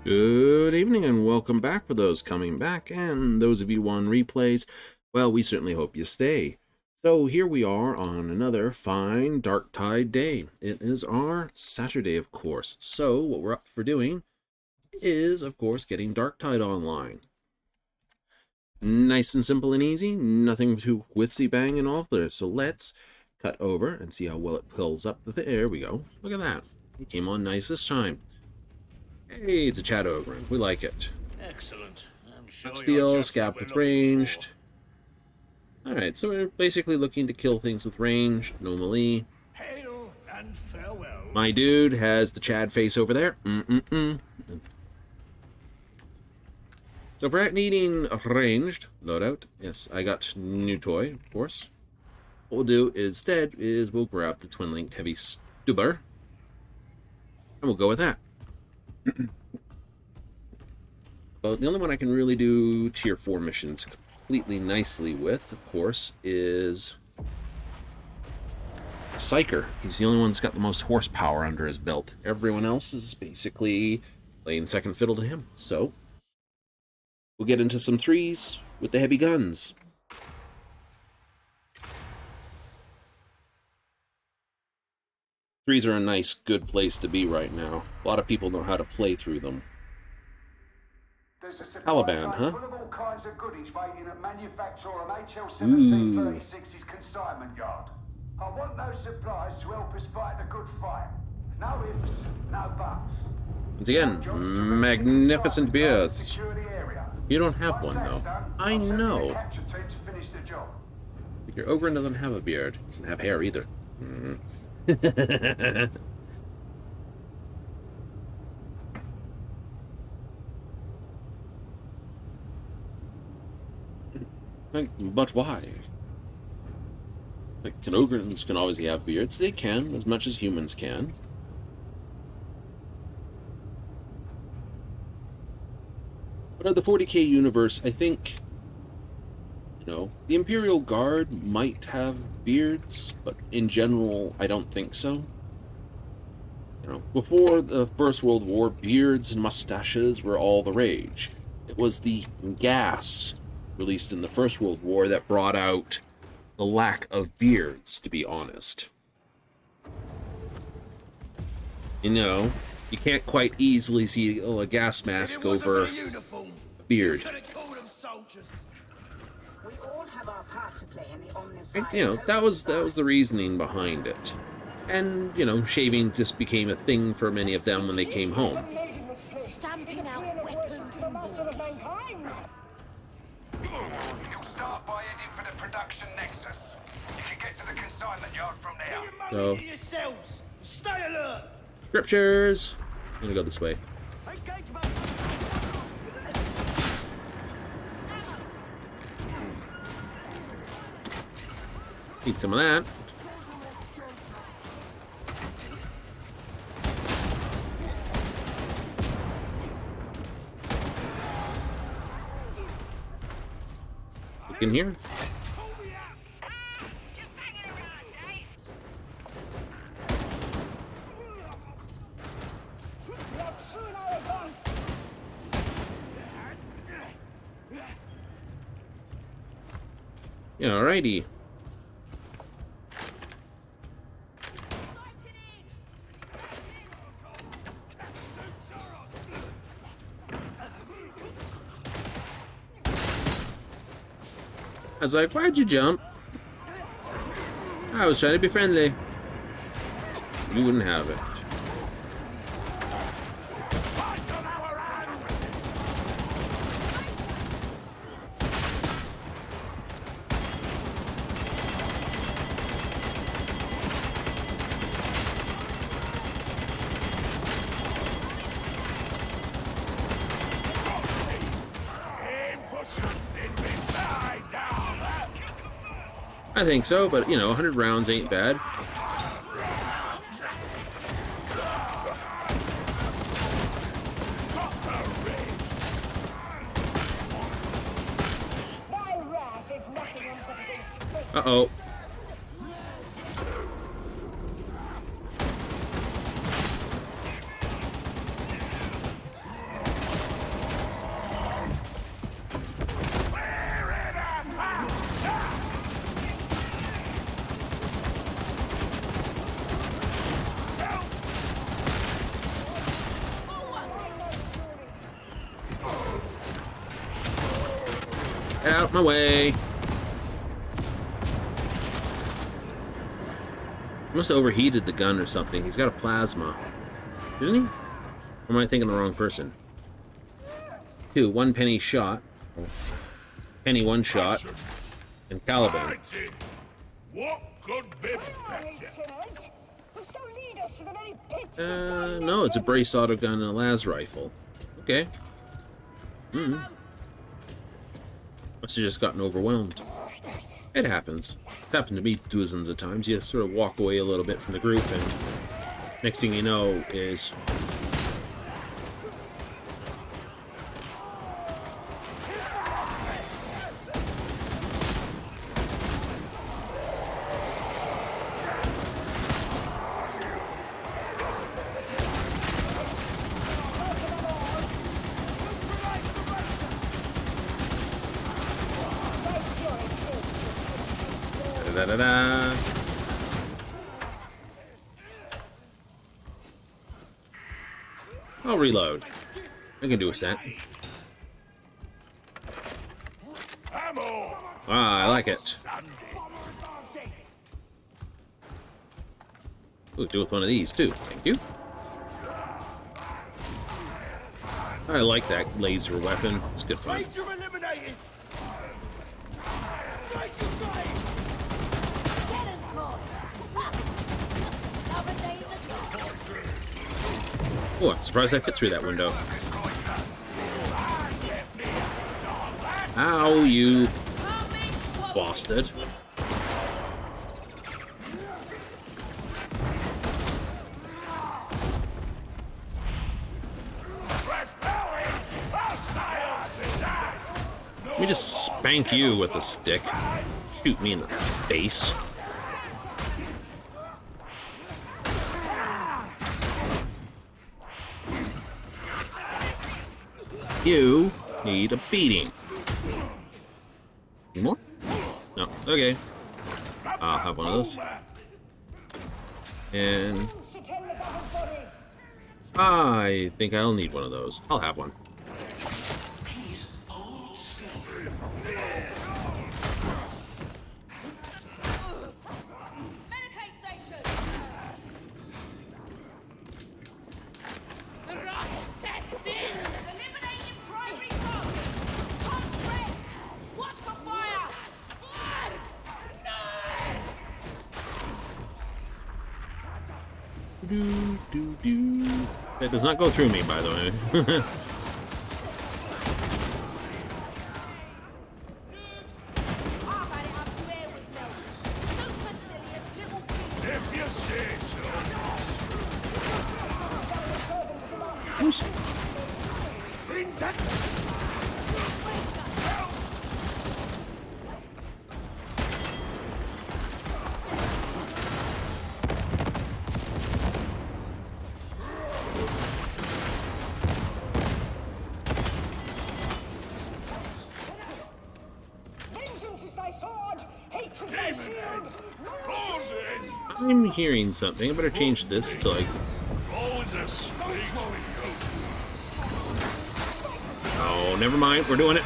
Good evening and welcome back for those coming back and those of you on replays. Well, we certainly hope you stay. So here we are on another fine Darktide day. It is our Saturday, of course. So what we're up for doing is, of course, getting Darktide online. Nice and simple and easy, nothing too whitsy bang involved there. So let's cut over and see how well it pulls up. There we go. Look at that. It came on nice this time. Hey, it's a chat ogre. We like it. Excellent. I'm sure Steel, scab with ranged. Alright, so we're basically looking to kill things with range, no melee. Hail and farewell. My dude has the Chad face over there. So for needing a ranged loadout, yes, I got new toy, of course. What we'll do instead is we'll grab the twin-linked heavy stubber, and we'll go with that. But the only one I can really do tier 4 missions completely nicely with, of course, is Psyker. He's the only one that's got the most horsepower under his belt. Everyone else is basically playing second fiddle to him. So we'll get into some threes with the heavy guns. Threes are a nice, good place to be right now. A lot of people know how to play through them. Taliban, huh? Full of all kinds of goodies waiting at manufacturer on HL 1736's consignment yard. I want those supplies to help us fight the good fight. No ifs, no buts. Once again, magnificent beards. You don't have one, though. I know. Your ogre doesn't have a beard. Doesn't have hair either. But why? Like, ogrins can obviously have beards. They can, as much as humans can. But in the 40K universe, I think, you know, the Imperial Guard might have beards, but in general, I don't think so. You know, before the First World War, beards and mustaches were all the rage. It was the gas released in the First World War that brought out the lack of beards, to be honest. You know, you can't quite easily see a gas mask over a beard. And, you know, that was the reasoning behind it. And, you know, shaving just became a thing for many of them when they came home. Stamping out weapons and You'll start by heading for the production nexus. You can get to the consignment yard from there. So, Yourselves. Stay alert. scriptures. I'm gonna go this way. Need some of that. Look in here. Yeah, alrighty. I was like, why'd you jump? I was trying to be friendly. You wouldn't have it. I think so, but you know, 100 rounds ain't bad. Uh-oh. out my way. He must have overheated the gun or something. He's got a plasma. Didn't he? Or am I thinking the wrong person? 2, 1 penny shot. Penny 1 shot. And Caliban. What could be better? No, it's a brace autogun and a las rifle. Okay. Must have just gotten overwhelmed. It happens. It's happened to me dozens of times. You sort of walk away a little bit from the group, and next thing you know is... Da-da-da. I'll reload. I can do a set. Ammo! Ah, I like it. Ooh, do with one of these too. Thank you. I like that laser weapon. It's good fun. Major eliminated! Oh, I'm surprised I fit through that window. Ow, you bastard. Let me just spank you with the stick. Shoot me in the face. You need a beating. Any more? No. Okay. I'll have one of those. And I think I'll need one of those. I'll have one. That does not go through me, by the way. I'm hearing something. I better change this to like... Oh, never mind. We're doing it.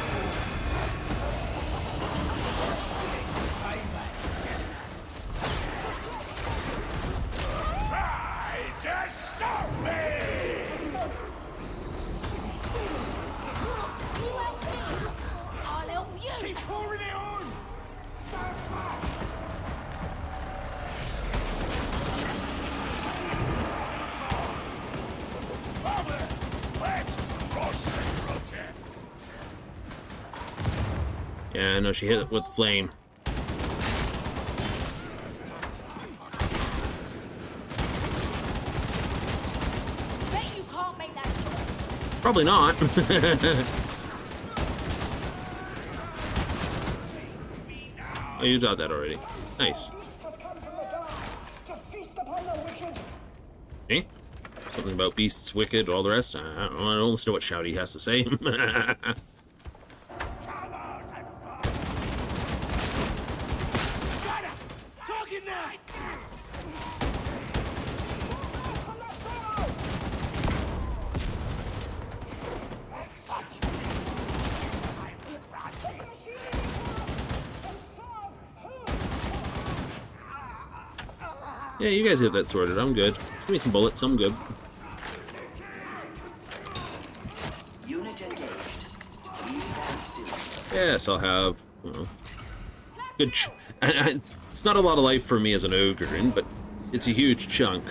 Yeah, I know she hit it with the flame. Bet you can't make that shot. Probably not. Oh, you got that already. Nice. Eh? Something about beasts wicked, all the rest? I don't know. I don't listen to what Shouty has to say. Yeah, you guys get that sorted. I'm good. Just give me some bullets. I'm good. Unit engaged. Please stand still. Yes, I'll have, you know, good. It's not a lot of life for me as an ogre, but it's a huge chunk.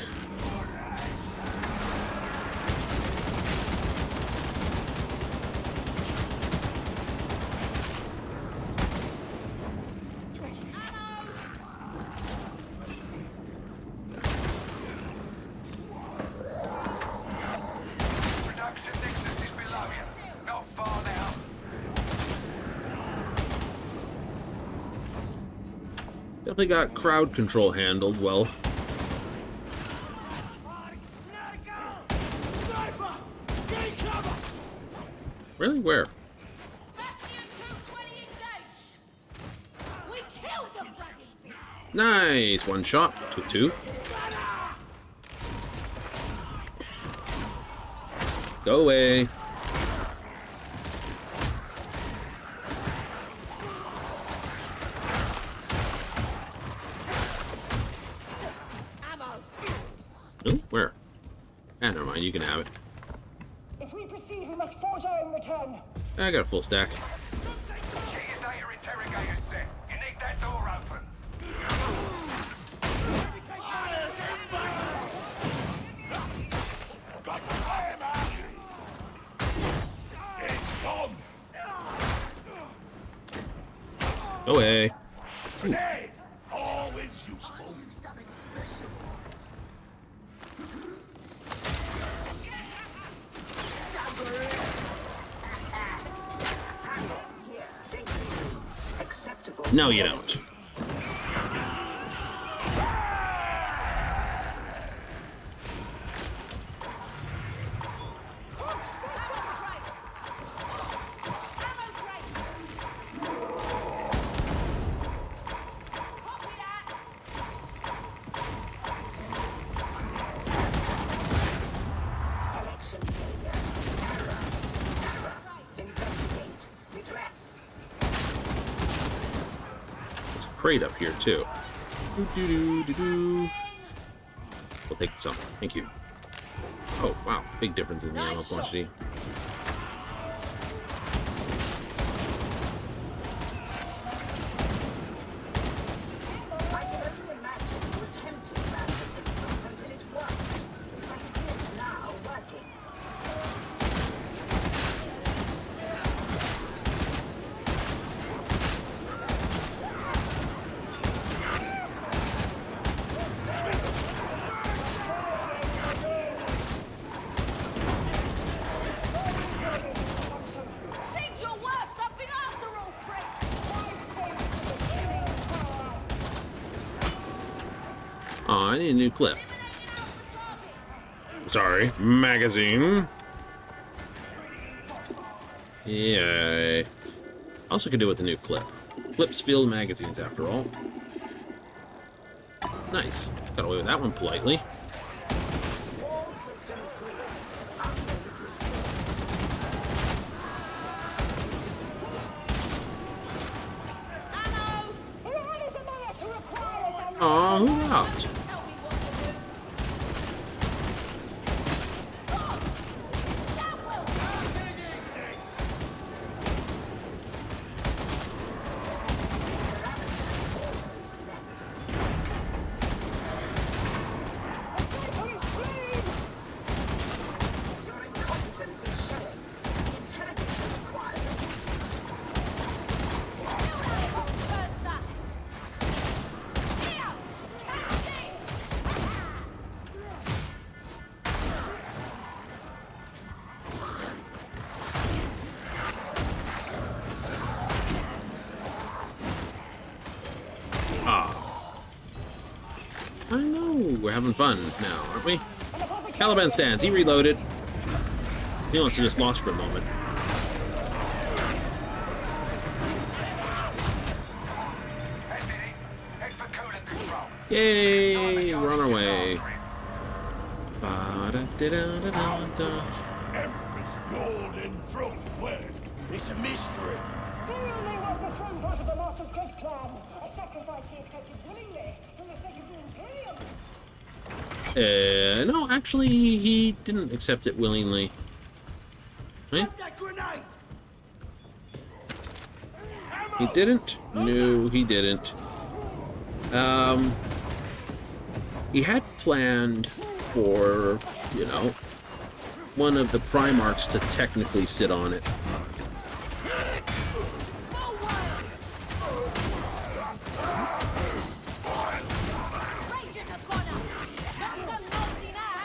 Production nexus is below you. Not far now. Definitely got crowd control handled well. Really? Where? Bastion 220 engaged. We killed the dragonfish. Nice! One shot. Took two. Go away. Ammo. Oh, where? Ah, never mind. You can have it. If we proceed, we must forge our own return. I got a full stack. Get your data interrogator set. You need that door open. Got fire, it's gone. Go away. Grenade. Always useful. Here, data stream. Acceptable. No, you don't. Connection failure. Error. Investigate. Redress. There's a crate up here, too. Doo-doo-doo-doo-doo. We'll take some. Thank you. Oh, wow. Big difference in the ammo quantity. I can only imagine you attempting random inputs until it worked. But it is now working. Seems you're worth something after all, Prince. Oh, I need a new clip. Eliminating Alpha target. Sorry. Magazine. Yay. Also could do with a new clip. Clips filled magazines, after all. Nice. Got away with that one politely. All systems green. Upload restored. Ammo. Who are those among us who require a gun? Aw, who out? Tell me what to do. Oh, that will Almost met. Your incompetence is showing. The interrogator requires a reboot. first up. Here, catch this. Ah. I know. We're having fun now, aren't we? Caliban stands. He reloaded. He wants to just lost for a moment. Head for coolant control. Yay! We're on our way. Ba-da-da-da-da-da. Empress golden throne. Where? It's a mystery. Clearly was the throne part of the Master's great plan. A sacrifice he accepted willingly for the sake of the Imperium. No, actually, he didn't accept it willingly. Right? Grab that grenade! He didn't? No, he didn't. He had planned for, you know, one of the Primarchs to technically sit on it. Rangers have gone up. Not so noisy now.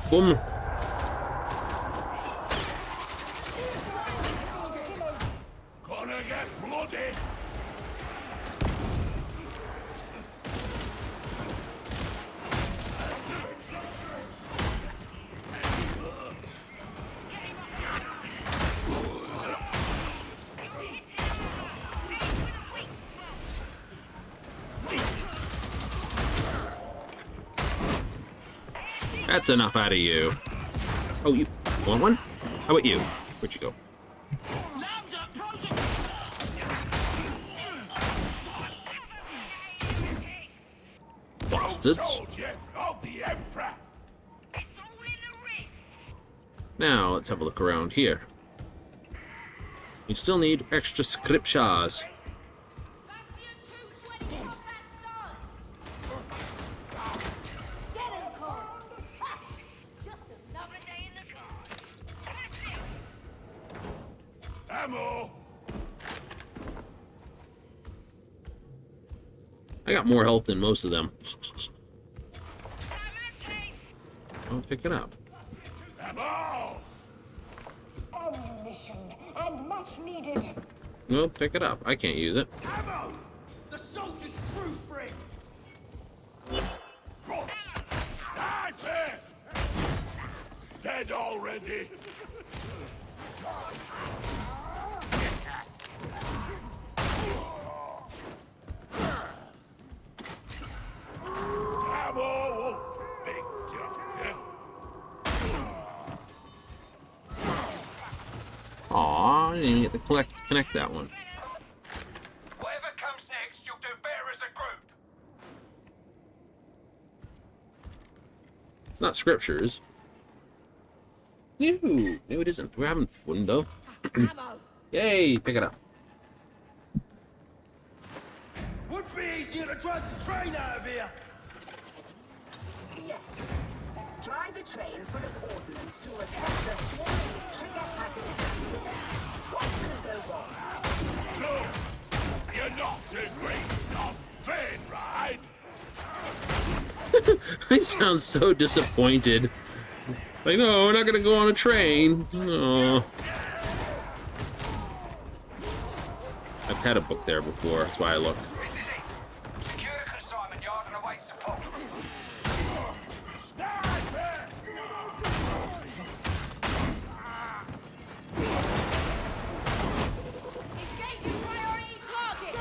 Boom. Gonna get bloody! That's enough out of you. Oh, you want one? How about you? Where'd you go? Lambs are approaching. Bastards. Soldier of the Emperor! It's all in the wrist. Now, let's have a look around here. You still need extra scriptures. Bastion 220 combat stars. Get him, Cole. Ha! Just another day in the car. That's it. Ammo! I got more health than most of them. I'll pick it up. Ammo! Ammunition, and much needed. Well, pick it up. I can't use it. Ammo! The soldier's true friend! Sniper! Dead already! Ammo! Big jump! Aw, I didn't even get to connect that one. Whatever comes next, you'll do better as a group. It's not scriptures. No, no it isn't. We're having fun though. Ammo. Yay, pick it up. Would be easier to drive the train out of here. Yes. Drive a train full of ordnance to a sector swarming with trigger-happy bandits. What could go wrong? So, you're not agreeing on train ride? I sound so disappointed. Like, no, we're not gonna go on a train. No. I've had a book there before, that's why I look. Secure the consignment yard and await support. Engaging priority target.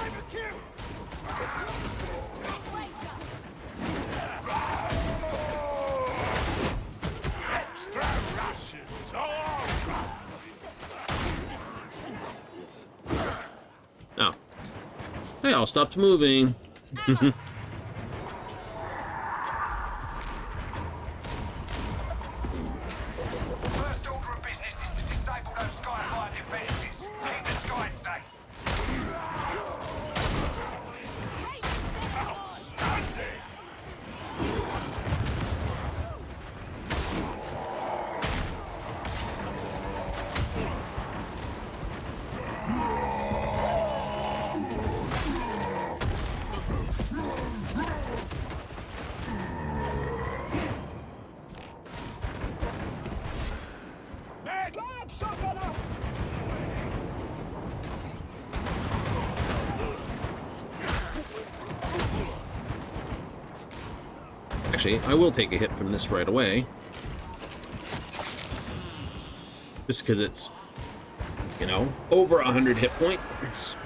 Extra rations, all right. Oh. Hey, all stopped moving. First order of business is to disable those sky-fire defenses. Keep the sky safe. Outstanding! Stab shotgun up! Actually, I will take a hit from this right away. Just because it's, you know, over 100 hit points.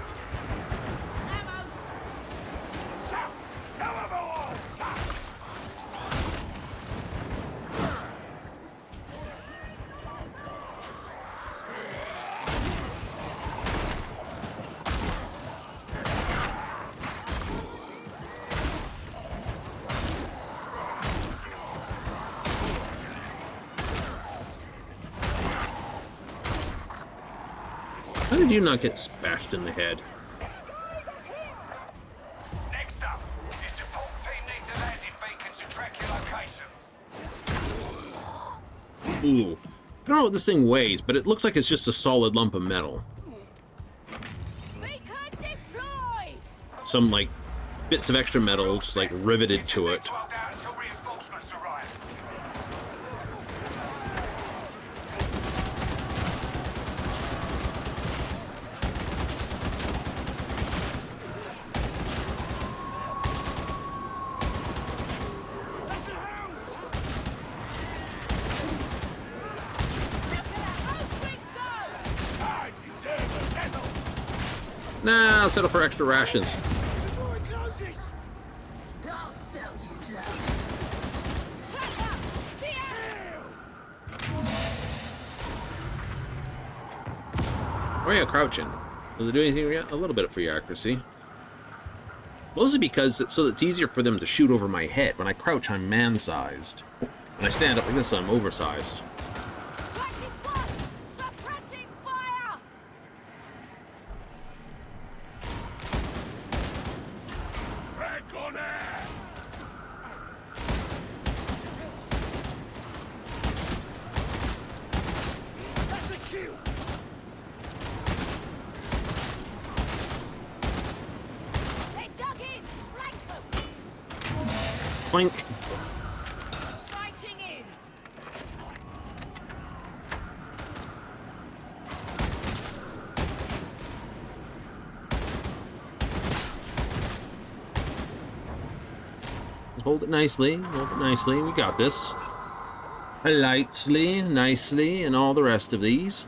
How did you not get smashed in the head? Next up, your support team needs a landing beacon to track your location. Ooh. I don't know what this thing weighs, but it looks like it's just a solid lump of metal. Beacon deployed! Some, like, bits of extra metal just, like, riveted to it. Hold out until reinforcements arrive. Nah, I'll settle for extra rations. I'll sell you down. Oh yeah, crouching. Does it do anything yet? A little bit for your accuracy. Mostly because it's so it's easier for them to shoot over my head. When I crouch, I'm man-sized. When I stand up like this, I'm oversized. Practice one! Suppressing fire! Back on air! That's a kill! They dug in! Flank them! Clink. Sighting in! Hold it nicely. Hold it nicely. We got this. Lightly, nicely, and all the rest of these.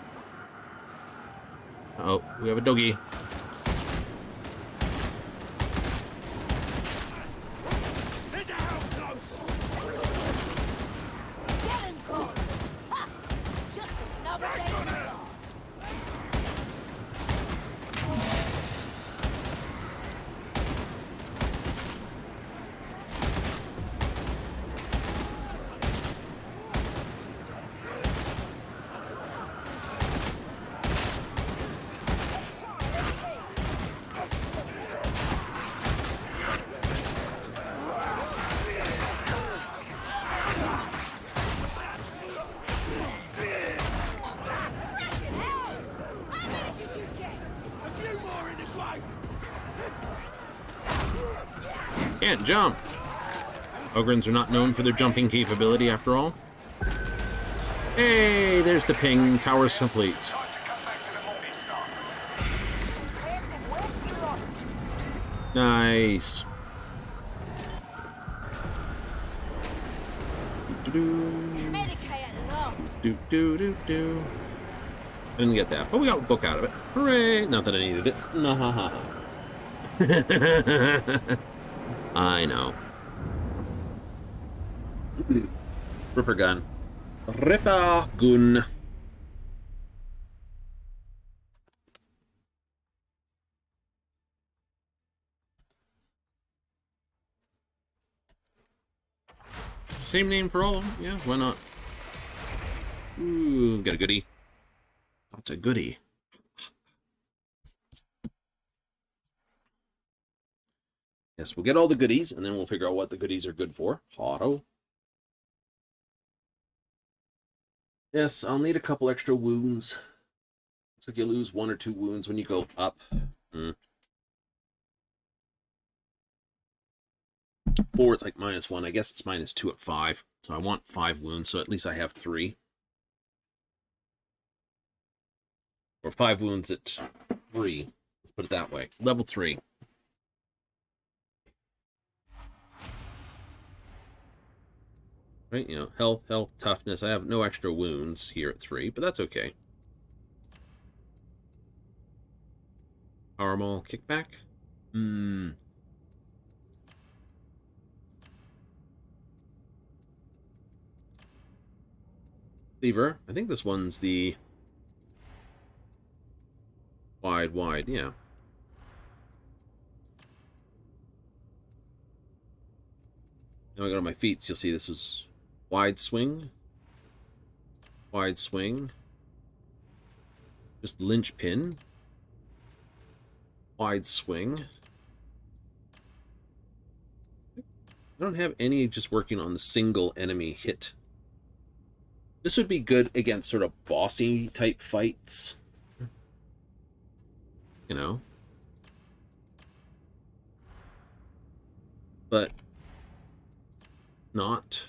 Oh, we have a doggy. There's a hell close! Get him, Cole! Ha! Just another day in the yard. Fracking hell! How many did you get? A few more in the grave! Can't jump. Ogrins are not known for their jumping capability, after all. Hey, there's the ping. Tower's complete. Time to come back to the morning star. Nice. Medicate at last. Do. I didn't get that, but we got a book out of it. Hooray! Not that I needed it. I know. Ripper gun. Ripper gun. Same name for all of them. Yeah, why not? Ooh, got a goodie. That's a goodie. Yes, we'll get all the goodies, and then we'll figure out what the goodies are good for. Auto. Yes, I'll need a couple extra wounds. Looks like you lose 1 or 2 wounds when you go up. 4, it's like -1. I guess it's -2 at 5. So I want 5 wounds, so at least I have 3. Or 5 wounds at 3. Let's put it that way. Level 3. Right, you know, health, toughness. I have no extra wounds here at 3, but that's okay. Power Mall kickback? Lever. I think this one's the wide, yeah. Now I go to my feet, so you'll see this is wide swing, just linchpin, wide swing. I don't have any just working on the single enemy hit. This would be good against sort of bossy type fights. You know? But not.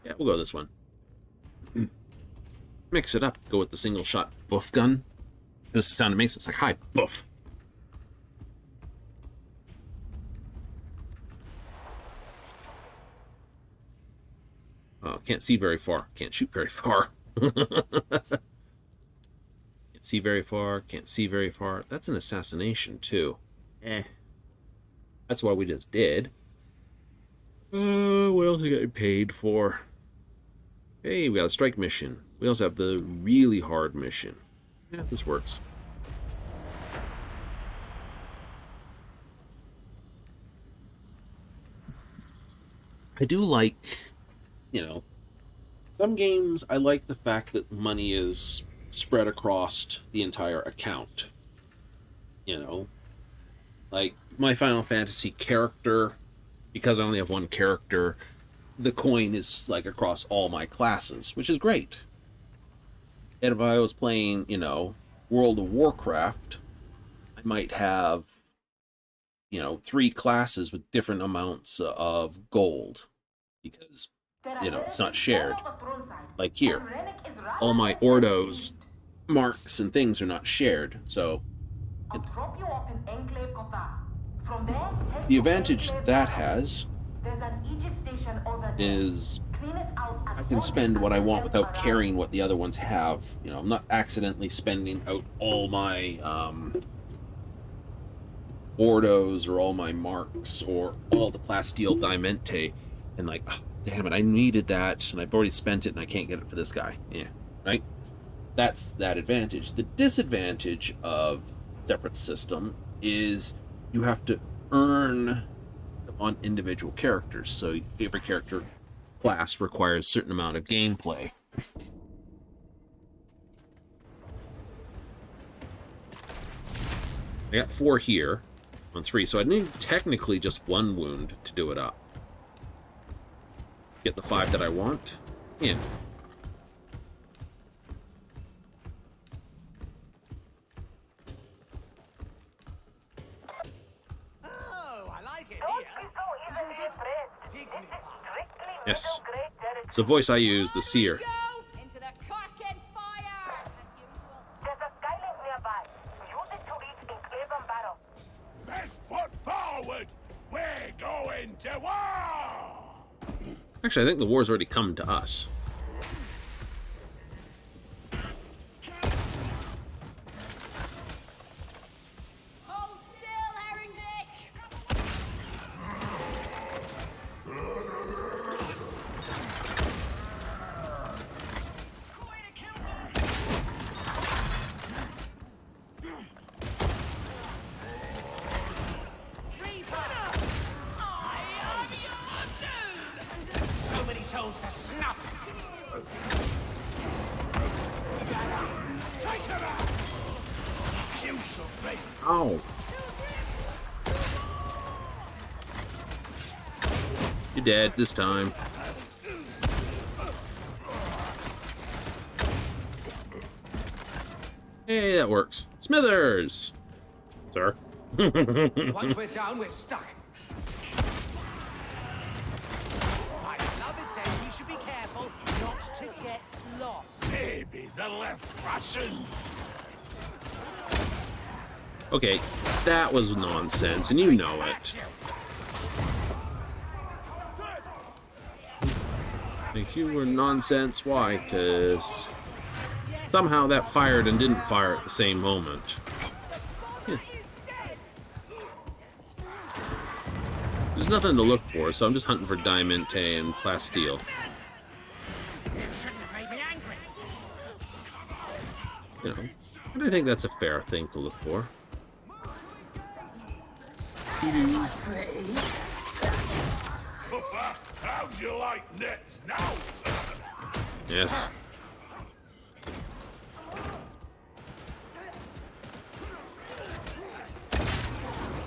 Yeah, we'll go this one. Mix it up. Go with the single shot boof gun. This is the sound it makes. It's like, hi, boof. Oh, can't see very far. Can't shoot very far. Can't see very far. Can't see very far. That's an assassination, too. That's what we just did. What else are we getting paid for? Hey, we got a strike mission. We also have the really hard mission. Yeah, this works. I do like, you know, some games I like the fact that money is spread across the entire account. You know, like my Final Fantasy character, because I only have one character, the coin is like across all my classes, which is great. And if I was playing, you know, World of Warcraft, I might have, you know, 3 classes with different amounts of gold, because, you know, it's not shared. Like here, all my Ordos marks and things are not shared, so the advantage that has is I can spend what I want without caring what the other ones have. You know, I'm not accidentally spending out all my Ordos or all my marks or all the Plasteel Diamante, and like, oh, damn it, I needed that and I've already spent it and I can't get it for this guy. Yeah, right? That's that advantage. The disadvantage of separate system is you have to earn on individual characters, so every character class requires a certain amount of gameplay. I got 4 here on 3, so I need technically just 1 wound to do it up. Get the 5 that I want in. Yes. It's the voice I use, the seer. Into the cracking fire, as usual. There's a Skylink nearby. Use it to reach Enclave battle. Best foot forward! We're going to war! Actually, I think the war's already come to us. Hold still, heretic! So many souls to snuff! Take her out! You shall be! Ow. You're dead this time. Hey, that works. Smithers! Sir? Once we're down, we're stuck. My beloved says we should be careful not to get lost. Maybe the left Russian. Okay, that was nonsense, and you know it. Like, you were nonsense, why? Because... Yes, Somehow that fired and didn't fire at the same moment. Yeah. There's nothing to look for, so I'm just hunting for Diamante and Plasteel. Shouldn't have made me angry. You know, and I think that's a fair thing to look for. How'd you like nets now? Yes.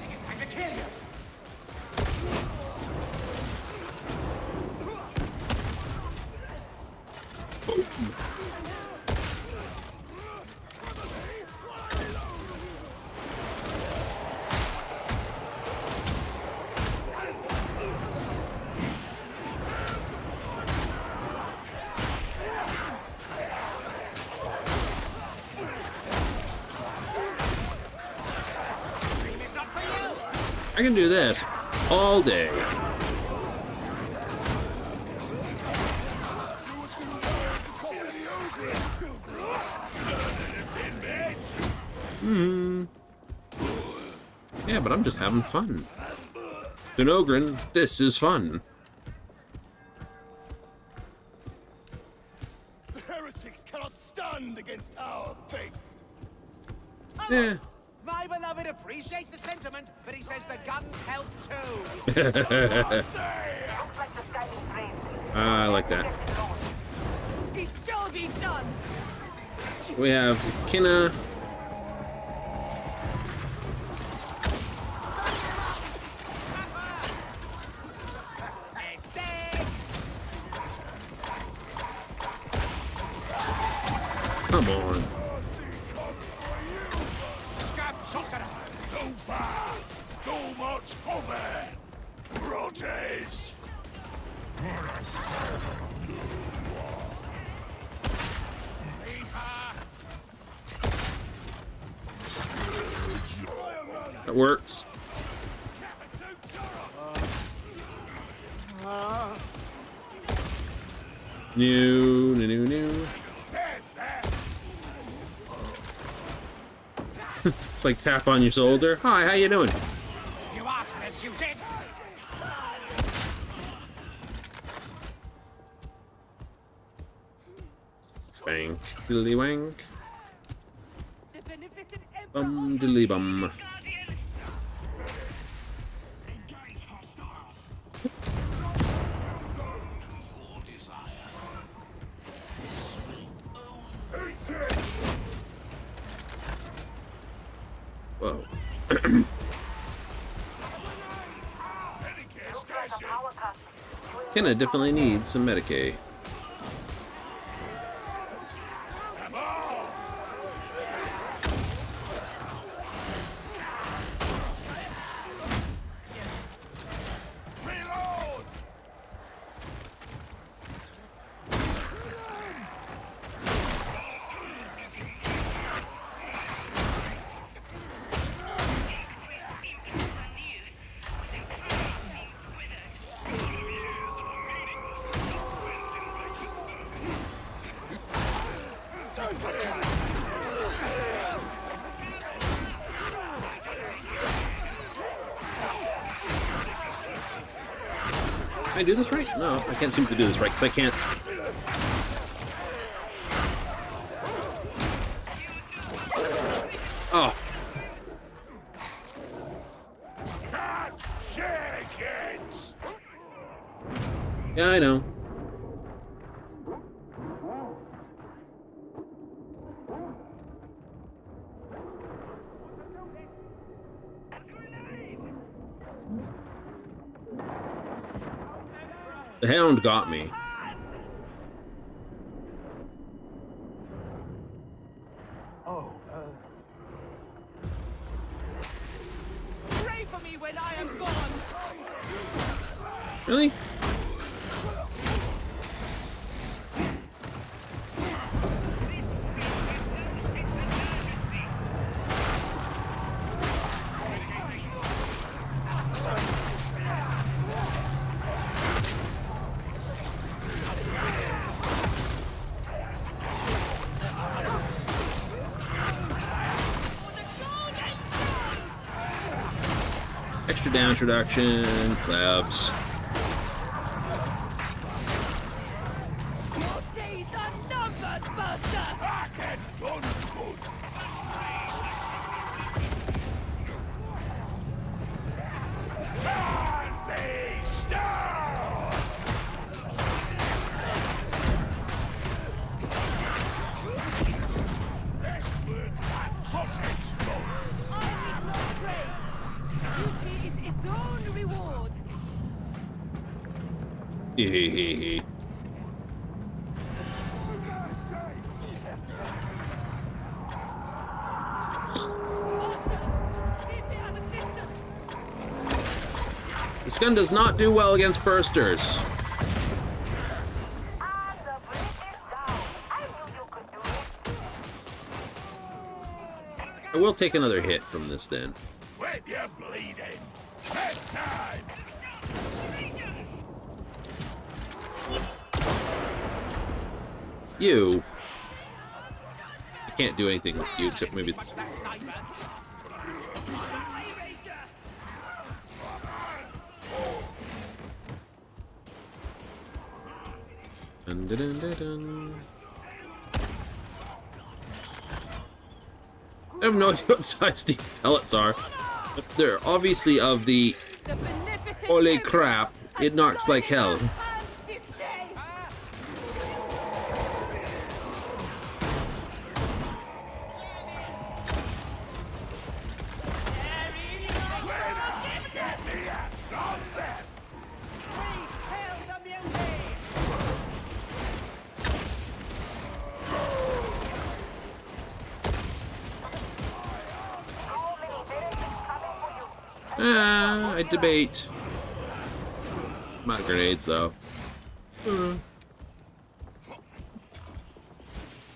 It's time to kill you. Dream is not for you. I can do this all day. Yeah, but I'm just having fun. Dunogren, this is fun. The heretics cannot stand against our faith. Yeah. My beloved appreciates the sentiment, but he says the guns help too. I like that. It shall be done. We have Kinna. It's dead. Come on. Scab shotgunner. Too far. Too much cover. Rotes. That works. New. It's like tap on your shoulder. Hi, how you doing? You asked for this, you did. Bang. Diddly wank. The beneficent Bum diddly bum. Whoa. Kenna definitely needs some Medicaid. Can I do this right? No, I can't seem to do this right because I can't. Oh. Yeah, I know. The hound got me. Pray for me when I am gone. Really? extra damage reduction. Claps. Your days are numbered, Buster! Back and done good. Turn me still! Westward and cottage go. I need no praise. Duty is its own reward. Hehehe. This gun does not do well against bursters. And the bridge is down. I knew you could do it. I will take another hit from this then. When you're bleeding. Bedtime! You. I can't do anything with you except maybe it's. That sniper. Dun, dun, dun, dun, dun. I have no idea what size these pellets are. But they're obviously of the. The beneficent Holy crap, it knocks like hell. And this day. Get the axe on them! Hail WMD! I debate. I'm out of grenades though.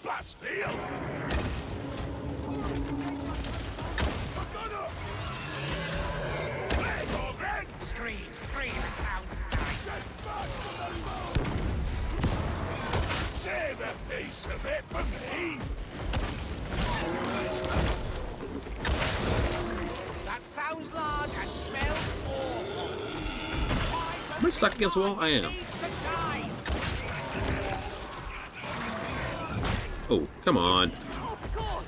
Bastille! Scream, scream, it sounds nice. Save a piece of it for me! That sounds large and smells awful. Am I stuck against the wall? I am. Oh, come on. Of course.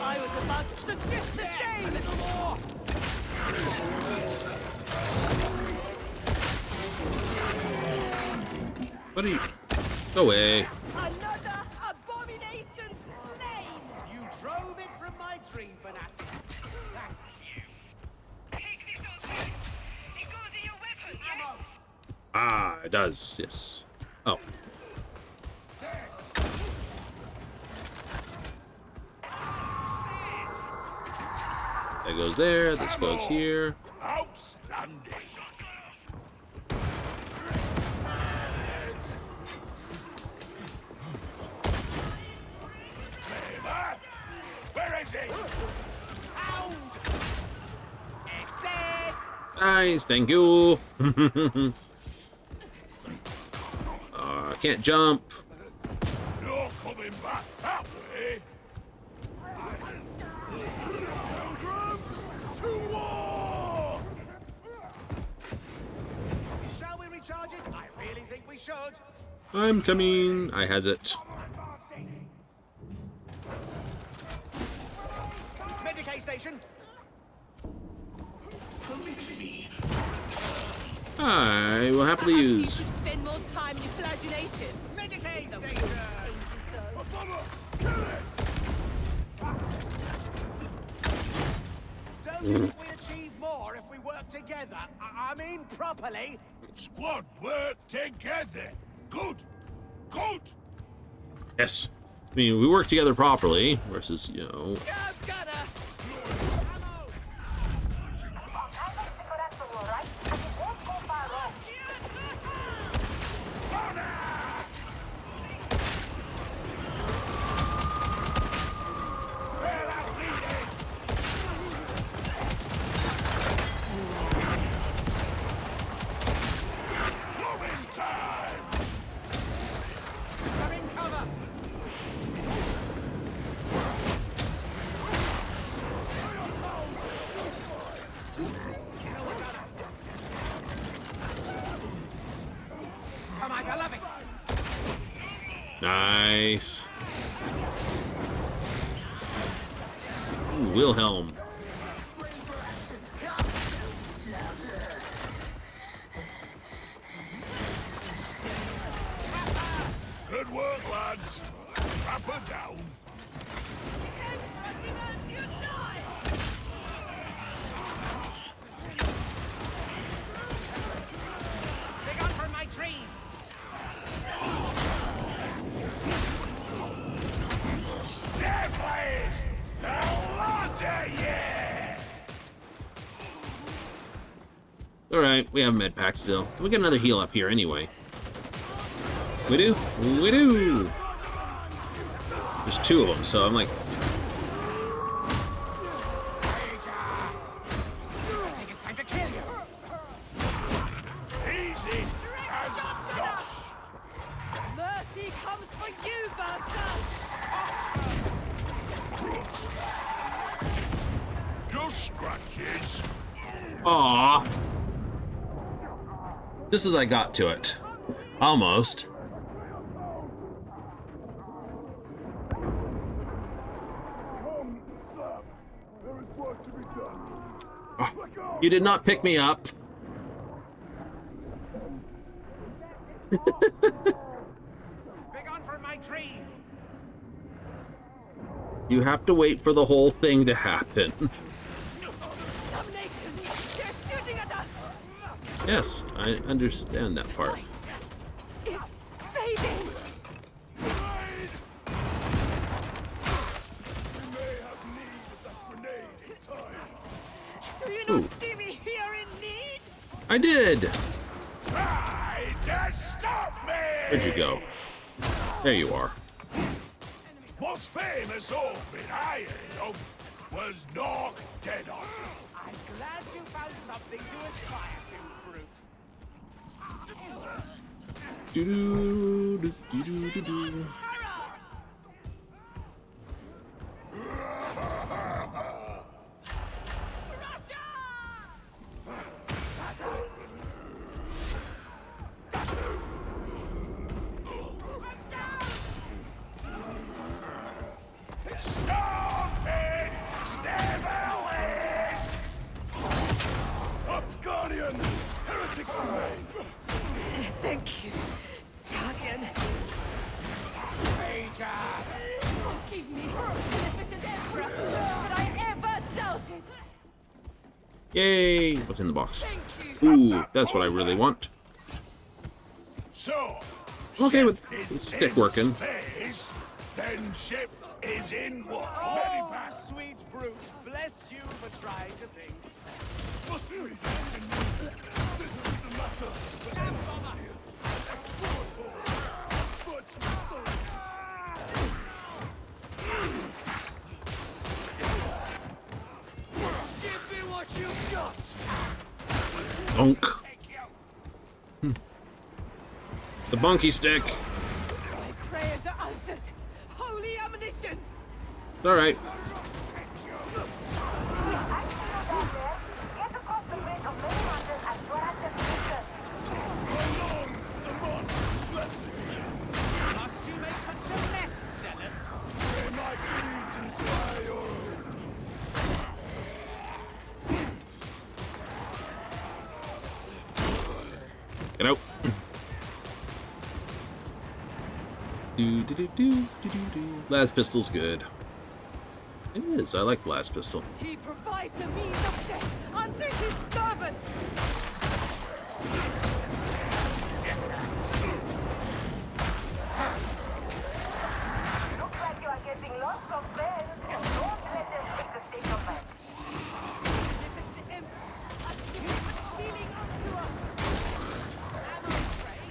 I was about to suggest the A same. little more. What are you? Go away. Another abomination slain. You drove it from my dream, fanatic. Thank you. Take this also. It goes in your weapon, yes? Ah, it does. Yes. Oh. That goes there. This goes here. Outstanding! Where is he? Hound! It's dead! Nice, thank you. Can't jump. You're coming back that way. Pilgrims, to war! Shall we recharge it? I really think we should. I'm coming. I has it. Medicaid station. I will happily Perhaps use. You should spend more time in your flagellation. Medicaid station. Don't you think we achieve more if we work together? I mean properly. Squad work together. Good. Good. Yes. I mean, we work together properly versus, you know. Go, gunner. Nice. Ooh, Wilhelm. Good work, lads. Wrap her down. Big on for my tree. There, please. A lot of you. Alright, we have med pack still. We get another heal up here anyway. We do? We do! There's two of them, so I'm like... I think it's time to kill you. Easy as gosh. Mercy comes for you, Bertha! Just scratches. Aww! Just as I got to it. Almost. There is work to be done. Oh, you did not pick me up. Big on for my tree. You have to wait for the whole thing to happen. Domination! They're shooting at us! Yes, I understand that part. Is fading! We may have need of that grenade in time. Do you Ooh. not see me here in need? I did! Try to stop me! Where'd you go? There you are. What's famous up in Iron was knocked dead on. I'm glad you found something to aspire to, brute. Do do do do do do. Stop it! Stabilis! Up, Guardian! Heretics remain! Thank you, Guardian. Major! Forgive me, Beneficent Emperor, that I ever doubted. Yay! What's in the box? Thank you. Ooh, that's what I really want. So, I'm okay with ship is stick in working. Space, then ship is in what? Oh, sweet brute. Bless you for trying to think. Must be. This is the matter. Can't bother. Give me what you've got. Donk. The bunky stick. My prayers are answered. Holy ammunition. Alright. Must you make such a mess, Zealot? Get out. Do do do do do do do. Las pistol's good. It is. I like blast pistol. He provides the means of death unto his servant. Looks like you are getting lots of friends. Don't let them take the state of mind. Beneficent Emperor, a spirit stealing unto us. Am I afraid?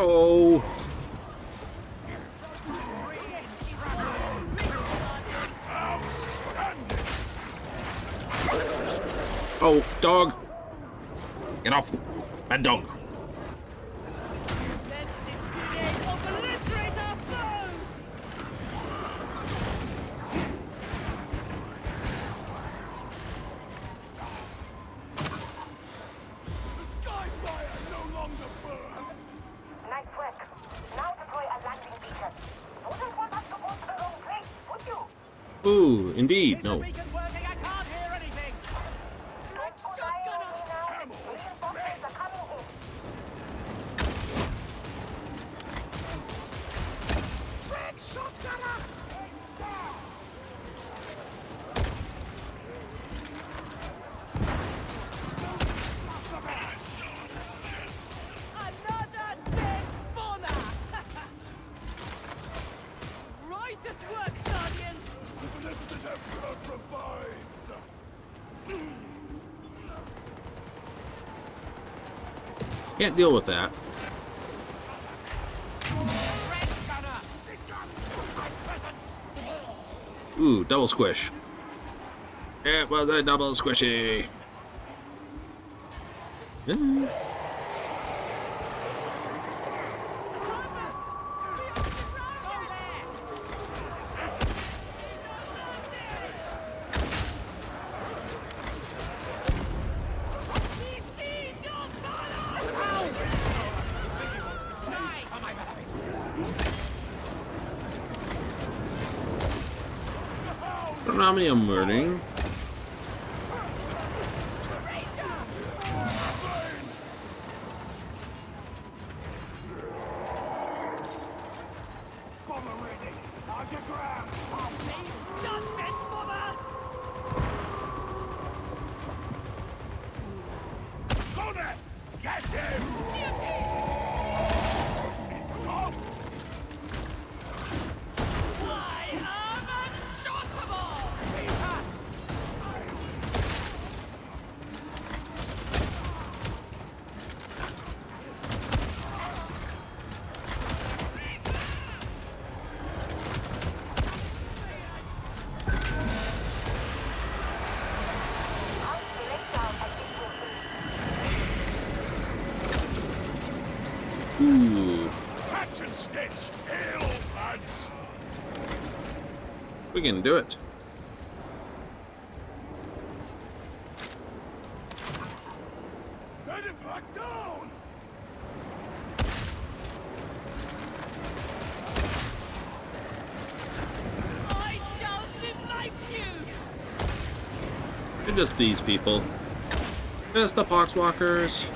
Oh. Oh, dog. Get off! Bad dog! Let this brigade obliterate our foe! The Skyfire no longer burns! Nice work. Now deploy a landing beacon. Wouldn't want us to go to the wrong place, would you? Ooh, indeed. Is No. the beacon working? I can't hear anything. Red shotgunner! Ammo! Reinforcements are coming in. Red shotgunner! Another dead spawner! Righteous work, Guardian! The beneficent Emperor provides! Can't deal with that. Red gunner! Begun my presence! Ooh, double squish. It was a double squishy. Go there! Die, oh my beloved! I don't know how many I'm murdering. Bomber ready! Underground! He's done, dead spawner! Connor! Get him! Off! I am unstoppable! Ooh, Patch and stitch! Heal, lads! we can do it. Headed back down! I shall smite you! They're just these people. Just the poxwalkers.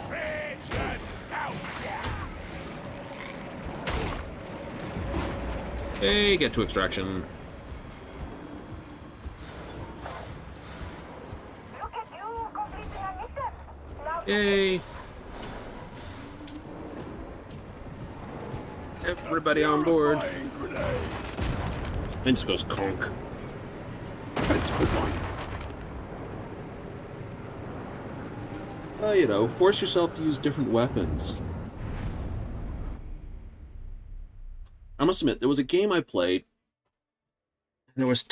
Pigeon! Out! Hey, get to extraction. Look at you completing a mission. Now Yay. Everybody on board. Flying grenade! And just goes conk. That's a good one. You know, force yourself to use different weapons. I must admit, there was a game I played, and there was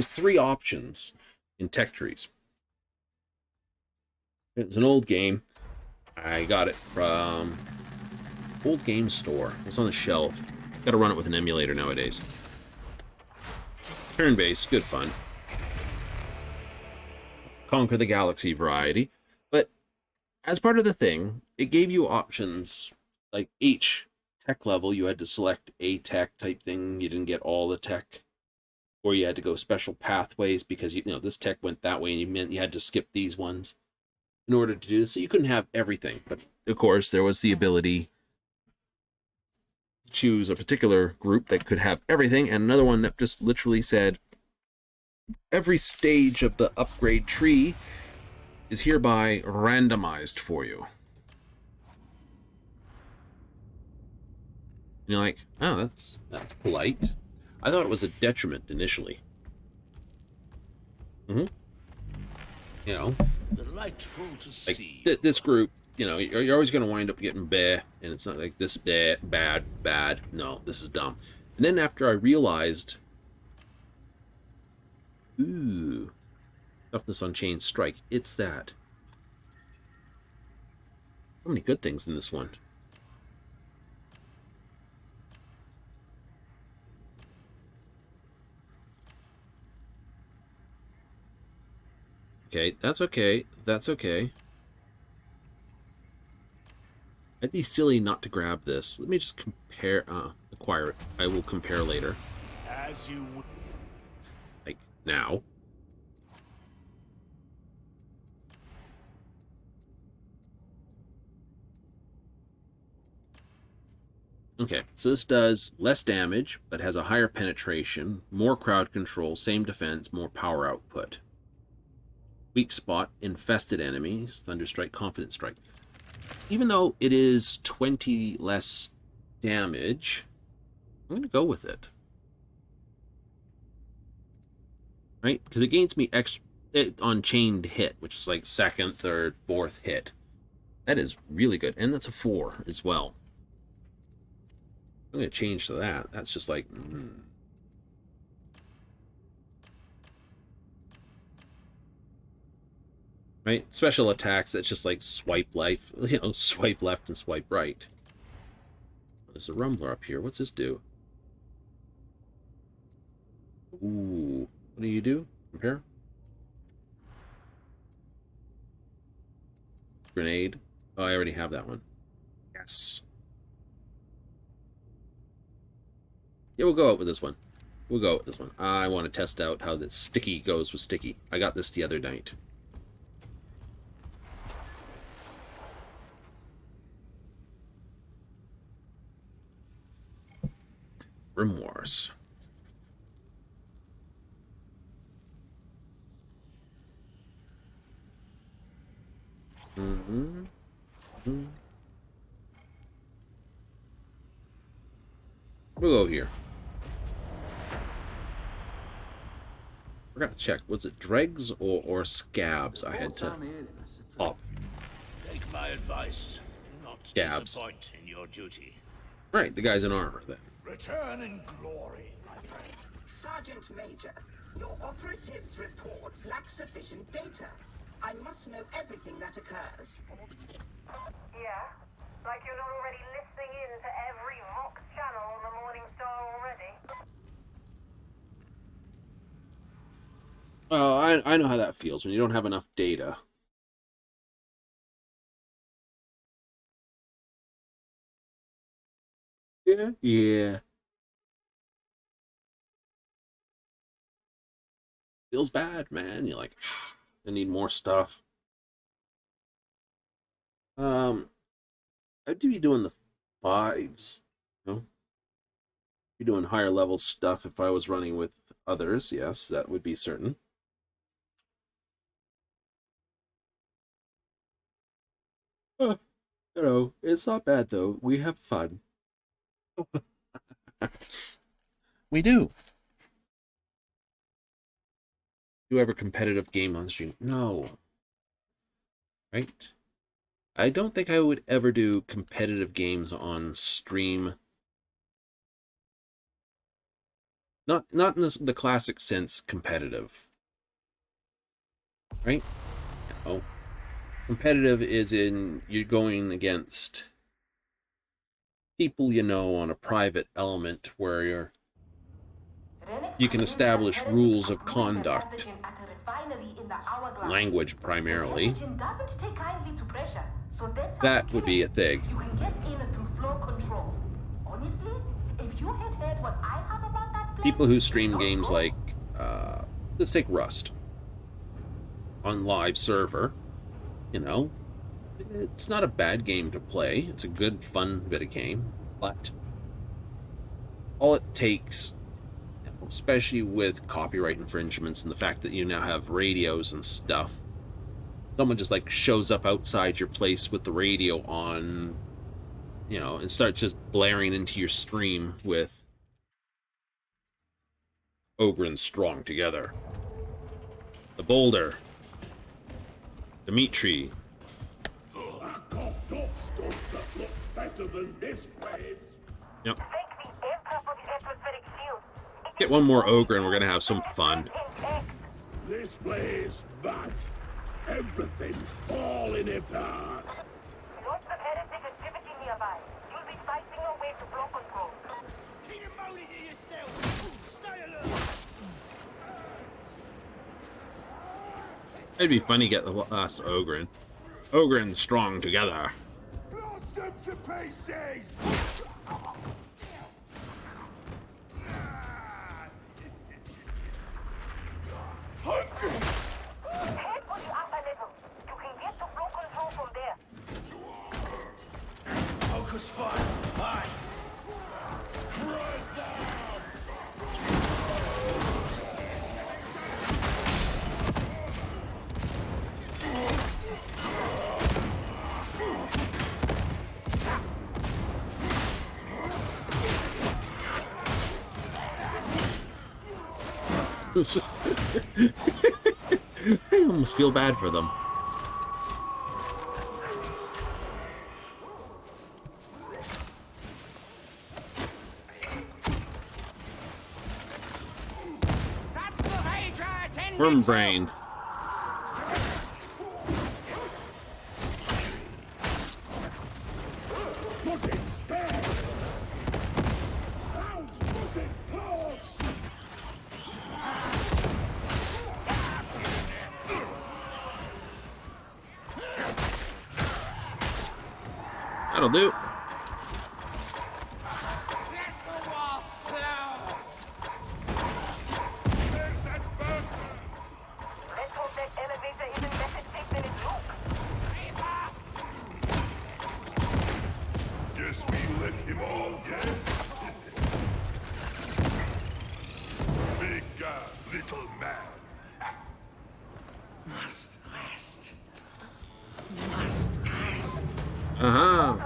three options in tech trees. It was an old game. I got it from old game store. It's on the shelf. Got to run it with an emulator nowadays. Turn-based, good fun. Conquer the Galaxy variety. But as part of the thing, it gave you options. Like each tech level, you had to select a tech type thing. You didn't get all the tech. Or you had to go special pathways because, you know, this tech went that way and you meant you had to skip these ones in order to do this. So you couldn't have everything. But, of course, there was the ability to choose a particular group that could have everything and another one that just literally said, every stage of the upgrade tree is hereby randomized for you. You're like, oh, that's polite. I thought it was a detriment initially. You know, Delightful to like see. this group you know, you're always going to wind up getting bleh, and it's not like this bleh, bad. No, this is dumb. And then after I realized, ooh, toughness on chain strike, it's that. So many good things in this one. Okay, that's okay. That's okay. I'd be silly not to grab this. Let me just compare, acquire it. I will compare later. As you would. Like, now. Okay, so this does less damage, but has a higher penetration, more crowd control, same defense, more power output. Weak spot, infested enemies, Thunderstrike, Confident Strike. Even though it is 20 less damage, I'm going to go with it. Right? Because it gains me extra on chained hit, which is like second, third, fourth hit. That is really good. And that's a 4 as well. I'm going to change to that. That's just like... Right? Special attacks, that's just like swipe left, you know, swipe left and swipe right. There's a rumbler up here. What's this do? Ooh. What do you do? Compare? Grenade. Oh, I already have that one. Yes. Yeah, we'll go out with this one. We'll go out with this one. I want to test out how that sticky goes with sticky. I got this the other night. Grimoires. We'll go here. Forgot to check. Was it dregs or scabs I had to pop? Take my advice. Do not Scabs. disappoint in your duty. Right, the guy's in armor then. Return in glory, my friend. Sergeant Major, your operatives' reports lack sufficient data. I must know everything that occurs. Yeah? Like you're not already listening in to every Vox channel on the Morning Star already? Well, I know how that feels when you don't have enough data. Yeah. Yeah. Feels bad, man. You're like, I need more stuff. I'd be doing the 5s. You know? Be doing higher level stuff if I was running with others. Yes, that would be certain. You know, it's not bad though. We have fun. We do. Do you ever competitive game on stream? No. Right? I don't think I would ever do competitive games on stream. Not in the classic sense competitive. Right? No. Competitive is in you're going against people you know on a private element where you can establish rules of conduct, language primarily. That would be a thing. You can get in through flow control. Honestly, if you had heard what I have about that place, People who stream games like, let's take Rust on live server, you know, it's not a bad game to play. It's a good, fun bit of game, but all it takes, especially with copyright infringements and the fact that you now have radios and stuff, someone just like shows up outside your place with the radio on, you know, and starts just blaring into your stream with Ogre and Strong together. The Boulder. Dimitri. better than this place. Yep. Thank the Emperor for the atmospheric shield. It Get one more ogre and we're gonna have some fun. intact. This place, but everything's falling apart. Lots of heretic activity nearby. You'll be fighting your way to block control. Keep it moaning to yourself. Stay alert. It'd be funny to get the last Ogren. Ogren strong together. Blast them to pieces! Head for the upper level. You can get to block control from there. Focus fire. Aye. I almost feel bad for them. That's the Hydra attendant. Worm brain. Put it scared. Now put it close. That'll do. Let the wall flow. There's that bastard. Let's hope that elevator isn't less safe than it looks. Guess we let him all guess. Big guy, little man. Must rest. Must rest. Uh-huh.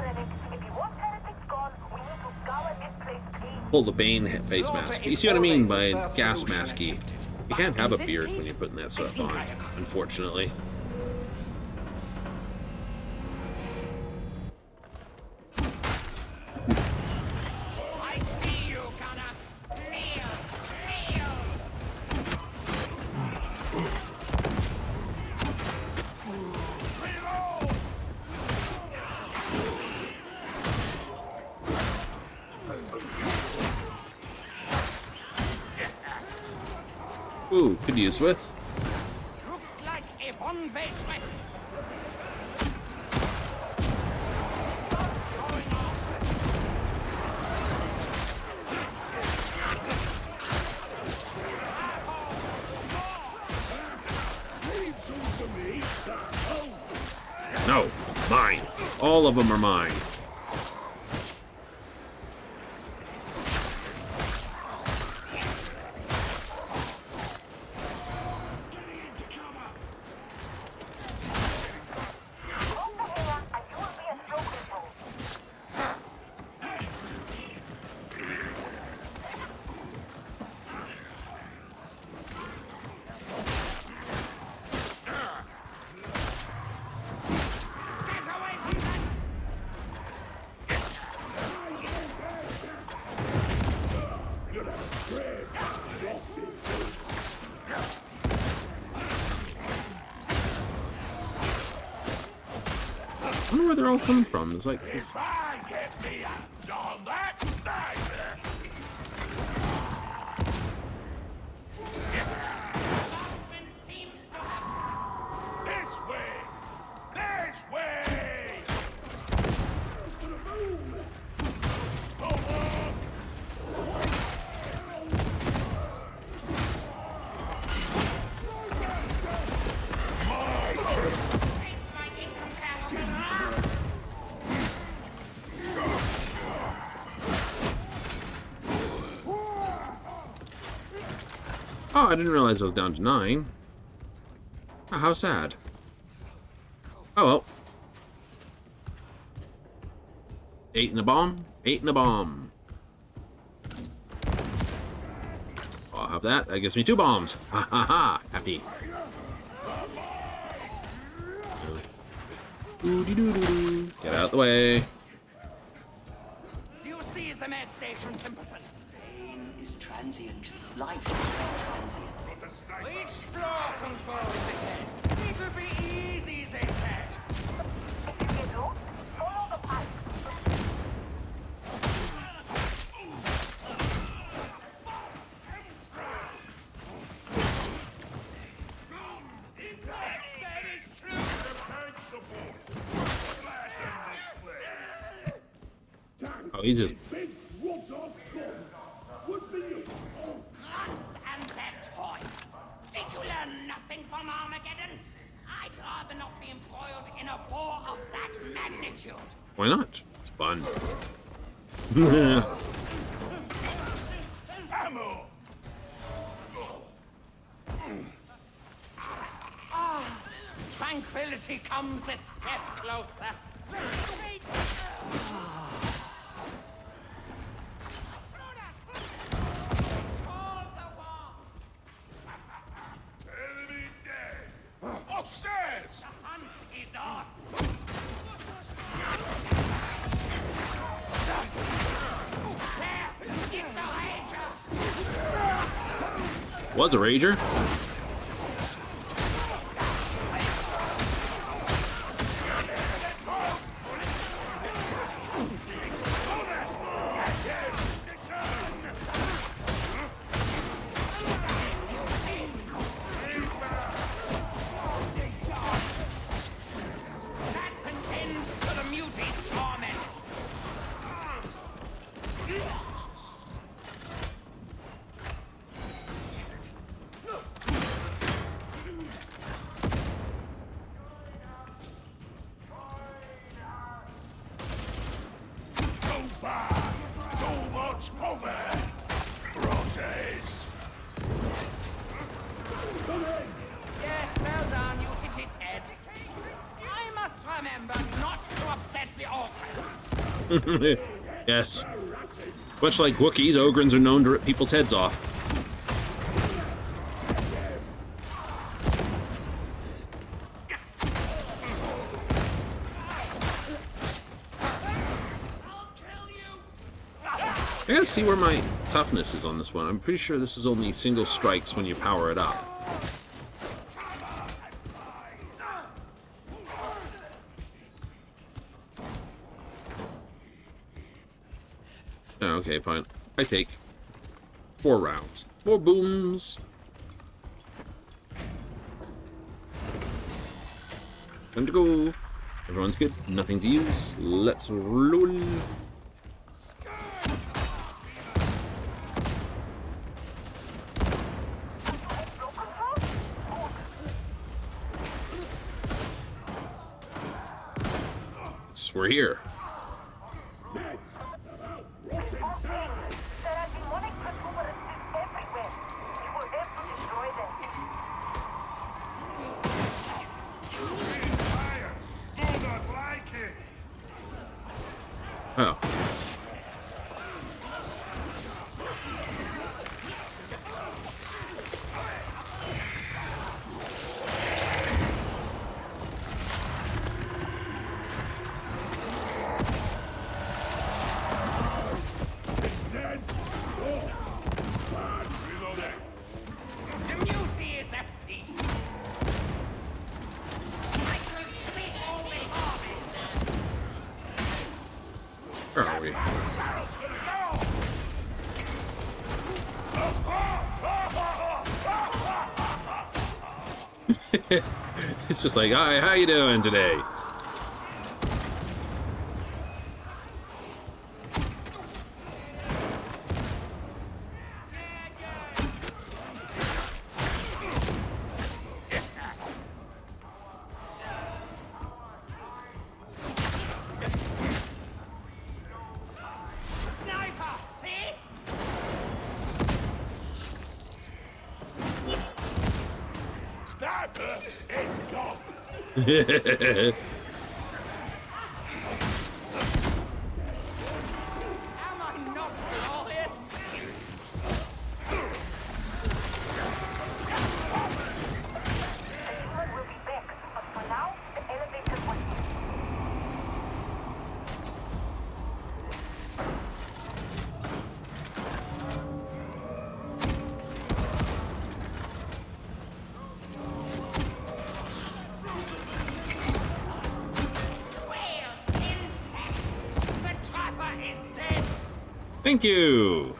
If you want heretics gone, we need to scour this place clean. Pull the Bane face mask. You see what I mean by gas masky? You can't have a beard when you're putting that stuff on, unfortunately. I see you, Gunner. Kneel. Kneel. Ooh, could use with. Looks like a one-way trip. No, mine. All of them are mine. Hold the hangar and you will be at flow control. Get away from them. I wonder where they're all coming from. It's like this. If I get me hands on that sniper. Announcement seems to have This way! This way! Go on! face my incompatible. Oh, I didn't realize I was down to 9. Oh, how sad. Oh well. 8 in a bomb. 8 in a bomb. I'll have that. That gives me 2 bombs. Ha ha ha. Happy. Doo-dee-doo-doo-doo. Get out of the way. Seize the med station, simpletons. Pain is transient. Life is transient. Reach floor control, they said. It'll be easy, they said. If you do, follow the pipe. That is true. Tank support. Flatten this place. Oh, he's just. Grunts and their toys. Did you learn nothing from Armageddon? I'd rather not be embroiled in a war of that magnitude. Why not? It's fun. Ammo. Tranquility comes a step closer. Enemy dead. Upstairs. The hunt is on. There, it's a ranger. Was a rager. That's an end to the mutant torment. Too far. Too much cover. Rottes. Yes, well done, you hit its head. I must remember not to upset the ogre. Yes. Much like Wookiees, Ogrins are known to rip people's heads off. I gotta see where my toughness is on this one. I'm pretty sure this is only single strikes when you power it up. Oh, okay, fine. I take 4 rounds. 4 booms. Time to go. Everyone's good. Nothing to use. Let's roll. We're here. There are demonic protuberances everywhere. We will have to destroy them. Fire. Do not like it. Oh. The mutie is a piece. I shall speak only harming. Where are we? It's just like, hi, how you doing today? Sniper, see? Sniper is gone. Am I not glorious? Everyone will be back, but for now, the elevator will Thank you.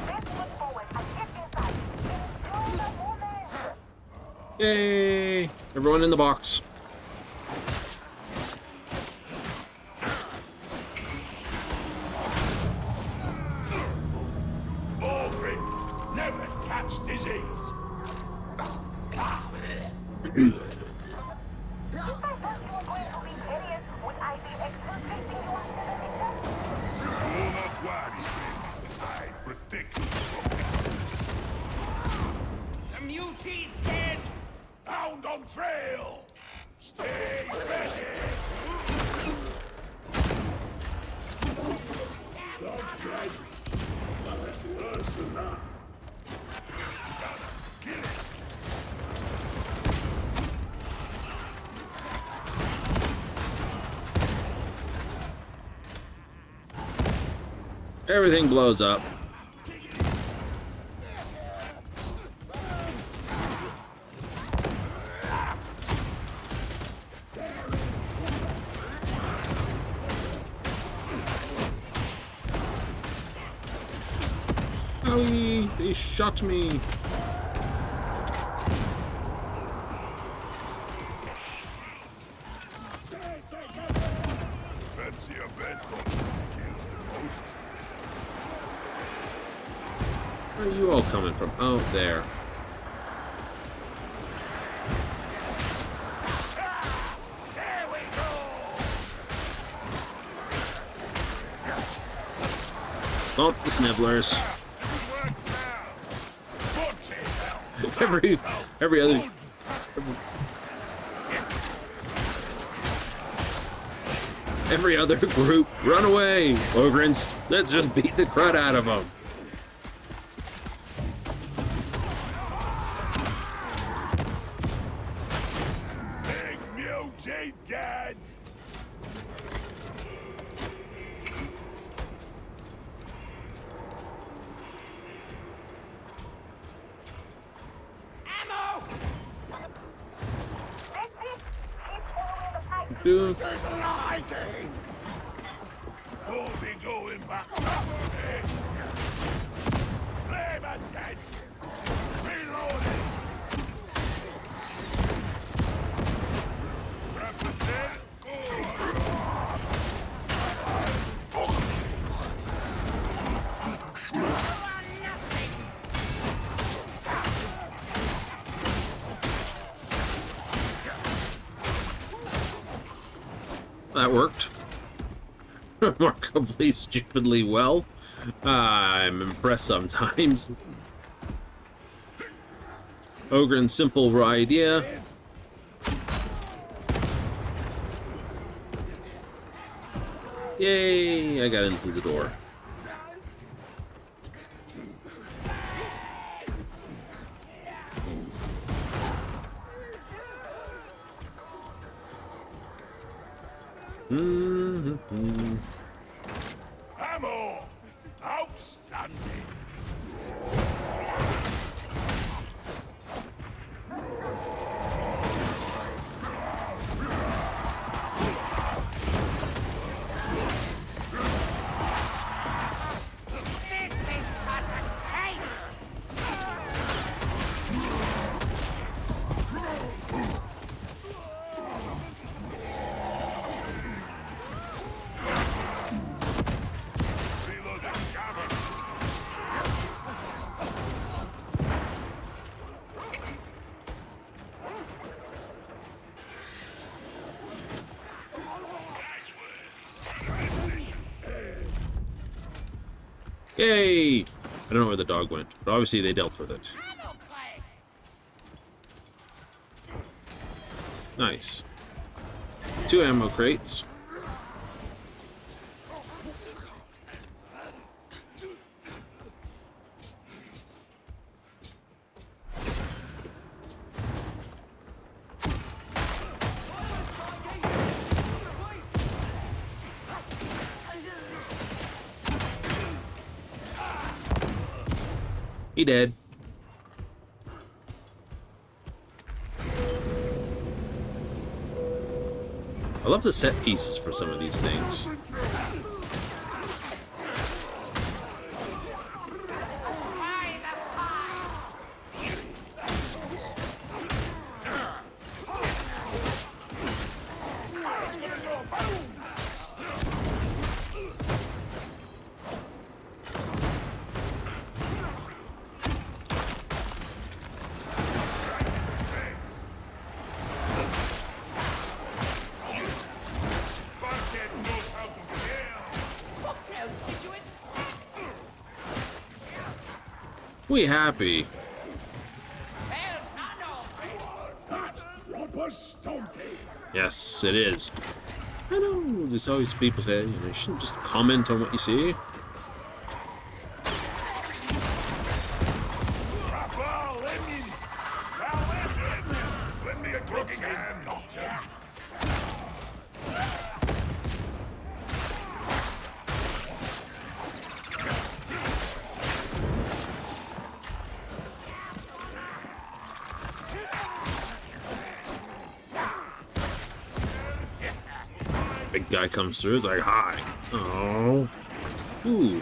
Let's move forward and get inside. Enjoy the moment. Yay! Everyone in the box. Orphan never catch disease. If I thought you were going to be hideous, would I be expecting you Do not worry, friends. I protect you. The mutee's dead! Hound on trail. Stay ready. Everything blows up. Owie, they shot me. Fancy a bed kills the most. Where are you all coming from? Oh, there. There we go. Stomp the snibblers. Work now. Put it out. Every other. Every other group, run away! Ogrins, let's just beat the crud out of them. Big mutate dead. Ammo! That's it. Keep following the pipe. Dude, Fertilizing. Don't be going back. Flame attention. Reloading. Represent. that worked. Remarkably stupidly well. I'm impressed sometimes. Ogren's simple idea. Yay! I got in through the door. Ammo. Outstanding. This is but a taste! Reload the camera. Yay! I don't know where the dog went, but obviously they dealt with it. Ammo crate! Nice. 2 ammo crates. He dead. I love the set pieces for some of these things. We happy. Yes, it is. I know there's always people say, you know, you shouldn't just comment on what you see. Lend me a crooked hand. Big guy comes through, it's like, hi. Oh. Ooh.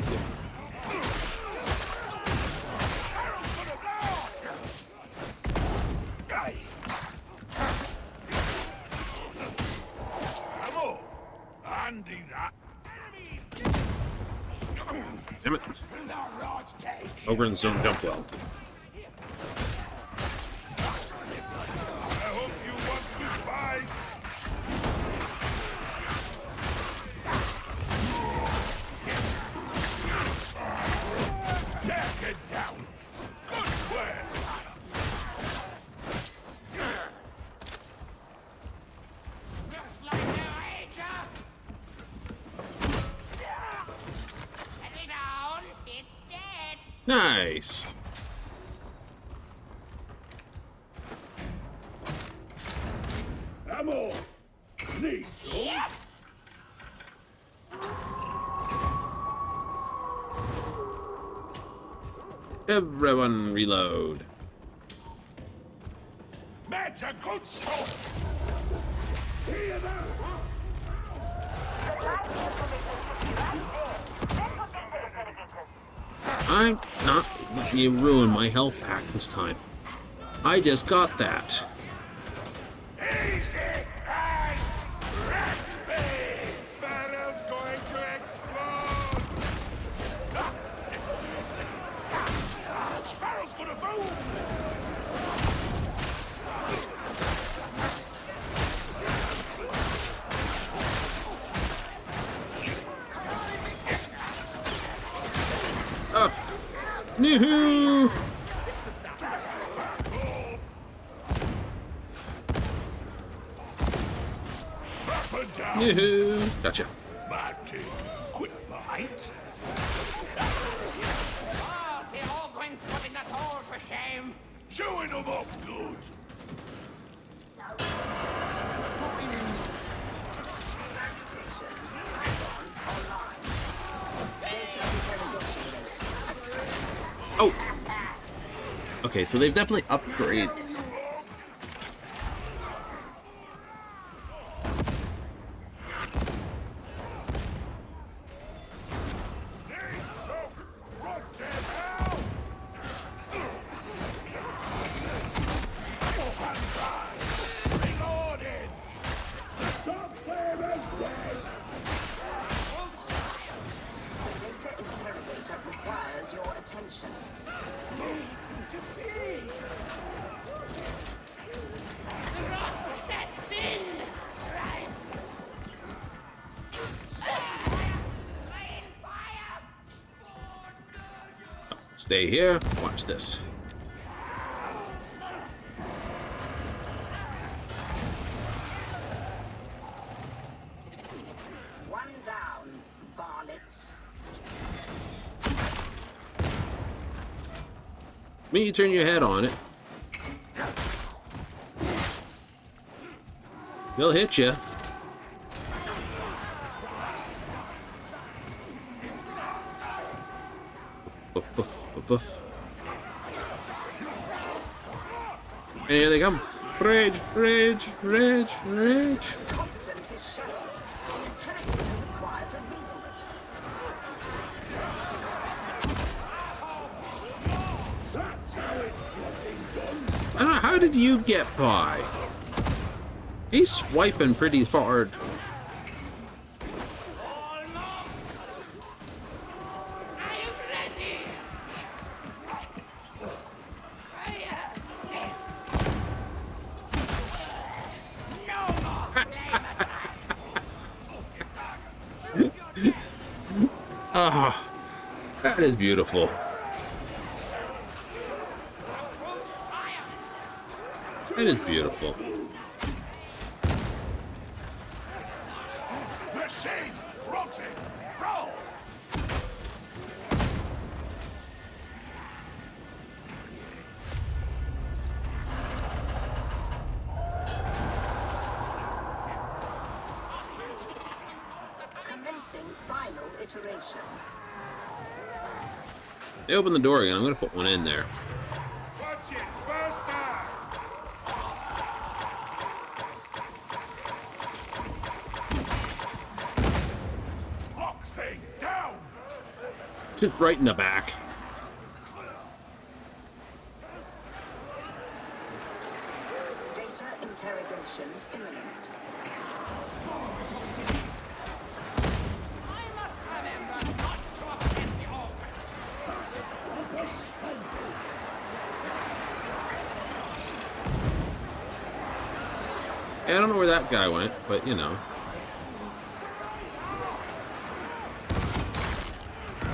Damn it. Over in the zone jump well. I hope you want to fight. Yeah, get down. Good plan. Looks like they're Asia. Settle down. It's dead. Nice. Ammo. Need Yes. Everyone reload. match a good sword. Here now. I'm not letting you ruin my health pack this time. I just got that. Easy as raspberry. Barrel's going to explode. Barrel's gonna boom. Oh. Yoo-hoo! Up and down. Yoo-hoo! Gotcha. Martin, quick bite. Oh, the Orgwin's putting us all to shame. Chewing them up good. Oh! Okay, so they've definitely upgraded. Reloaded. Stop there, dead. Data interrogator requires your attention. Rot sets in. Right. Rain fire. Stay here. Watch this. One down, varlets. Me, you turn your head on it. They'll hit you. Boof, boof, boof, boof. And here they come. Rage, rage, rage, rage. Competence is showing. The interrogator requires a reboot. I don't know, how did you get by? He's swiping pretty hard. Ah, that is beautiful. That is beautiful. Machine! Rotate! Roll! Commencing final iteration. They open the door again. I'm gonna put one in there. Watch it! Burst out! Lock thing down! Just right in the back. Data interrogation imminent. I must remember not to upset the order. Yeah, I don't know where that guy went, but you know.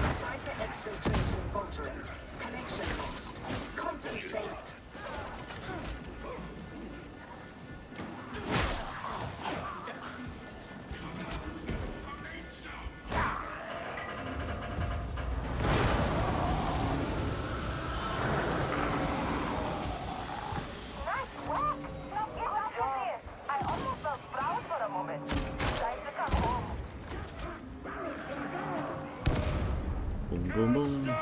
Cipher exfiltration faltering. Connection lost. Compensate. Nice work. Now get up from here. I almost felt proud for a moment. Time to come home. Boom, boom, boom.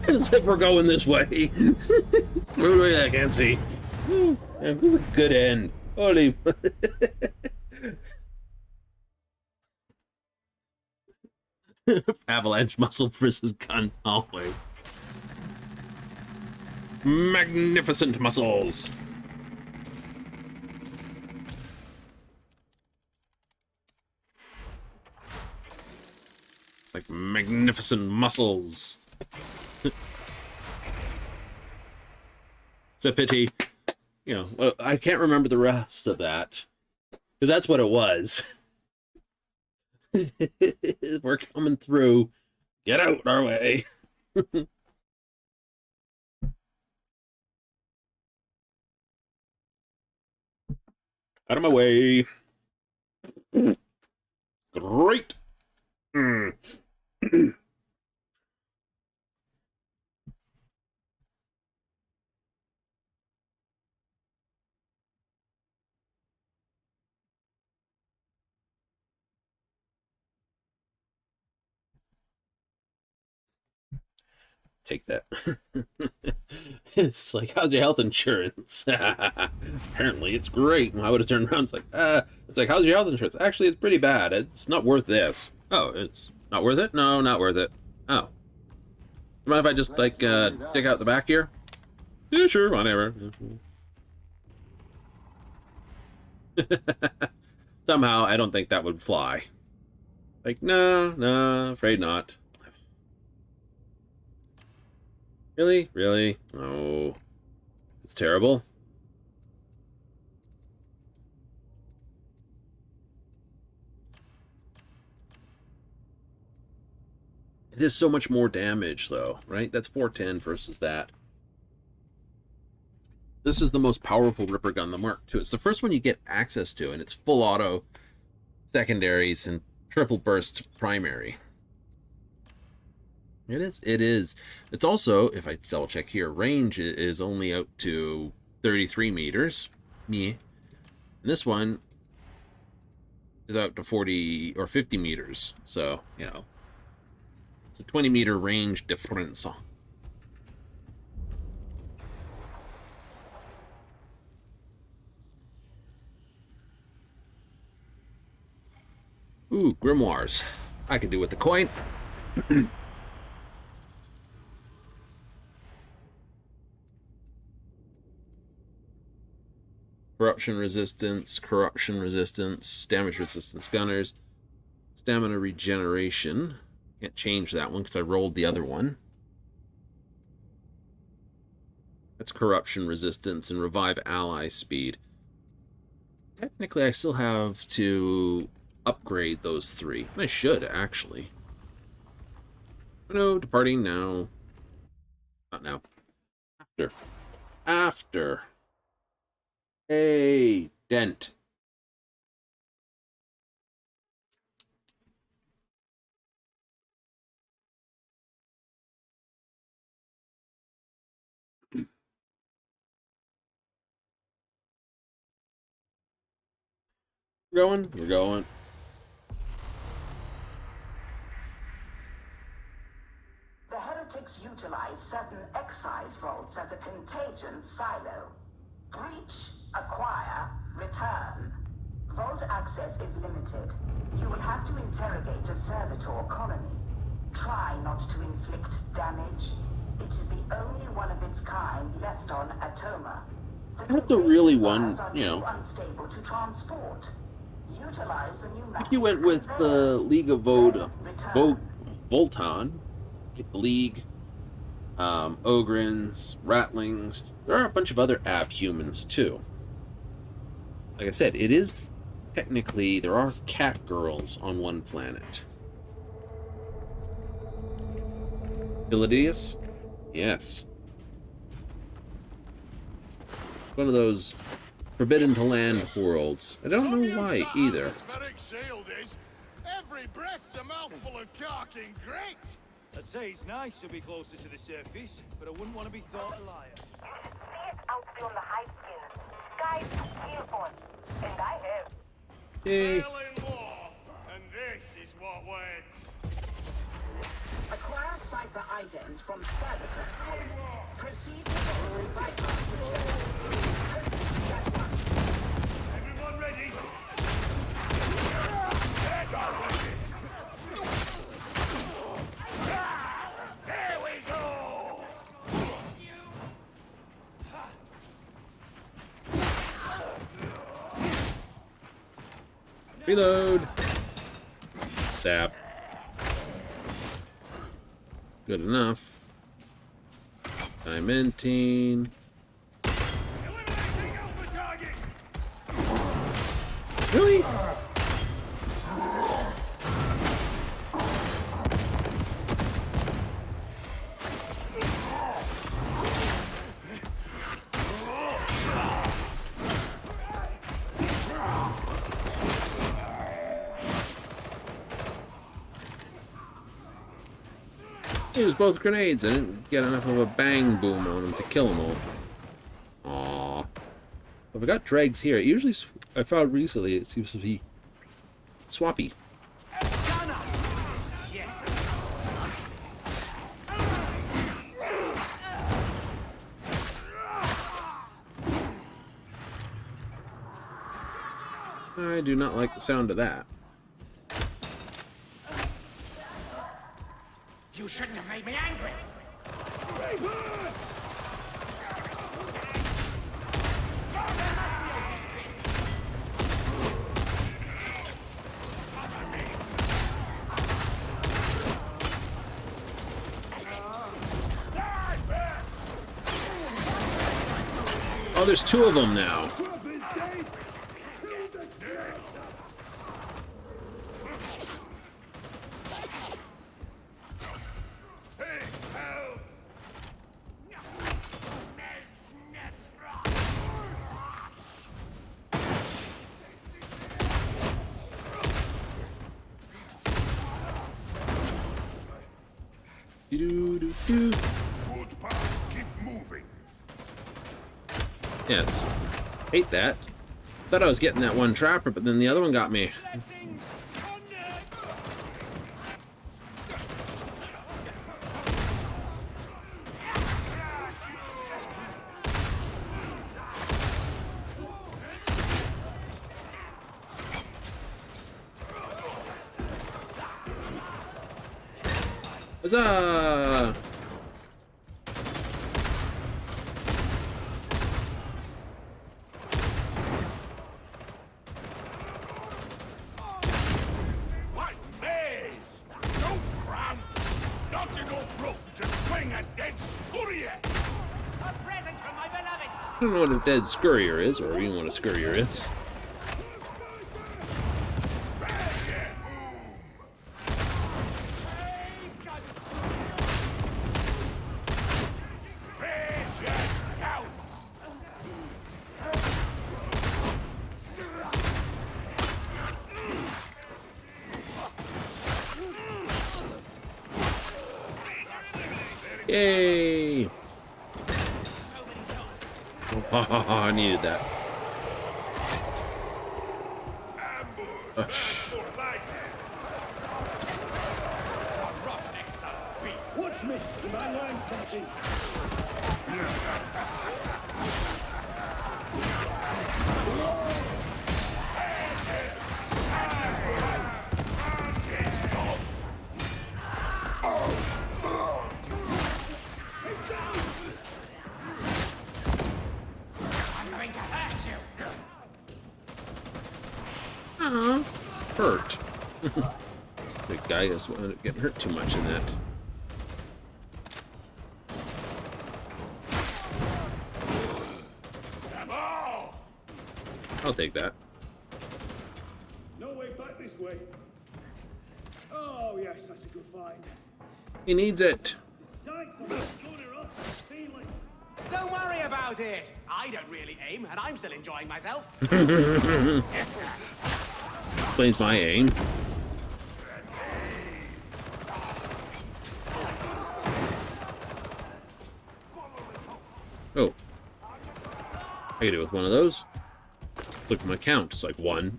It's like we're going this way. Wait, I can't see. It was a good end. Holy. Avalanche muscle versus gun. Always. Magnificent muscles. It's like magnificent muscles. It's a pity. You know, well, I can't remember the rest of that. Because that's what it was. We're coming through. Get out our way. Out of my way. Great. Take that. It's like, how's your health insurance? Apparently it's great. I would have turned around. It's like, how's your health insurance? Actually, it's pretty bad. It's not worth this. Oh, it's not worth it? No, not worth it. Oh. You mind if I just, like, dig out the back here? Yeah, sure, whatever. Somehow, I don't think that would fly. Like, no, afraid not. Really? Really? Oh. It's terrible. It is so much more damage, though, right? That's 410 versus that. This is the most powerful Ripper gun, the Mark II. It's the first one you get access to, and it's full auto secondaries and triple burst primary. It is. It is. It's also, if I double check here, range is only out to 33 meters. Me. And this one is out to 40 or 50 meters. So, you know, it's a 20-meter range difference. Ooh, grimoires. I could do with the coin. Corruption resistance, damage resistance gunners, stamina regeneration. Can't change that one because I rolled the other one. That's corruption resistance and revive ally speed. Technically, I still have to upgrade those three. I should, actually. Oh, no, departing now. Not now. After. After. Hey, Dent. We're going? We're going. The heretics utilize certain excise vaults as a contagion silo. Breach, acquire, return. Vault access is limited. You will have to interrogate a servitor colony. Try not to inflict damage. It is the only one of its kind left on Atoma. I have to really one, you know. Unstable to transport. Utilize the pneumatic If you went with the League of Voltan, the League, Ogrins, Ratlings, there are a bunch of other abhumans too. Like I said, it is technically, there are cat girls on one planet. Ilidius? Yes. One of those forbidden to land worlds. I don't know why either. Every breath's a mouthful of carking great. I'd say it's nice to be closer to the surface, but I wouldn't want to be thought a liar. You should see it out beyond the high skin. Guys, kill for it. And I have. Yay. Failing war, and this is what waits. Acquire cipher ident from servitor colony. Proceed to vault and bypass security. Proceed at once. Everyone ready? Here we go! Reload. Stab. Good enough. Diamantine. Eliminating alpha target! Really? He was both grenades. I didn't get enough of a bang boom on them to kill them all. Aww. But we got dregs here. It usually, I found recently, it seems to be swappy. Yes. I do not like the sound of that. You shouldn't have made me angry. Oh, there's two of them now. Do. Good path. Keep moving. Yes. Hate that. Thought I was getting that one trapper, but then the other one got me. Blessings on them. Huzzah! What maze? No cramp. Not enough rope to swing a dead scurrier. A present from my beloved. I don't know what a dead scurrier is, or even what a scurrier is. Yay! I needed that. Watch me. My line's touching. Hurt. The guy just wound up getting hurt too much in that. I'll take that. No way back this way. Oh yes, that's a good find. He needs it. Don't worry about it. I don't really aim, and I'm still enjoying myself. Explains my aim. Oh. I can do it with one of those. Look at my count. It's like one.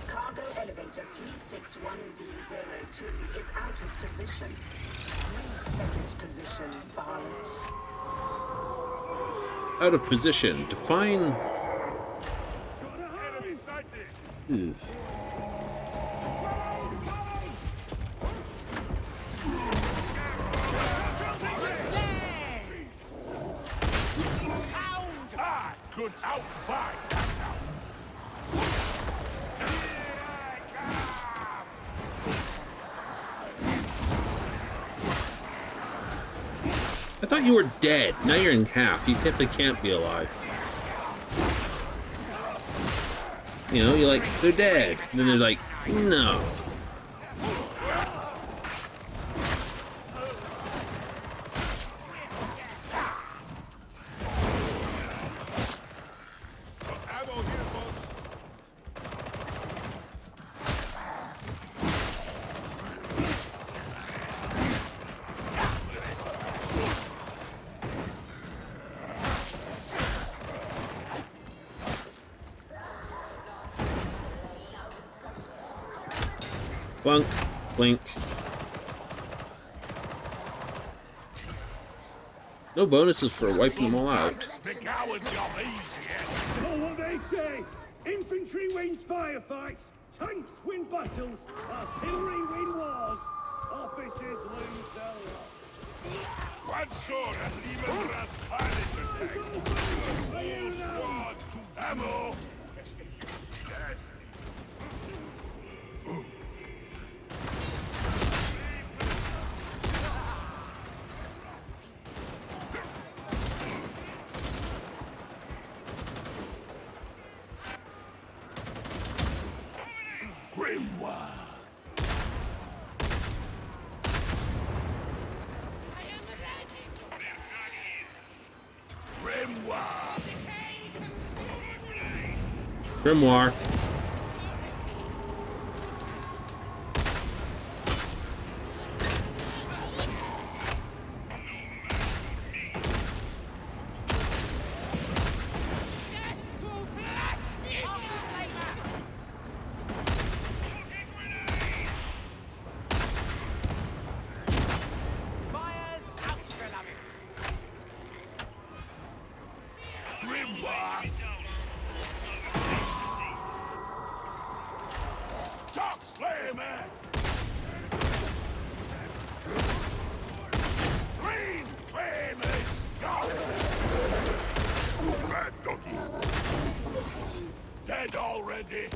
Cargo elevator 361D02 is out of position. Reset its position, varlets. Out of position. Define. Ew. I could outbuy that now. I thought you were dead. Now you're in half. You definitely can't be alive. You know, you're like, they're dead. And then they're like, no. Ammo here, boss. Blunk. Blink. No bonuses for wiping them all out. The coward job easy. Know what they say? Infantry wins firefights, tanks win battles, artillery win wars, officers lose their lives. One sword and leave a brass palace attack. Whole squad to ammo. Grimoire. Grimoire. Grimoire. Fires out, beloved. Grimoire. Dark Slayer man. Green flame is gone. Bad doggy. Dead already.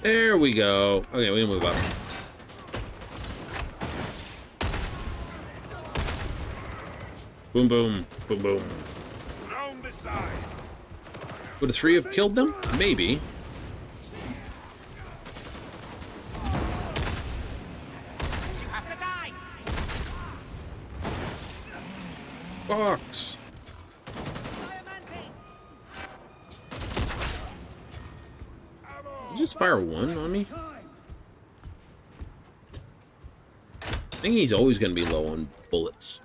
There we go. Okay, we can move up. Boom, boom, boom, boom. Round the sides. Would a 3 have killed them? Maybe. You have to die. Box. Did you just fire one on me? I think he's always going to be low on bullets.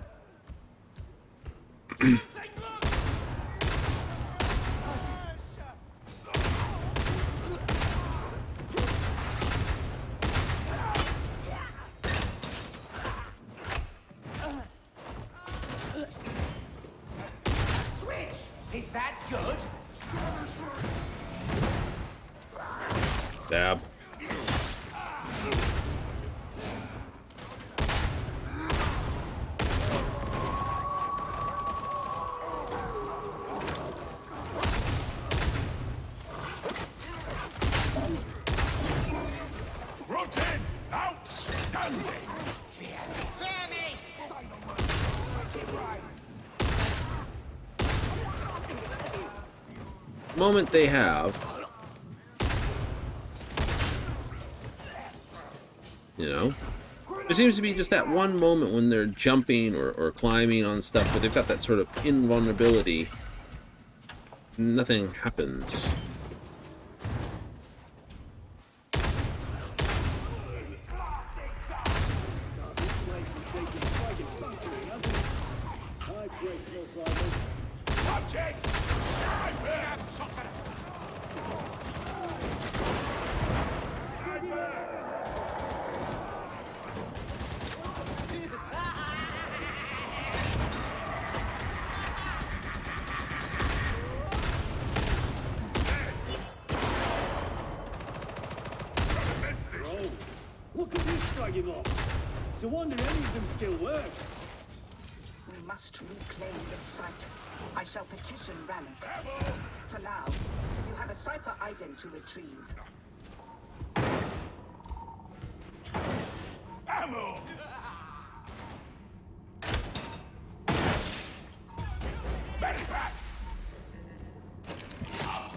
Switch. Is that good? Dab. Rotten. Outstanding. Fear me. Moment they have, you know, there seems to be just that one moment when they're jumping or climbing on stuff, but they've got that sort of invulnerability. Nothing happens. Subject. Look at this dragging off. It's a wonder any of them still work. We must reclaim this site. I shall petition Rannick. For now, you have a cipher ident to retrieve. Ammo. Medivac.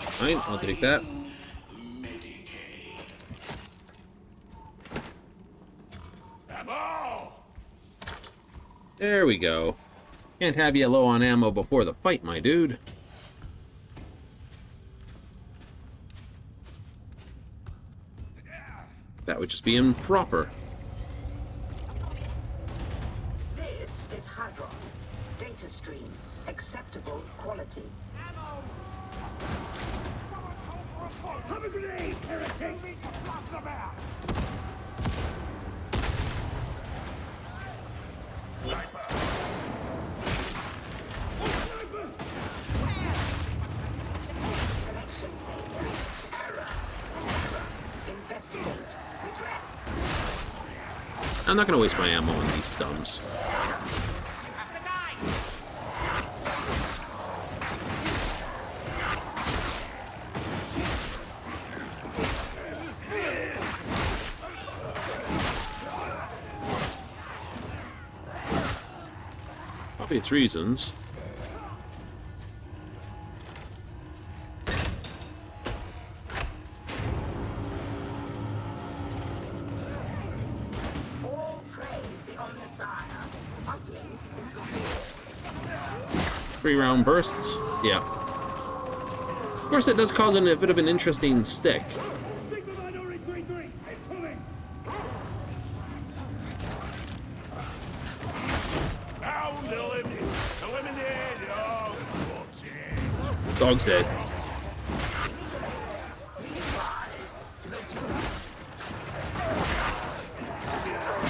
Fine, I'll take that. Ammo. There we go. Can't have you low on ammo before the fight, my dude. That would just be improper. This is Hadron. Data stream. Acceptable quality. Have a grenade, heretic! Connection failure. Error. Investigate. Redress. I'm not gonna waste my ammo on these thumbs. You have to die. Obvious reasons. 3-round bursts. Yeah. Of course, it does cause a bit of an interesting stick. Sigma Minority 3-3, incoming! Down, eliminate, oh, what's it? Dog's dead.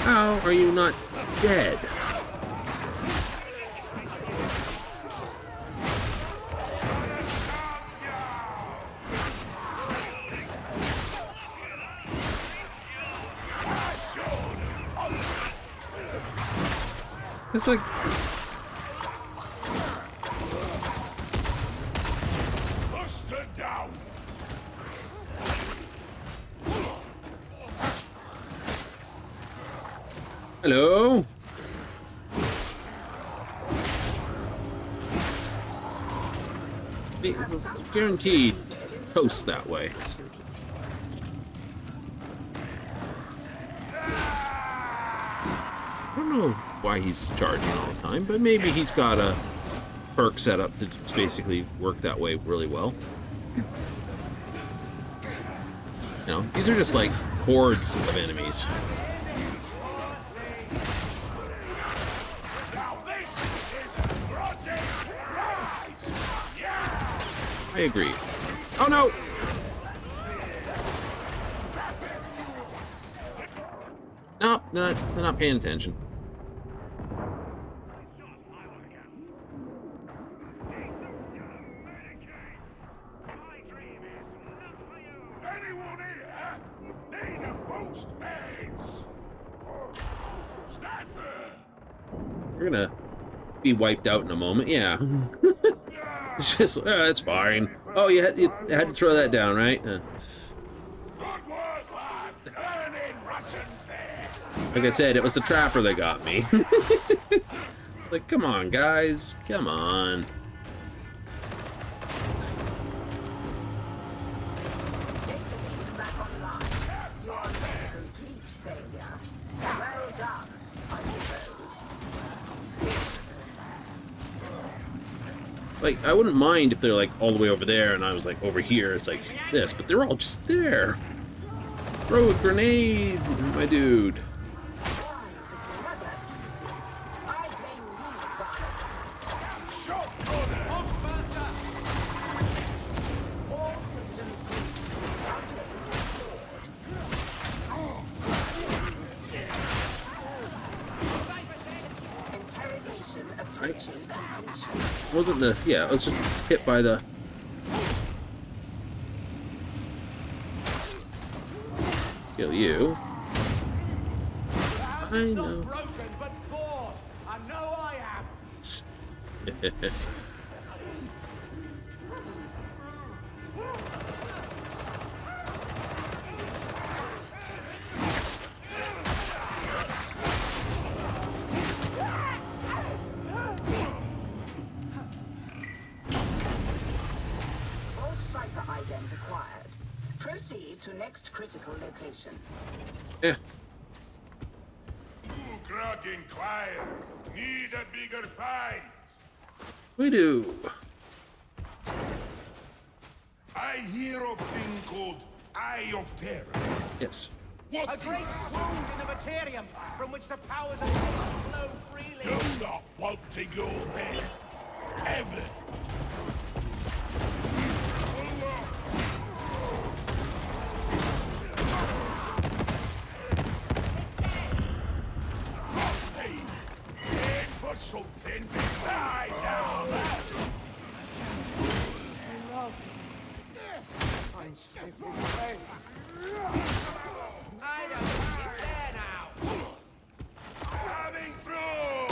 How are you not dead? It's like... Buster down. Hello? Guaranteed toast that way. I don't know why he's charging all the time, but maybe he's got a perk set up to basically work that way really well. You know, these are just like hordes of enemies. I agree. Oh no! No, they're not paying attention. Anyone here? Need a boost, mates? Stand there. We're gonna be wiped out in a moment. Yeah. It's just, it's fine. Oh, you had to throw that down, right? Good work, lad. Earning Russians there. Like I said, it was the trapper that got me. Like, come on, guys. Come on. Data being back online. You are not a complete failure. Well done, I suppose. Like, I wouldn't mind if they're like all the way over there and I was like over here. It's like this, but they're all just there. Throw a grenade, my dude. Why is it never easy? I blame you, Varus. Shot runner. All systems green. Uplink restored. Interrogation approaching completion. Wasn't the... Yeah, I was just hit by the... Kill you. I know. Broken but bored. I know I am. Vault cipher ident acquired. Proceed to next critical location. Yeah. Too cracking quiet. Need a bigger fight. We do. I hear of thing called Eye of Terror. Yes. A great wound in the materium from which the powers of hate flow freely. Do not want to go there. Ever. Hey, aim for something beside down there. I'm safely safe. I don't think it's there now. Coming through.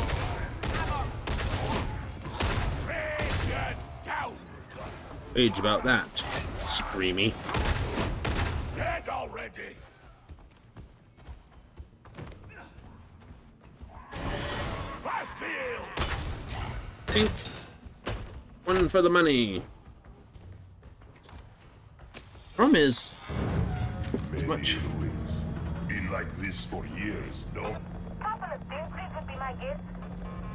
Bring it down. Rage about that. Screamy. Dead already. Bastille. Pink. One for the money. Problem is, it's much. ruins. Been like this for years, no? Couple of centuries would be my guess.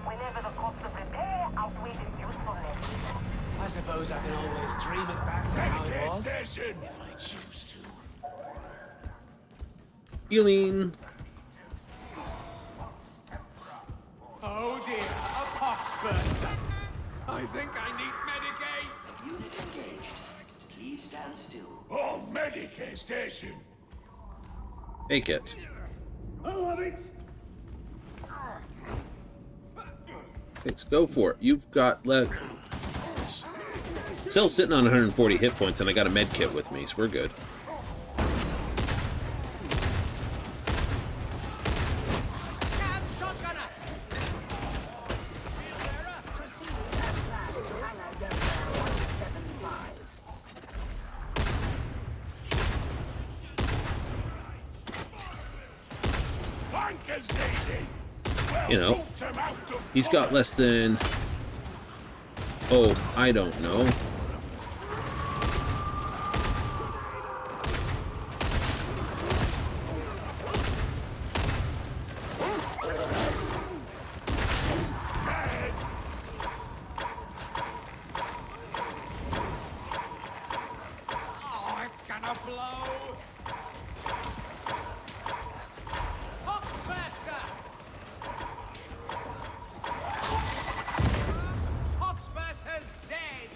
Whenever the cost of repair outweighs its usefulness. I suppose I can always dream it back to how it Medicare was. station! If I choose to. Healing. Oh dear, a pox burster. I think I need Medicaid. Unit engaged. Please stand still. Oh, Medicare station! Take it. I'll have it. Six, go for it. You've got still sitting on 140 hit points, and I got a med kit with me, so we're good. Proceed as planned to Hangar Delta 175. Flankers needed! Well, You know, boot 'em out of he's got less than... Oh, I don't know. Oh, it's gonna blow. Poxbuster! Poxbuster's dead.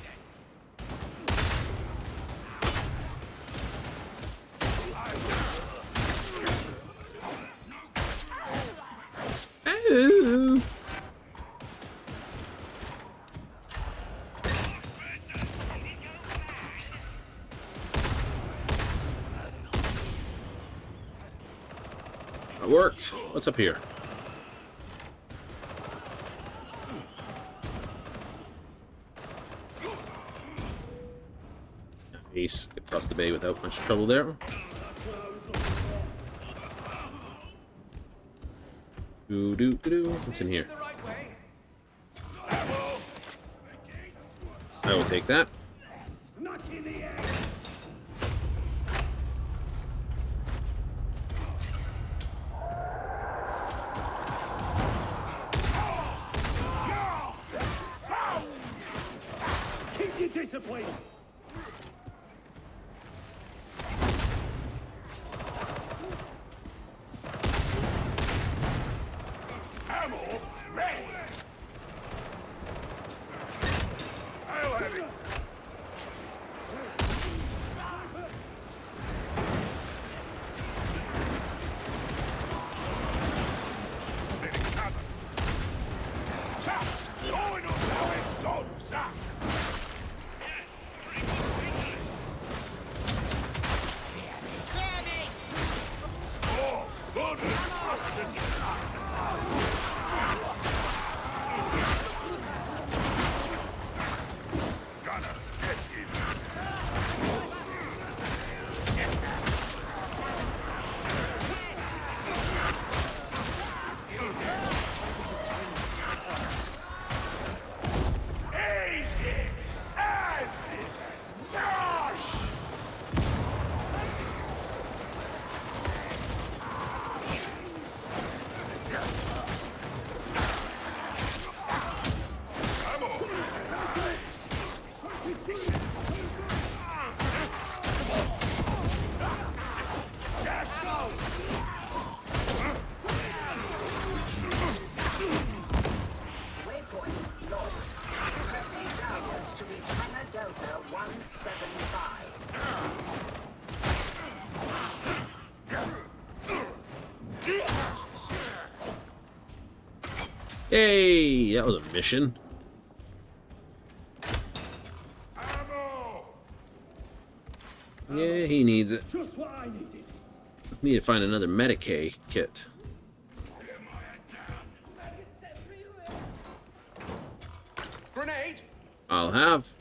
Oh. It worked. What's up here? Nice. Get across the bay without much trouble there. What's in here? The right way. I will take that. Knock in the air. Keep your discipline. ammo ready! I'll have it! Showing us how it's done, sir! Oh, goodness! Gonna get him! Easy! Easy! Gosh! Waypoint locked. Proceed downwards to reach Hangar Delta 175. Yay! That was a mission. Ammo! Yeah, he needs it. Just what I needed. Need to find another Medicaid kit. Grenade! I'll have.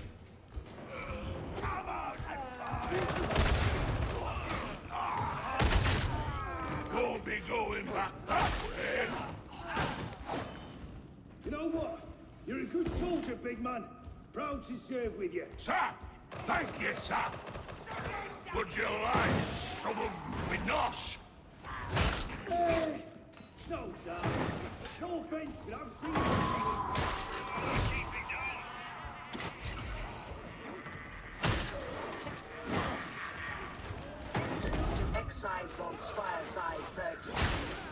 Don't be going back that way! You know what? You're a good soldier, big man. Proud to serve with you. Sir! Thank you, sir! Would you like some of me nos? No, sir. No offense, but I've seen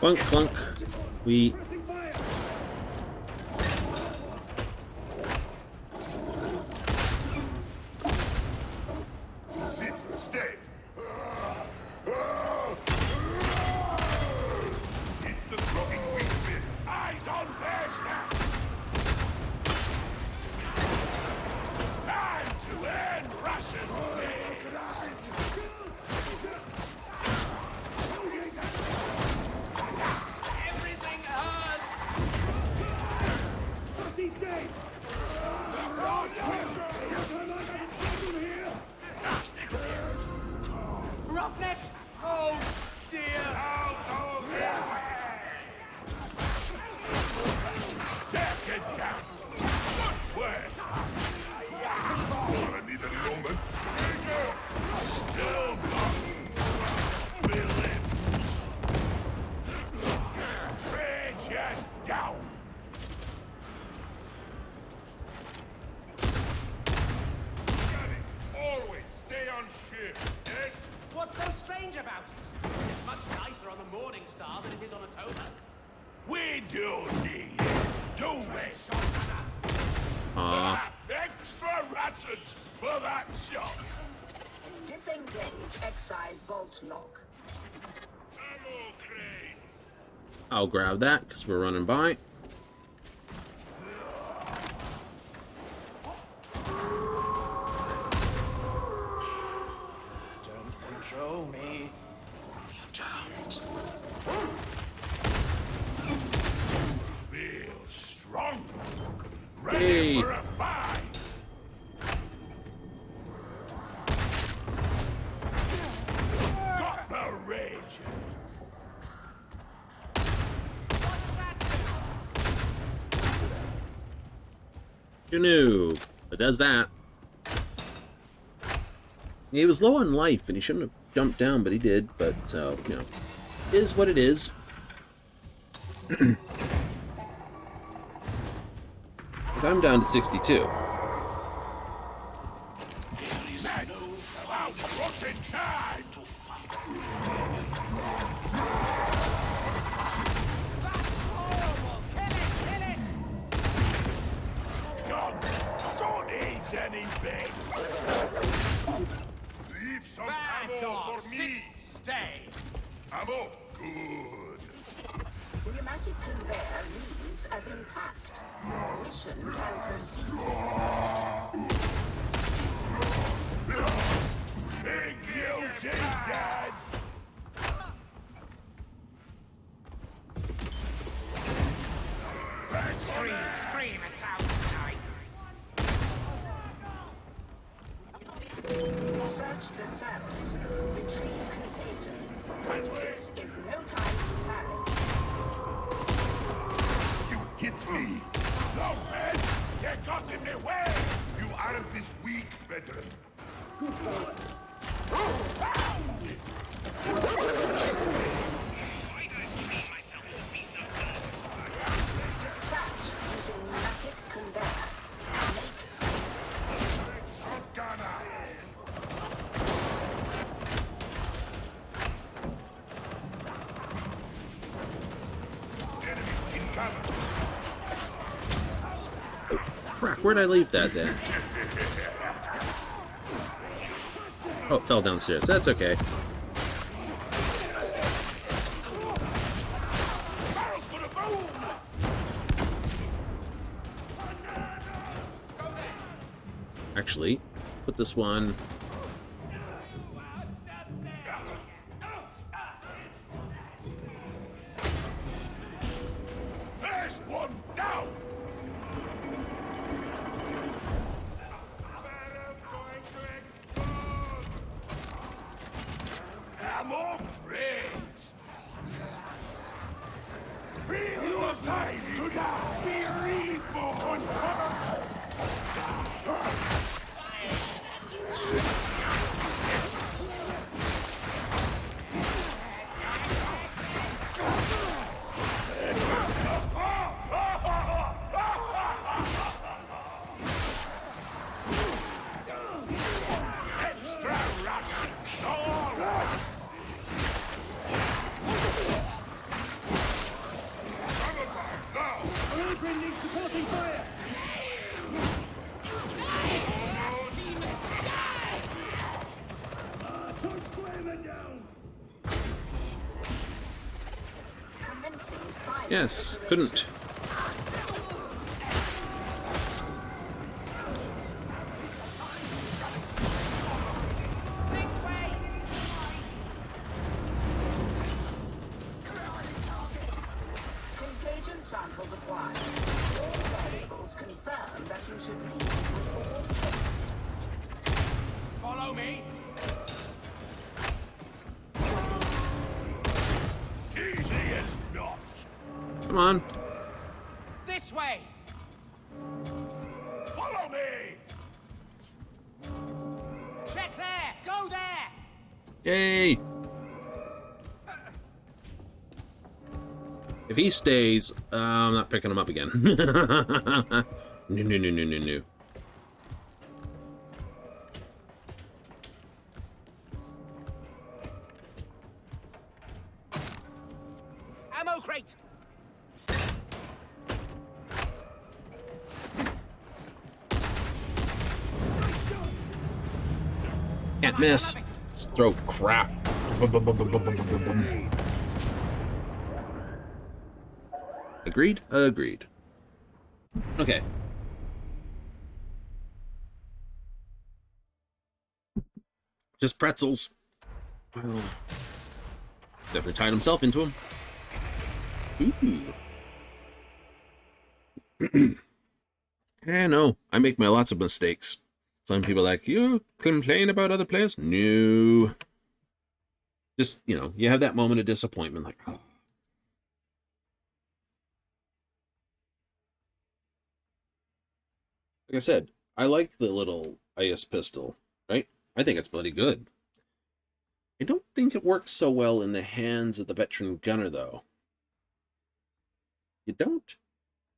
Clunk, clunk. We... Sit, stay. Hit the dropping weak bits. Eyes on there, snap. Time to end Russian Everything hurts! He's dead! Roughneck! Oh, dear! Get down. Good work. I need a moment. Still Villains. Rage down. Always stay on shift. Yes? What's so strange about it? It's much nicer on the Morning Star than it is on a toner. We do need, do we? Extra rations for that shot. Disengage excise vault lock. Ammo crates. I'll grab that because we're running by. Don't control me. You don't. Feel strong. Hey. Ready for a fight. Got the rage. Who knew? It does that. He was low on life, and he shouldn't have jumped down, but he did. But, you know, is what it is. I'm down to 62. About rotten time. Don't eat anything. Leave some Bad ammo dog, for sit, me. stay. Ammo, good. Pneumatic conveyor reads as intact. Mission can proceed. Big guilty, Dad. Scream, it sounds nice. Search the cells. Retrieve contagion. This is no time to tarry. You hit me. No, man. You got in the way. You aren't this weak, veteran. Dispatch using pneumatic conveyor. Make haste. Shotgunner. Enemies in cover. Crap, where'd I leave that then? Oh, it fell downstairs. That's okay. Barrels for the boom. Actually, put this one... First one down. Ammo crate. Feel your time to die. Be reborn. Yes, couldn't. Contagion samples acquired. All variables confirm that you should leave with all haste. Follow me. Easy as not. Come on. This way. Follow me. Check there! Go there! Yay! If he stays, I'm not picking him up again. No. Ammo crate! Can't miss. Just throw crap. Agreed? Agreed. Okay. Just pretzels. Well, definitely tied himself into them. Ooh. Yeah, no. I make my lots of mistakes. Some people are like, you complain about other players? No. Just, you know, you have that moment of disappointment, like, oh. Like I said, I like the little IS pistol, right? I think it's bloody good. I don't think it works so well in the hands of the veteran gunner, though. You don't?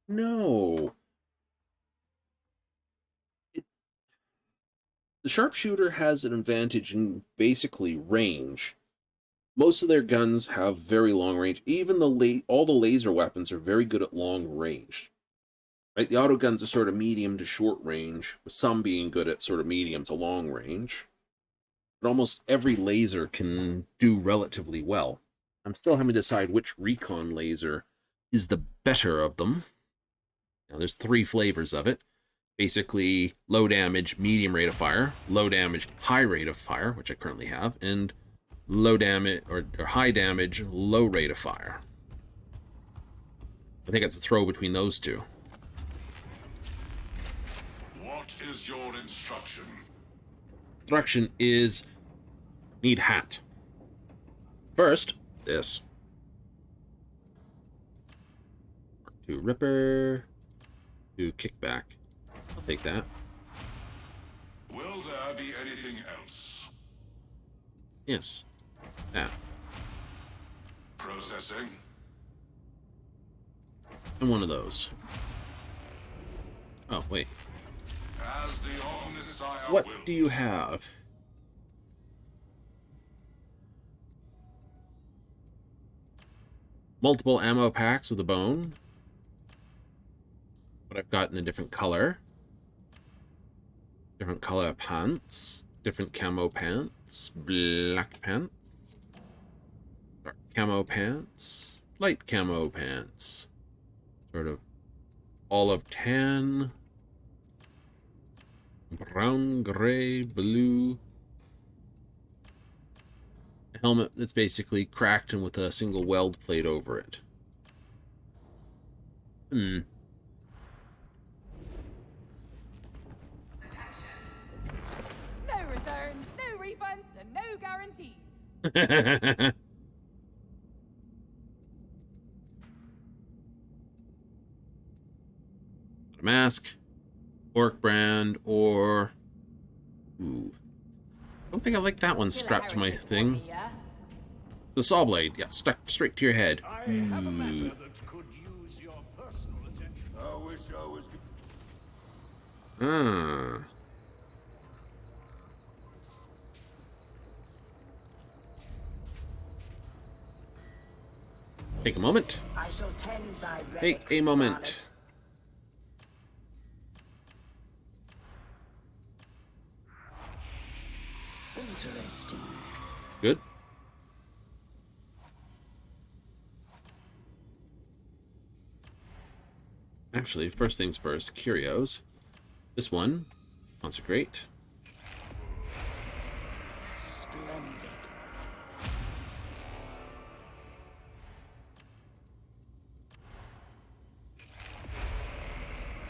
No. The sharpshooter has an advantage in basically range. Most of their guns have very long range. Even all the laser weapons are very good at long range. Right? The auto guns are sort of medium to short range, with some being good at sort of medium to long range. But almost every laser can do relatively well. I'm still having to decide which recon laser is the better of them. Now, there's 3 flavors of it. Basically, low damage, medium rate of fire, low damage, high rate of fire, which I currently have, and low damage or high damage, low rate of fire. I think it's a throw between those two. What is your instruction? Instruction is need hat. First, this. Mark II Ripper. 2 kickback. I'll take that. Will there be anything else? Yes. That. Processing. And one of those. Oh, wait. As the Omnissiah What wills. do you have? Multiple ammo packs with a bone. But I've got in a different color. Different color pants. Different camo pants. Black pants. Dark camo pants. Light camo pants. Sort of olive tan. Brown, gray, blue. A helmet that's basically cracked and with a single weld plate over it. Hmm. No returns, no refunds, and no guarantees. A mask, orc brand, or ooh, I don't think I like that one strapped to my thing. It's a saw blade, yeah, stuck straight to your head. I have a matter that could use your personal attention. I wish I was. Ah. Take a moment. I shall tend thy Take relic, a moment. Varlet. Interesting. Good. Actually, first things first, curios. This one, consecrate. Splendid.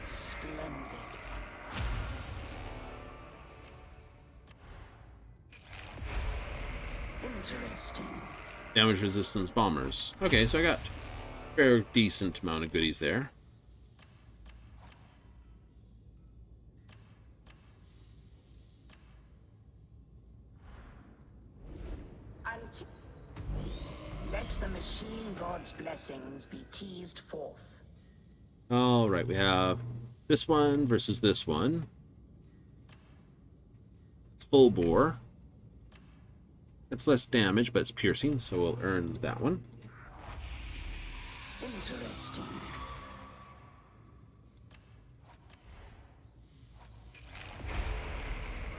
Splendid. Interesting. Damage resistance bombers. Okay, so I got a fair decent amount of goodies there. Let the machine god's blessings be teased forth. All right, we have this one versus this one. It's full bore. It's less damage, but it's piercing, so we'll earn that one. Interesting.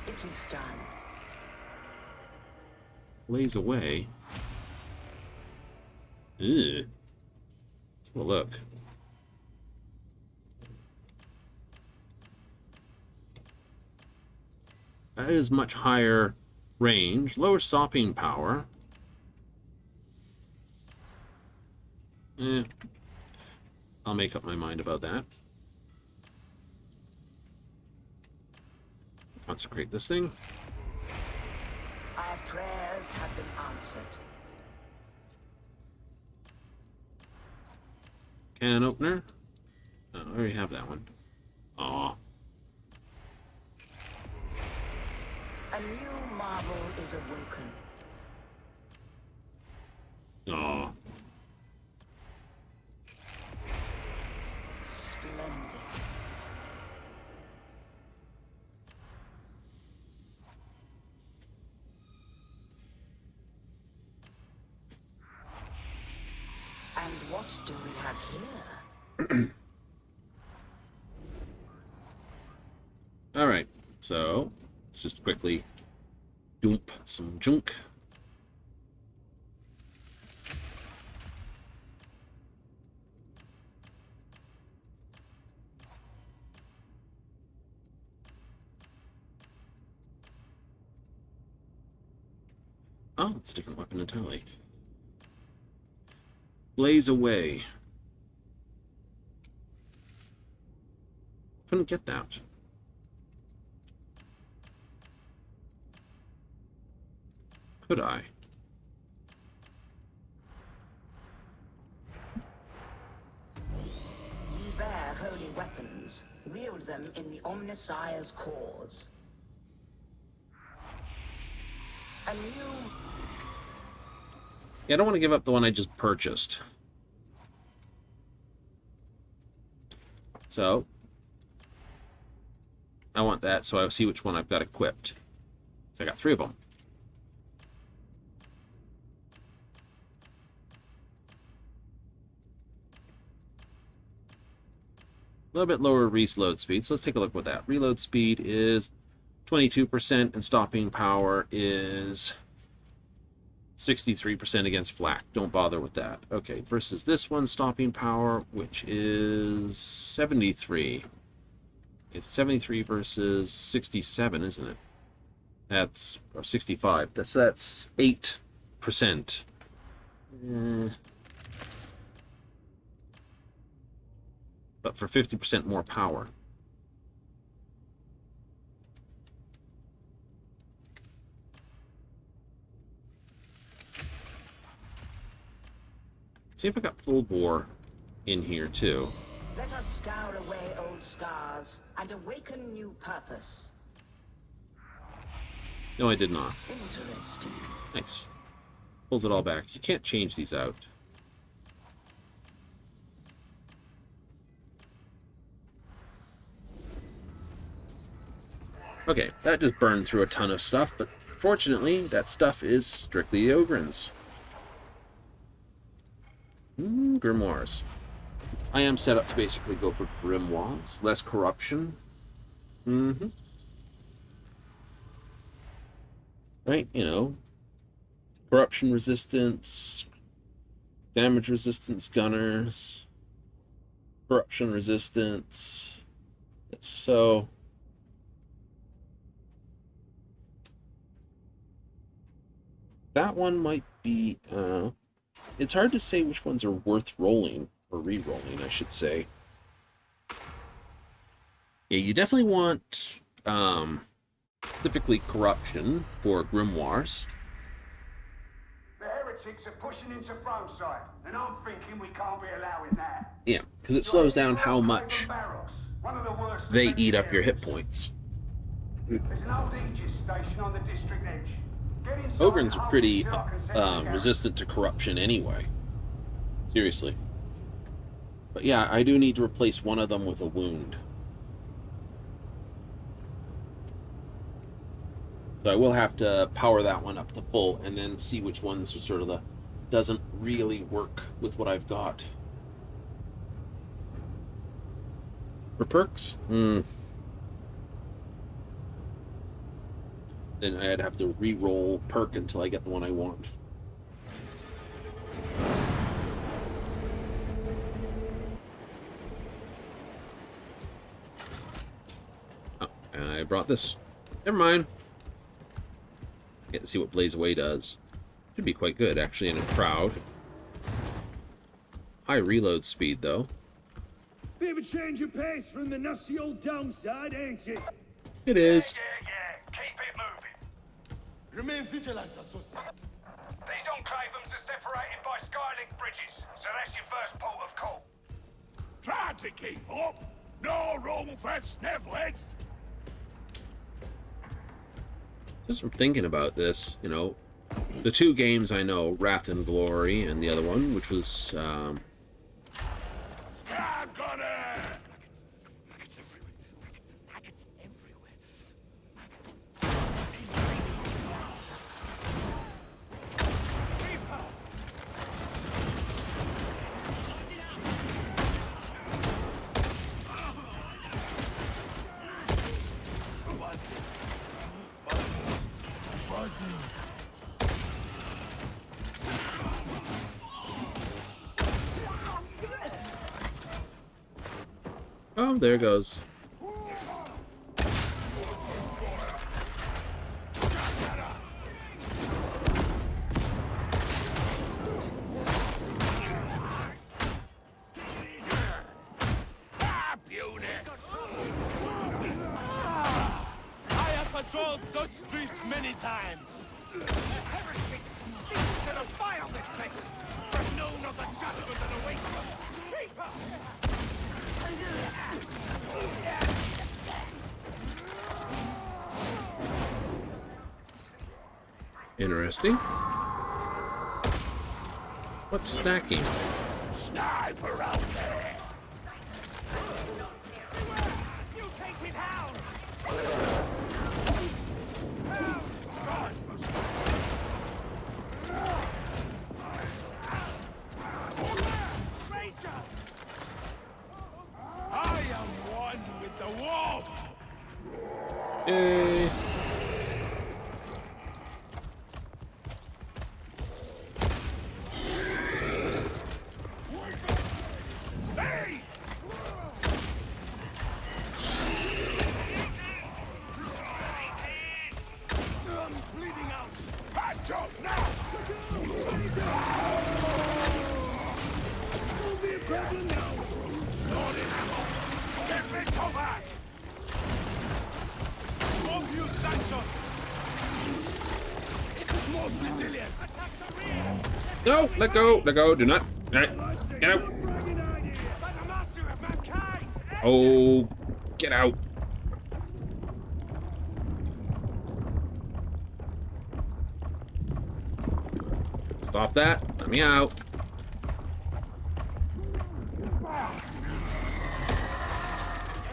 It is done. Blaze away. Ew. Well, look. That is much higher range, lower stopping power. I'll make up my mind about that. Consecrate this thing. Our prayers have been answered. Can opener. Oh, I already have that one. Aw. A new marvel is awoken. Aw. Splendid. And what do we have here? All right, so let's just quickly dump some junk. Oh, it's a different weapon entirely. Blaze away. Couldn't get that. Could I? Ye bear holy weapons. Wield them in the Omnissiah's cause. A new... Yeah, I don't want to give up the one I just purchased. So, I want that so I see which one I've got equipped. So I got 3 of them. A little bit lower reload speed, so let's take a look at that. Reload speed is 22% and stopping power is 63% against flak. Don't bother with that. Okay, versus this one, stopping power, which is 73. It's 73 versus 67, isn't it? That's, or 65. That's 8%. But for 50% more power. See if I got full bore in here too. Let us scour away old scars and awaken new purpose. No, I did not. Interesting. Nice. Pulls it all back. You can't change these out. Okay, that just burned through a ton of stuff, but fortunately, that stuff is strictly Ogrins. Grimoires. I am set up to basically go for grimoires. Less corruption. Right, you know. Corruption resistance. Damage resistance gunners. Corruption resistance. So that one might be it's hard to say which ones are worth rolling, or re-rolling, I should say. Yeah, you definitely want typically corruption for grimoires. The heretics are pushing into Frontide, and I'm thinking we can't be allowing that. Yeah, because it slows down how much they eat up your hit points. There's an old Aegis station on the district edge. Get inside. Ogrins are pretty resistant to corruption anyway. Seriously. But yeah, I do need to replace one of them with a wound. So I will have to power that one up to full and then see which ones are sort of the doesn't really work with what I've got. For perks? Then I'd have to re-roll perk until I get the one I want. Oh, I brought this. Never mind. Get to see what Blaze Away does. Should be quite good, actually, in a crowd. High reload speed, though. Bit of a change of pace from the nasty old downside, ain't it? It is. Yeah. Keep it moving. Remain vigilant, associates. These enclaves are separated by Skylink bridges, so that's your first port of call. Try to keep up. No room for snivelheads. Just from thinking about this, you know, the two games I know, Wrath and Glory, and the other one, which was, I got it! Maggots everywhere. Maggots everywhere. oh, there it goes. I have patrolled those streets many times. Heretics seem to defile this place. There's no other judgment than awaits them. Keep up! Interesting. What's stacking? Sniper out there. Mutated hound! Ranger! I am one with the wolf. Yay. Base! I'm bleeding out. Patch up now. Won't be a problem now. Loading ammo. Get me cover. Won't use sanction. It is most resilient. No, let go, do not. All right, get out. Like the master of mankind! Oh, get out. Stop that. Let me out.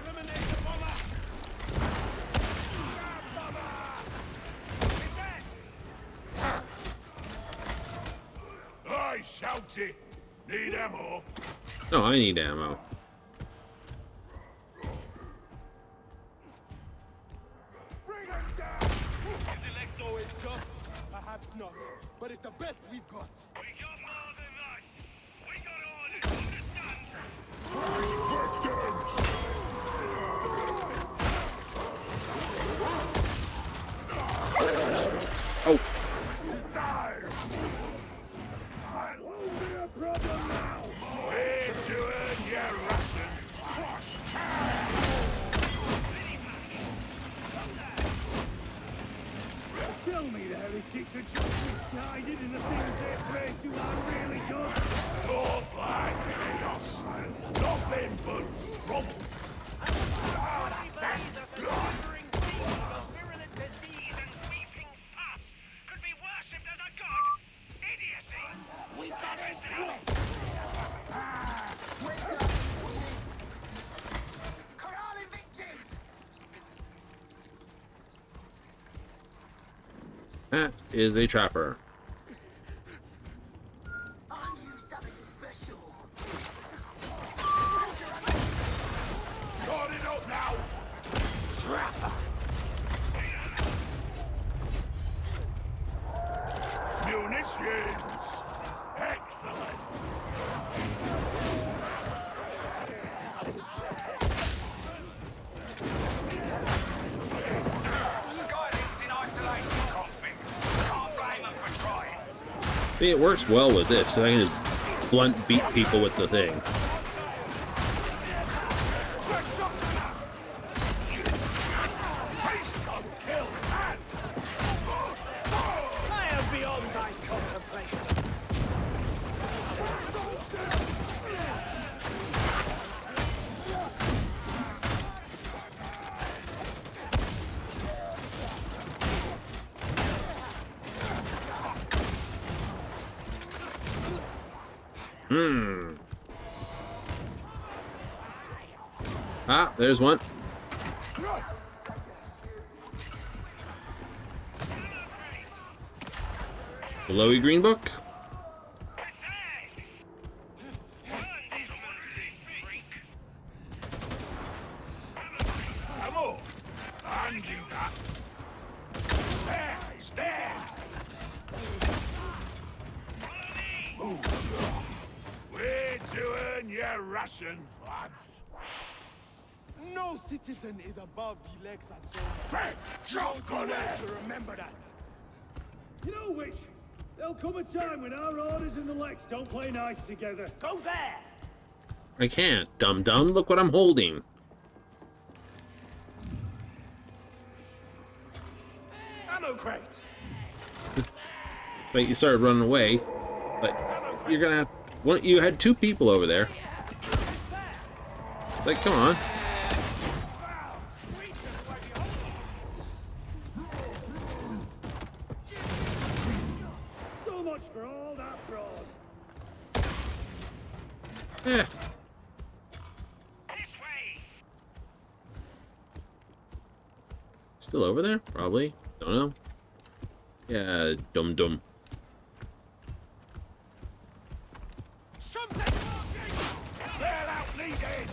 Eliminate the bomber. I shouted. Need ammo. No, I need ammo. Bring him down. Intellect always tough. Perhaps not, but it's the best we've got. We got more than that! We got orders, understand? Oh. Won't be a problem now. Way to earn your ration. Tell me the heretics are just misguided and the things they pray to aren't really good. Talk like chaos. Nothing but trouble. We got into it! Corral evicted! That is a trapper. On you something special. Got it up now. Trapper! Munitions. Excellent. Skyling's in isolation cockpit. Can't blame them for trying. See, it works well with this, because I can just blunt beat people with the thing. I am beyond thy contemplation. Ah, there's one. Glowy green book. Come on. And you that. There, stairs. Way to earn your rations, lads. No citizen is above the legs at all. Great joke on it. To remember that. You know which? There'll come a time when our orders and the Lex don't play nice together. Go there! I can't, dum-dum. Look what I'm holding. Ammo crate! But you started running away. But you're gonna have... Well, you had two people over there. It's like, come on. So much for all that fraud. Eh. Still over there? Probably. Don't know. Yeah, dum-dum. Bail out, leading.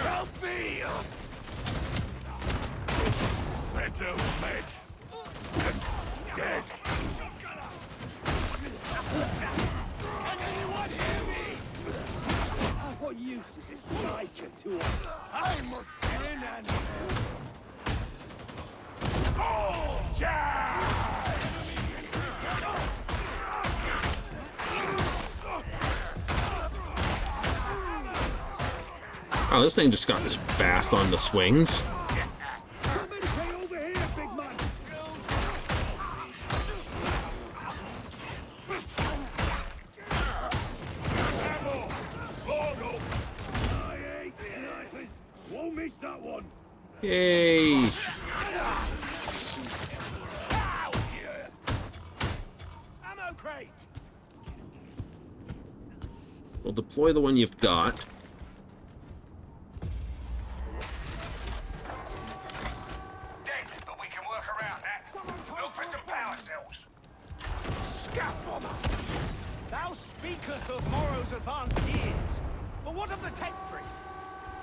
Help me! Better fed. Dead. What use is this psycho to us? I must win and Oh, Jack! Oh, this thing just got this fast on the swings. Communicate over here, big man! Ammo! Load up! I hate snipers! Won't miss that one! Yay! Ammo crate! We'll deploy the one you've got. Dead, but we can work around that. Look for some power cells. Scaffolder! Thou speakest of Morrow's advanced years, but what of the tech priest?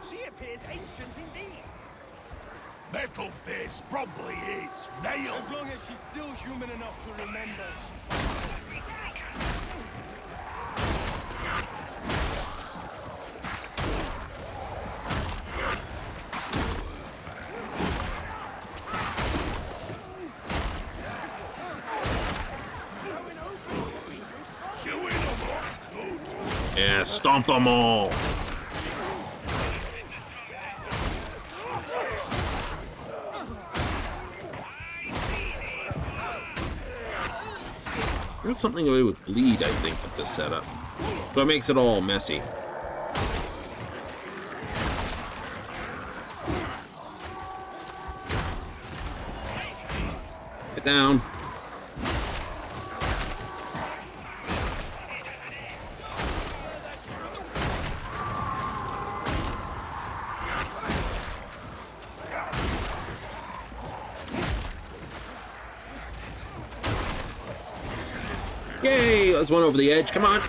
She appears ancient indeed. Metal face probably eats nails. As long as she's still human enough to remember. Yeah, stomp them all. There's something to do with bleed, I think, with this setup. But it makes it all messy. Get down. Yay! There's one over the edge. Come on.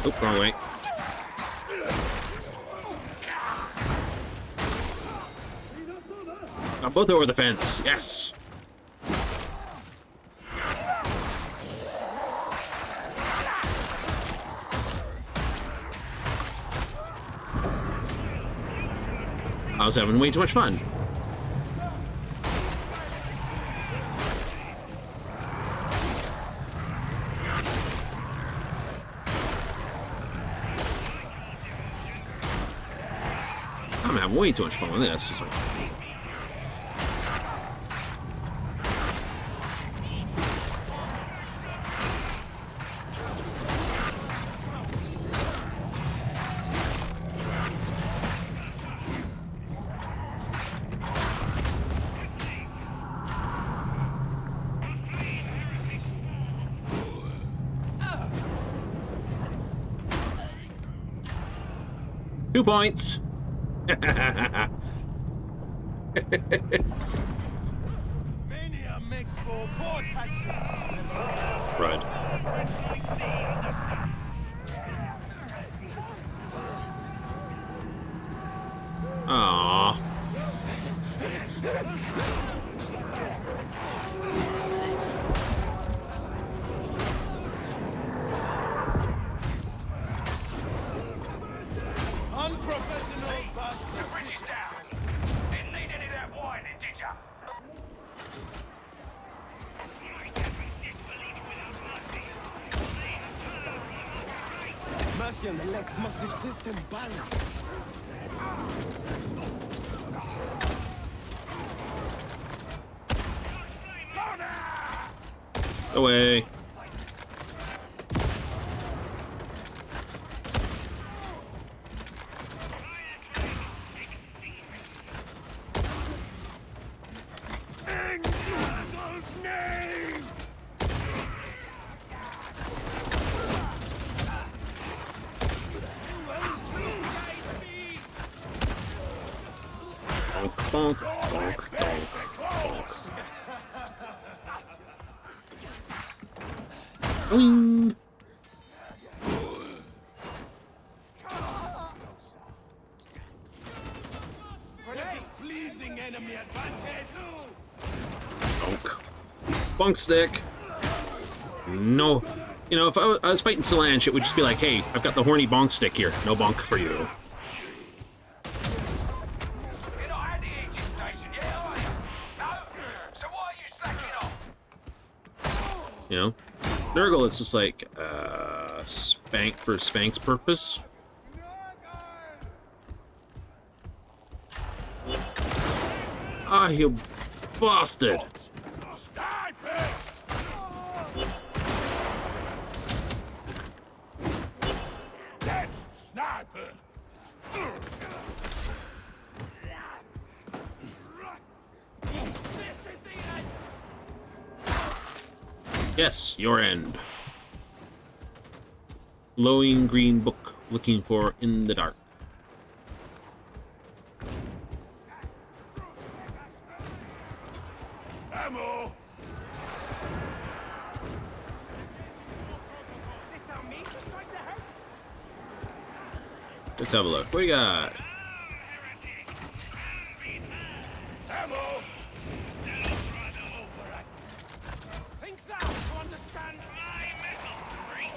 Oop, wrong way. Got both over the fence. Yes. I was having way too much fun. I'm having way too much fun with this. It's like... Two points. Mania makes for poor tactics. Right. Aww. Unprofessional, but The bridge is down. Didn't need any of that whining, did ya? mercy and the legs must exist in balance. Away. Bonk, bonk, bonk, bonk. Boing. Pleasing enemy advantage. Bonk. Bonk stick. No. You know, if I was fighting Solange, it would just be like, hey, I've got the horny bonk stick here. No bonk for you. You're not at the engine station yet, are you? No? So why are you slacking off? You know? Nurgle, it's just like, spank for spank's purpose. Ah, you bastard! Dead sniper. This is the end. Yes, your end. Glowing green book, looking for in the dark. Ammo. Let's have a look. What do you got? Ammo! Think thou to understand my metal, freak.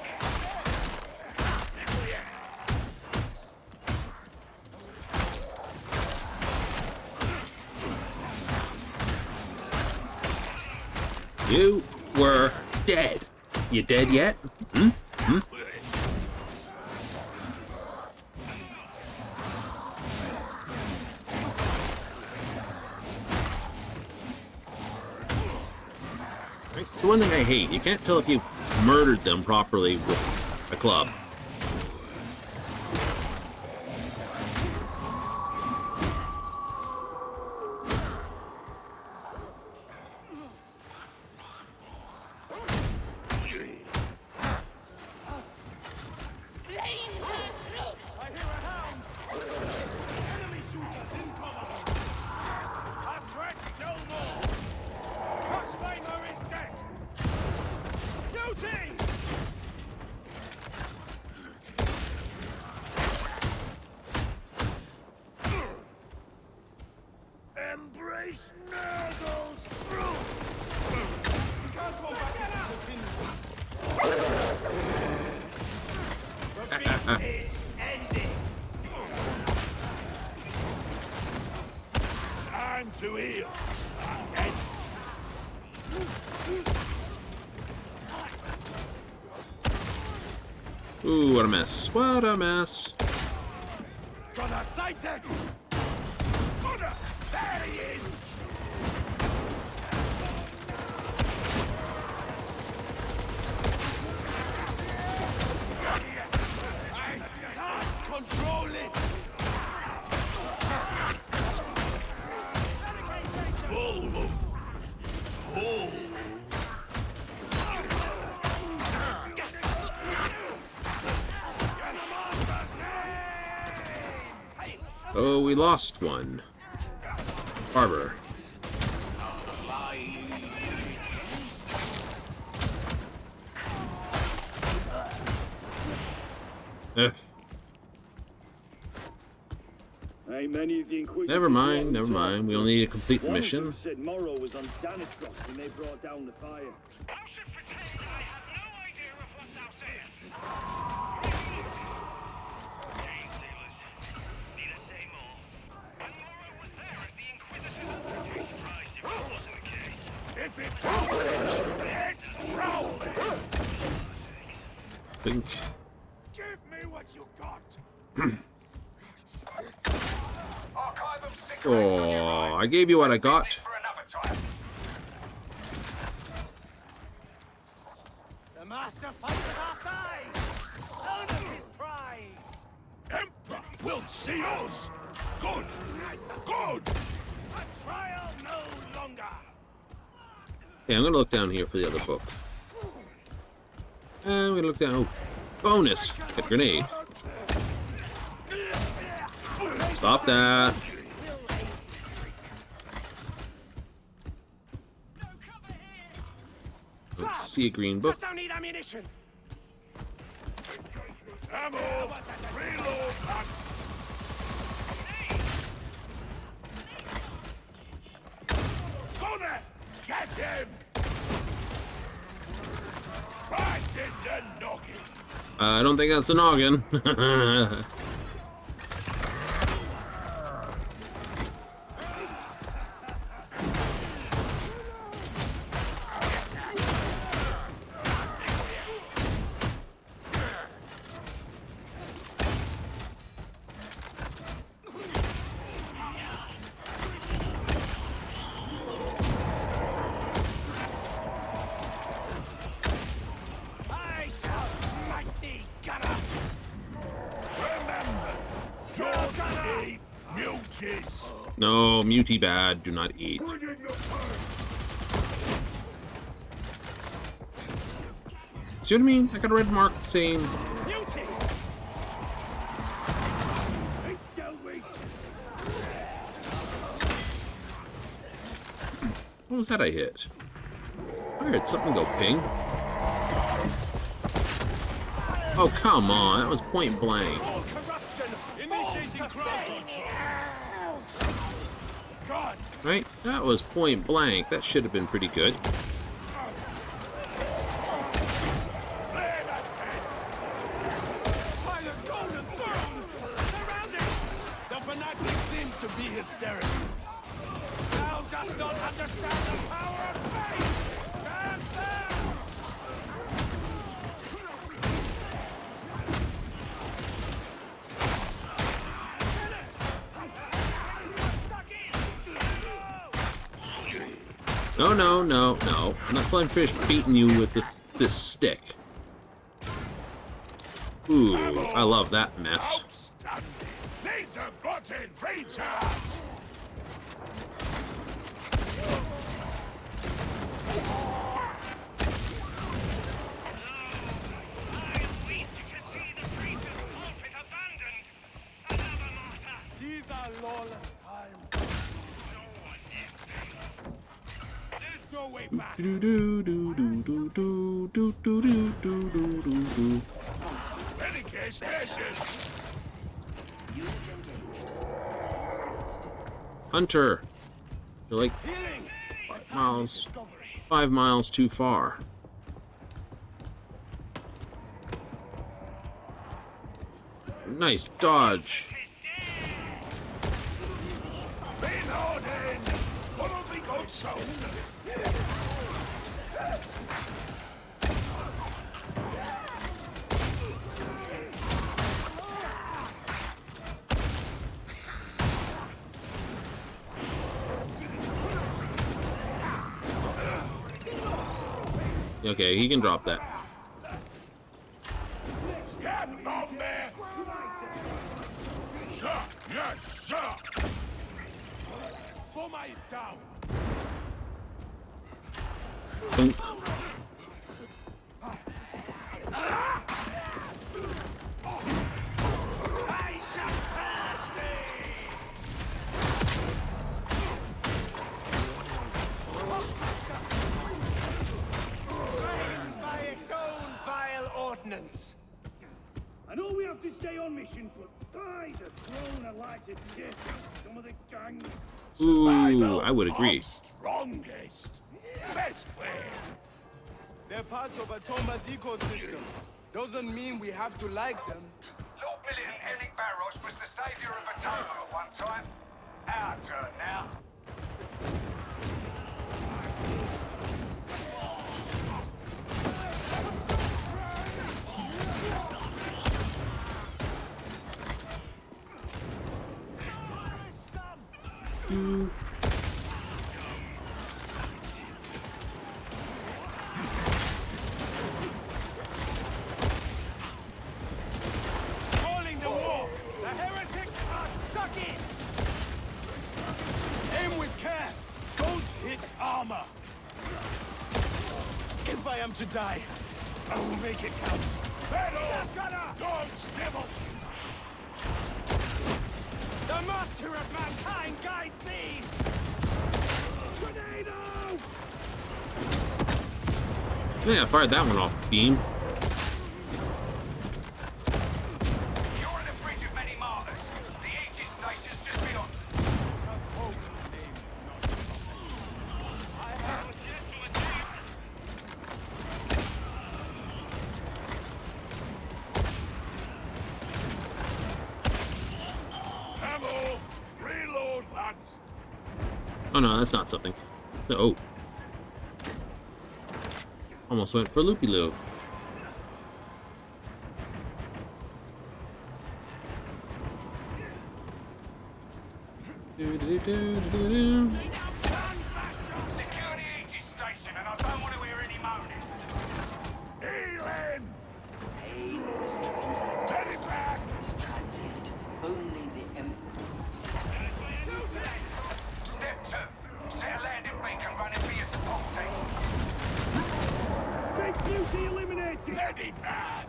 You were dead. You dead yet? Hmm? Hmm? It's one thing I hate. You can't tell if you murdered them properly with a club. Our threat no more. Crossflamer is dead. Duty! Embrace Nurgle's fruit! The beast is ended. Time to heal. Again. Ooh, what a mess. What a mess. Gunner sighted! Gunner! There he is! I can't control it! Bull! Bull! Oh, we lost one. Harbor. Hey, many of the Inquisitors Never mind, were never mind. We only need to complete the One of mission. them said Morrow was on Xanatros when they brought down the fire. Thou should pretend I have no idea of what thou sayest. Jane Stealers. Need I say more? And Morrow was there as the Inquisitors I'd be surprised if that wasn't the case. If it's rolling, it's rolling! Think. Give me what you got! Archive of secrets Oh, I gave you what I got. for another time. The master fights at our side. Son of his pride. Emperor will see us! Good! Good! A trial no longer. Yeah, I'm gonna look down here for the other book. And I'm gonna look down. Oh, bonus! Get a grenade. Stop that. Let's see a green book. Just don't need ammunition. Ammo! Reload! Gunner! Get him! Right in the noggin! I don't think that's a noggin. I shall smite thee, gunner. Remember, don't eat muties! No, muty bad. Do not eat. Bringing the fire! See what I mean? I got a red mark saying. Beauty. What was that I hit? I heard something go ping. Oh, come on. That was point blank. All corruption Right? That was point blank. That should have been pretty good. By the golden throne! Surrounded! The fanatic seems to be hysterical. Thou dost not understand the power of faith! Stand down! No, no, no, no. I'm not flying fish beating you with this stick. Ooh, I love that mess. Outstanding! Laser button recharge! These are lawless times. There's no way back. Do do do do do do do do do do do do do. Renegade stashes! Unit engaged. Stand still. Hunter, you're like 5 miles too far. Nice dodge. Reloading! What'll be good soon? Okay, he can drop that. Stand on there! Sir! Yes, sir! Boma is down! Boom. I shall purge thee! Trained by its own vile ordnance. I know we have to stay on mission, but by the throne, I'd like to check out some of the gangs. Ooh, I would agree. Strongest! Best way! They're part of Atoma's ecosystem. Doesn't mean we have to like them. Lord Billy and Henrik Barros was the savior of Atoma at one time. Our turn now. Calling the war! The heretics are stuck in! Aim with care. Don't hit armor. If I am to die, I will make it count. Battle! Don't snivel! The master of mankind guides thee! Tornado! Yeah, I fired that one off beam. You're in the bridge of many martyrs. The Aegis station's just beyond. Ammo! Reload, lads! Oh no, that's not something. Oh. Almost went for loopy-loo. Do-do-do-do-do-do. Secure the Aegis station, and I don't want to hear any moaning. Healing! Aid is transacted. Get it back! Is transient. Only the Emperor. Step 2. Set a landing beacon running for your support team. Big beauty eliminated! Get it back!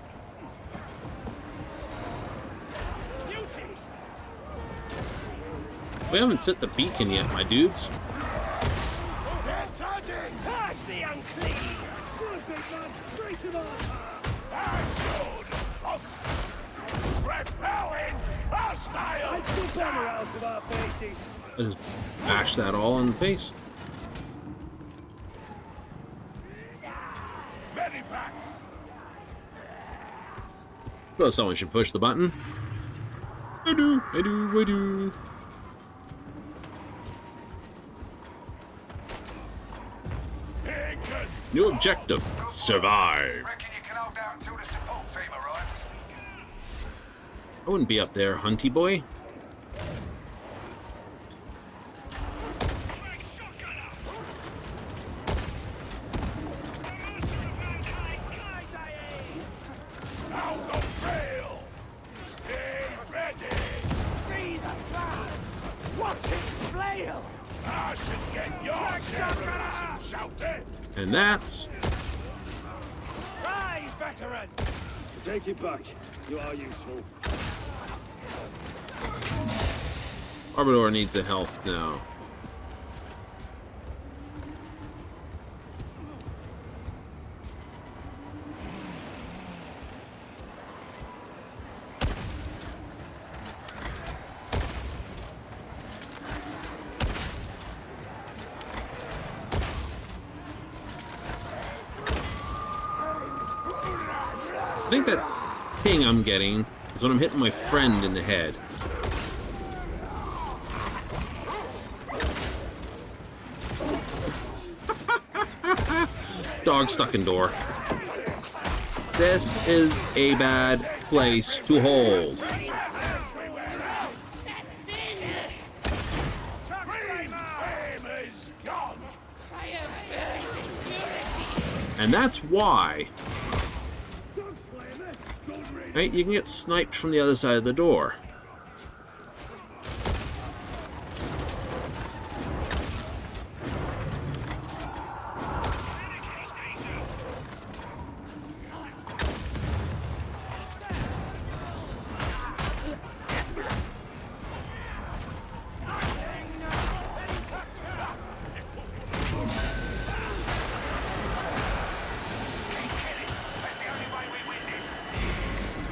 Beauty! We haven't set the beacon yet, my dudes. They're charging! Purge the unclean! Good, big man! Straight to the Assured! Repelling! Hostile! Let's get honor out of our faces! I just bash that all in the face. Medivac! Well, someone should push the button. I do. Taken! New objective, survive. Reckon you can hold out until the support team arrives? I wouldn't be up there, hunty boy. Out of trail! Stay ready! See the slab! Watch it flail! I should get your share of this shouting! And that's... Rise, veteran! Take it back. You are useful. Arbiter needs a help now. I think that ping I'm getting is when I'm hitting my friend in the head. Dog stuck in door. This is a bad place to hold. And that's why. Right, you can get sniped from the other side of the door.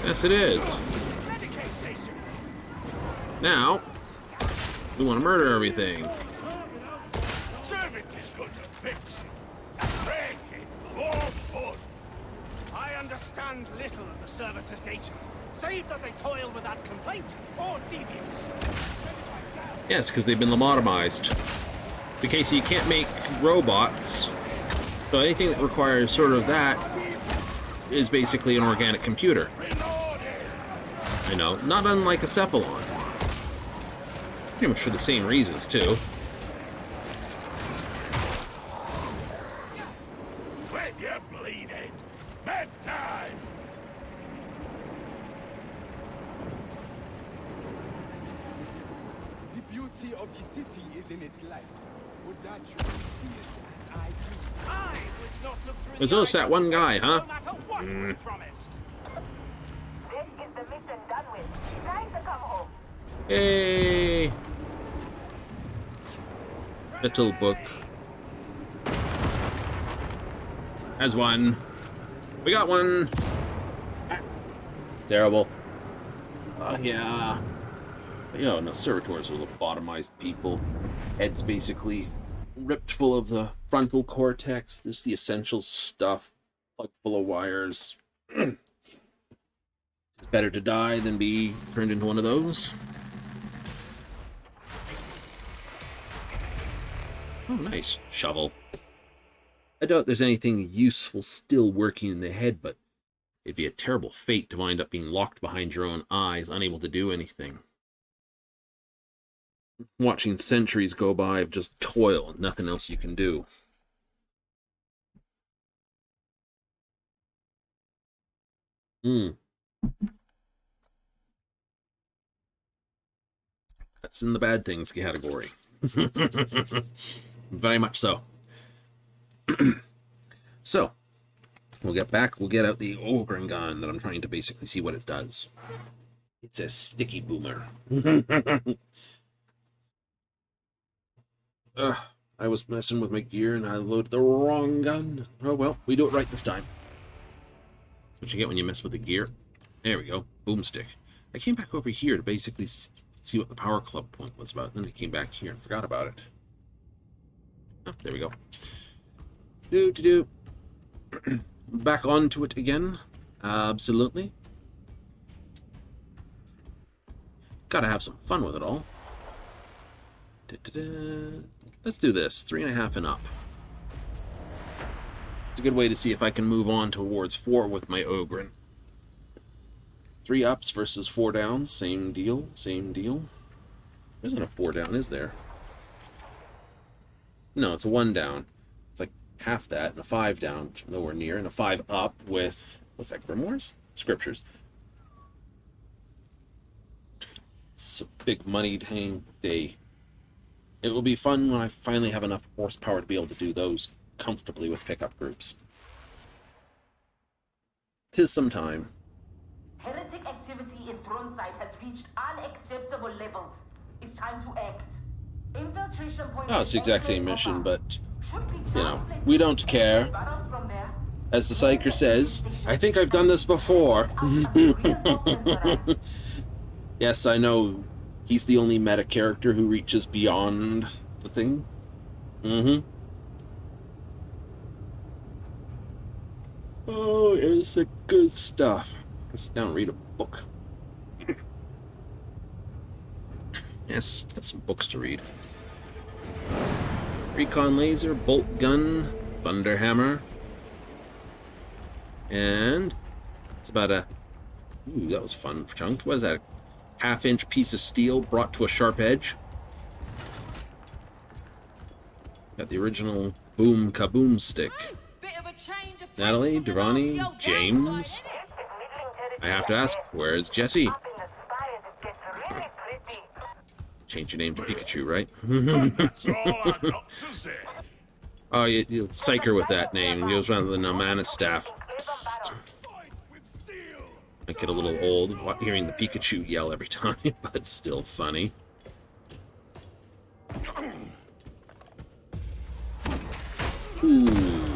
Yes, it is. Now, we want to murder everything. Servant is going to fix it. Break it, more fun. I understand little of the servitor's nature, save that they toil without complaint or deviance. Yes, because they've been lobotomized. It's a case you can't make robots, so anything that requires sort of that is basically an organic computer. I know, not unlike a cephalon. Pretty much for the same reasons, too. When you're bleeding, bedtime. The beauty of the city is in its life. Would that you see it as I do? I would not look through There's the just eyes that one guy, huh? no matter what was promised. This is the mission done with. Time to come home. Yay! Little book. Has one. We got one! Terrible. Yeah. You know, no, servitors are lobotomized people. Heads basically ripped full of the frontal cortex. This is the essential stuff. Plug full of wires. It's better to die than be turned into one of those. Oh, nice. Shovel. I doubt there's anything useful still working in the head, but it'd be a terrible fate to wind up being locked behind your own eyes, unable to do anything. Watching centuries go by of just toil and nothing else you can do. That's in the bad things category. Very much so. So, we'll get out the Ogren gun that I'm trying to basically see what it does. It's a sticky boomer. I was messing with my gear and I loaded the wrong gun. Oh well, we do it right this time. That's what you get when you mess with the gear. There we go. Boomstick. I came back over here to basically see what the power club point was about. Then I came back here and forgot about it. Oh, there we go. Do. Back onto it again. Absolutely. Gotta have some fun with it all. Let's do this. 3.5 and up. It's a good way to see if I can move on towards 4 with my Ogren. 3 ups versus 4 downs. Same deal. Same deal. There isn't a 4 down, is there? No, it's a 1 down. It's like half that, and a 5 down, which I'm nowhere near, and a 5 up with, what's that, Grimoires? Scriptures. It's a big money day. It will be fun when I finally have enough horsepower to be able to do those comfortably with pickup groups. 'Tis some time. Heretic activity in Thronside has reached unacceptable levels. It's time to act. Infiltration point. Oh, it's the exact same mission, but, you know, we don't care. As the Psyker says, I think I've done this before. Yes, I know he's the only meta character who reaches beyond the thing. Oh, it's the good stuff. I'll sit down and read a book. Yes, got some books to read. Recon laser, bolt gun, thunderhammer. And it's about a... Ooh, that was fun chunk. What is that? A half-inch piece of steel brought to a sharp edge. Got the original boom kaboom stick. Natalie, Durrani, James. I have to ask, where's Jesse? Change your name to Pikachu, right? Oh, you psych her with that name. He goes around with the Namana staff. Psst. I get a little old hearing the Pikachu yell every time, but still funny. Ooh.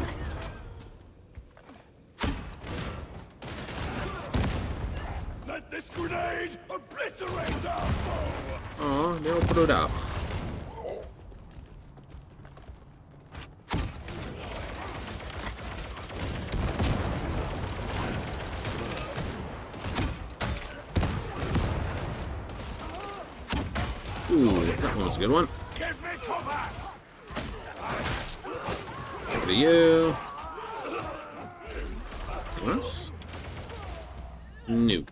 Let this grenade obliterate our foe! Oh, they'll put it up. Ooh, that one was a good one. Give me cover! Over to you. Once. No.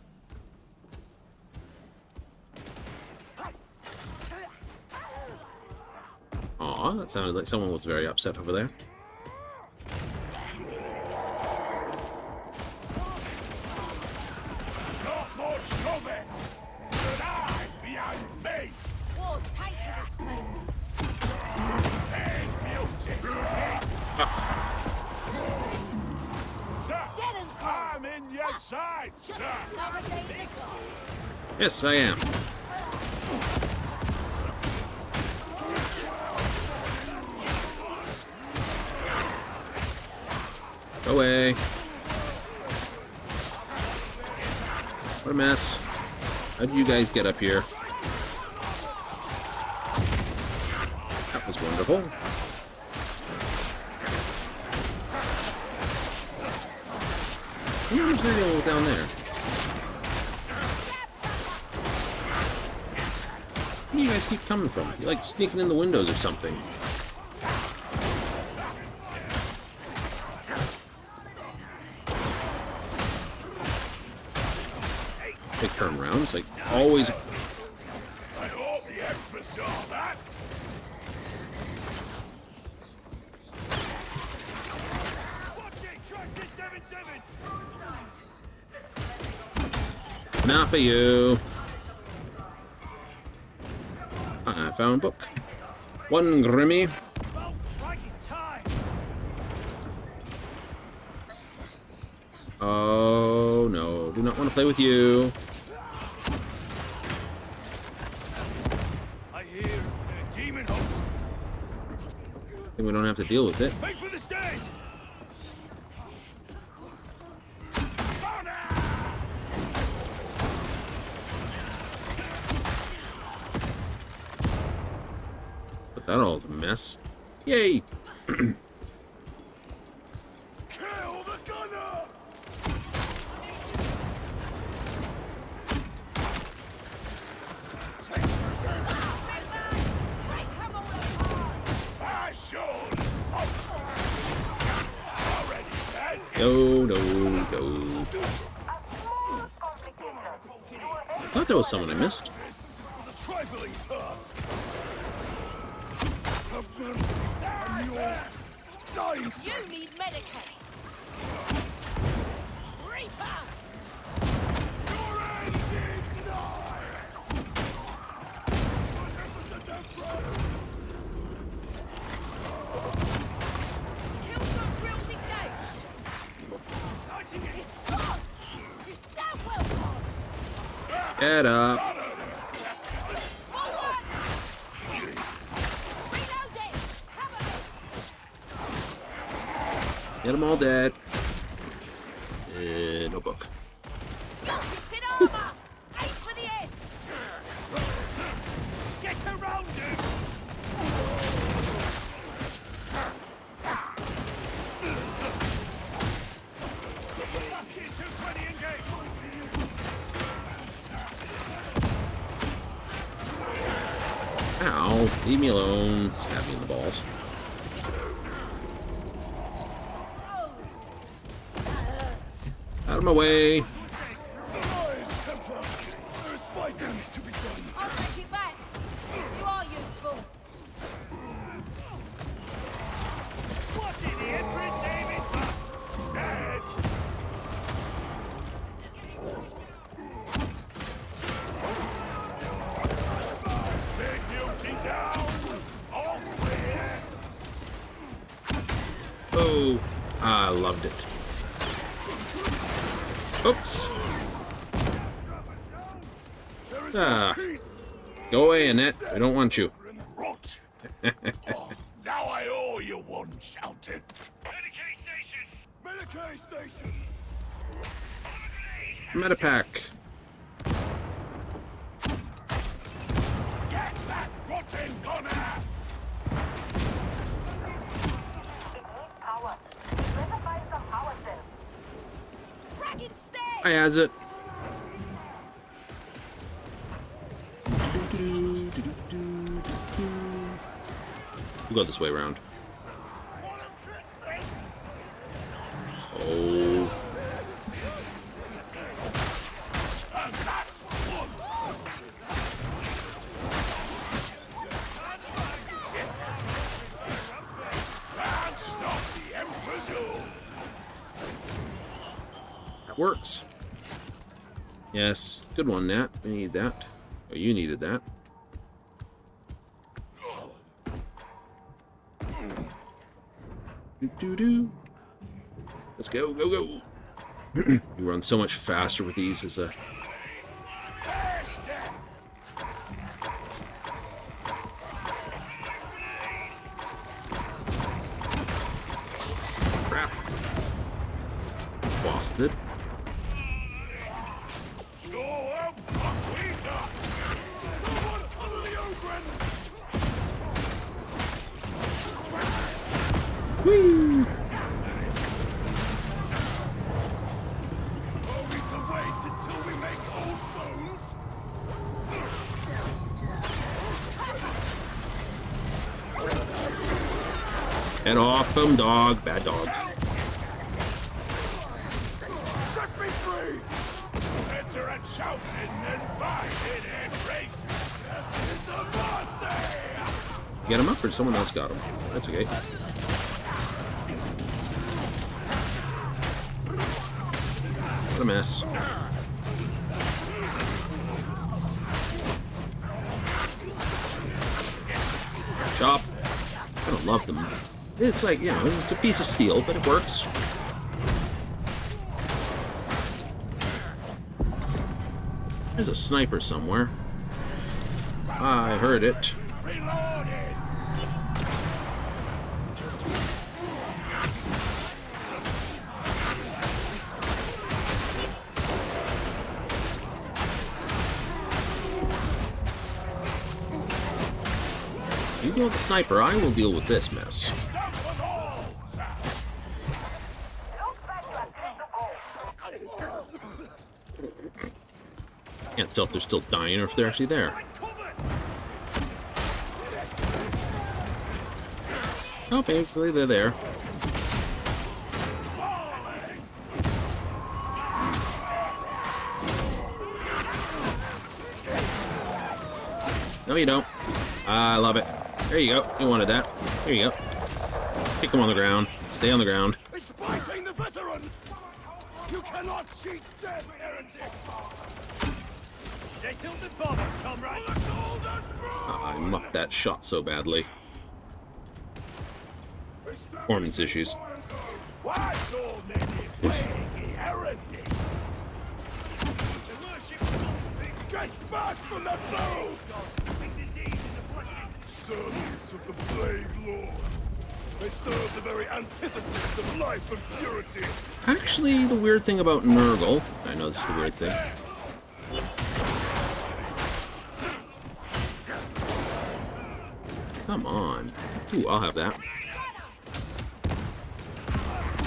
Aw, that sounded like someone was very upset over there. Not much coming! But I behind me! War's taken this place. Hey, beauty! Sir, I'm in your side, sir! Yes, I am. Go away. What a mess. How did you guys get up here? That was wonderful. Who's there down there? Where do you guys keep coming from? You're like sneaking in the windows or something. Take turn around. It's like always. I hope the Emperor saw that! Watch it! Crisis 77! Not for you. I found book. One Grimmy. Oh no, do not want to play with you. I hear demon host. I think we don't have to deal with it. Make for the stairs! That all a mess. Yay! Kill the gunner! No, no, no. I thought there was someone I missed. The trifling task. Have mercy on your dying son. You need Medicaid. Reaper! Your end is nigh. 100% Emperor. Kill shot drills engaged. It's gone! It's damn well gone! Get up. Forward! Reloading! Cover me! Get them all dead. No book. It's hit armor! Aim for the head! Get around him! Last year, 220 engaged! Ow. Leave me alone. Stab me in the balls. Out of my way. Rise, Templar. There's fighting to be done. I'll take it back. You are useful. What in the Emperor's name is that? Dead! Big duty down! All clear! Oh, I loved it. Oops. Ah. Go away, Annette. I don't want you. Rot. Oh, now I owe you one shouting. Medicaid station! Medicaid station. Medipack. Get that rotten gunner. It needs power. Better find some power cells. Fragging stay! I has it. We'll go this way around. Oh. Can't stop the Emperor's own. That works. Yes, good one, Nat. We need that. Oh, you needed that. Do. Let's go, go, go. You run so much faster with these as a... Crap. Busted. Whee! Head off them, dog. Bad dog. Set me free! Enter and shout and fight in embrace. It's a mercy! Get him up or someone else got him? That's okay. What a mess. Chop. I don't love them. It's like, you know, it's a piece of steel, but it works. There's a sniper somewhere. I heard it. Reloaded! deal with the sniper. I will deal with this mess. Can't tell if they're still dying or if they're actually there. Oh, basically they're there. No, you don't. I love it. There you go. You wanted that. There you go. Kick them on the ground. Stay on the ground. It's fighting the veteran! You cannot cheat dead, heretic! Settle the bomb, comrades! I muffed that shot so badly. Performance issues. Why so many flaky heretics? Get back from that foe! Servants of the Plague Lord. They serve the very antithesis of life and purity. Actually, the weird thing about Nurgle... I know this is the weird thing. Come on. Ooh, I'll have that.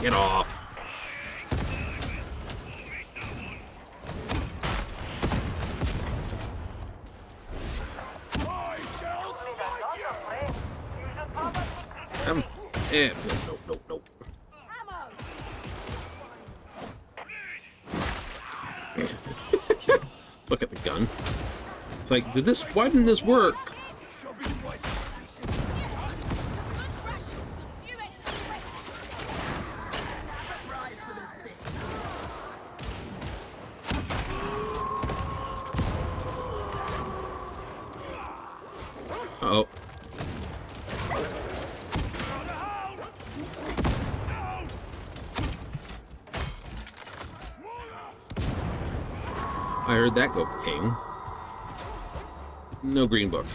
Get off. Nope. Look at the gun. It's like, why didn't this work? Uh-oh. I heard that go ping. No green book.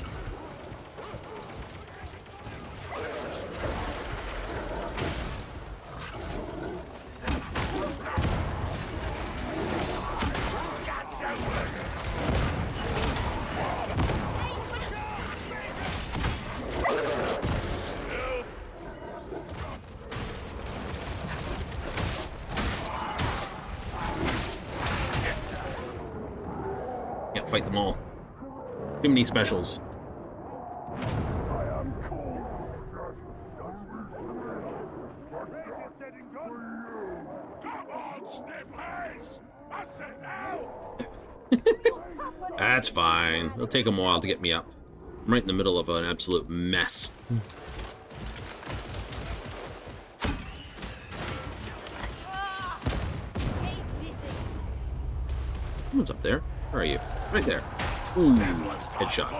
Can't fight them all. Too many specials. That's fine. It'll take them a while to get me up. I'm right in the middle of an absolute mess. Someone's up there. Where are you? Right there. Ooh, headshot.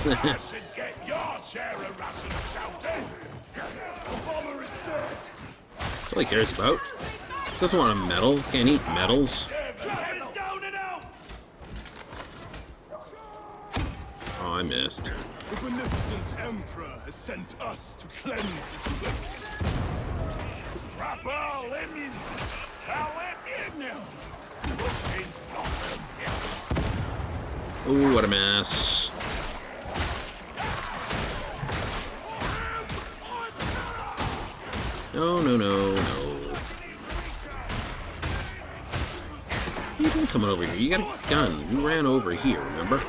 I should get your share of Russian shouting. The bomber is dead. That's all he cares about. He doesn't want a medal. Can't eat medals. Oh, I missed. The beneficent Emperor has sent us to cleanse this place. Ooh, what a mess. No. You didn't come over here. You got a gun. You ran over here, remember?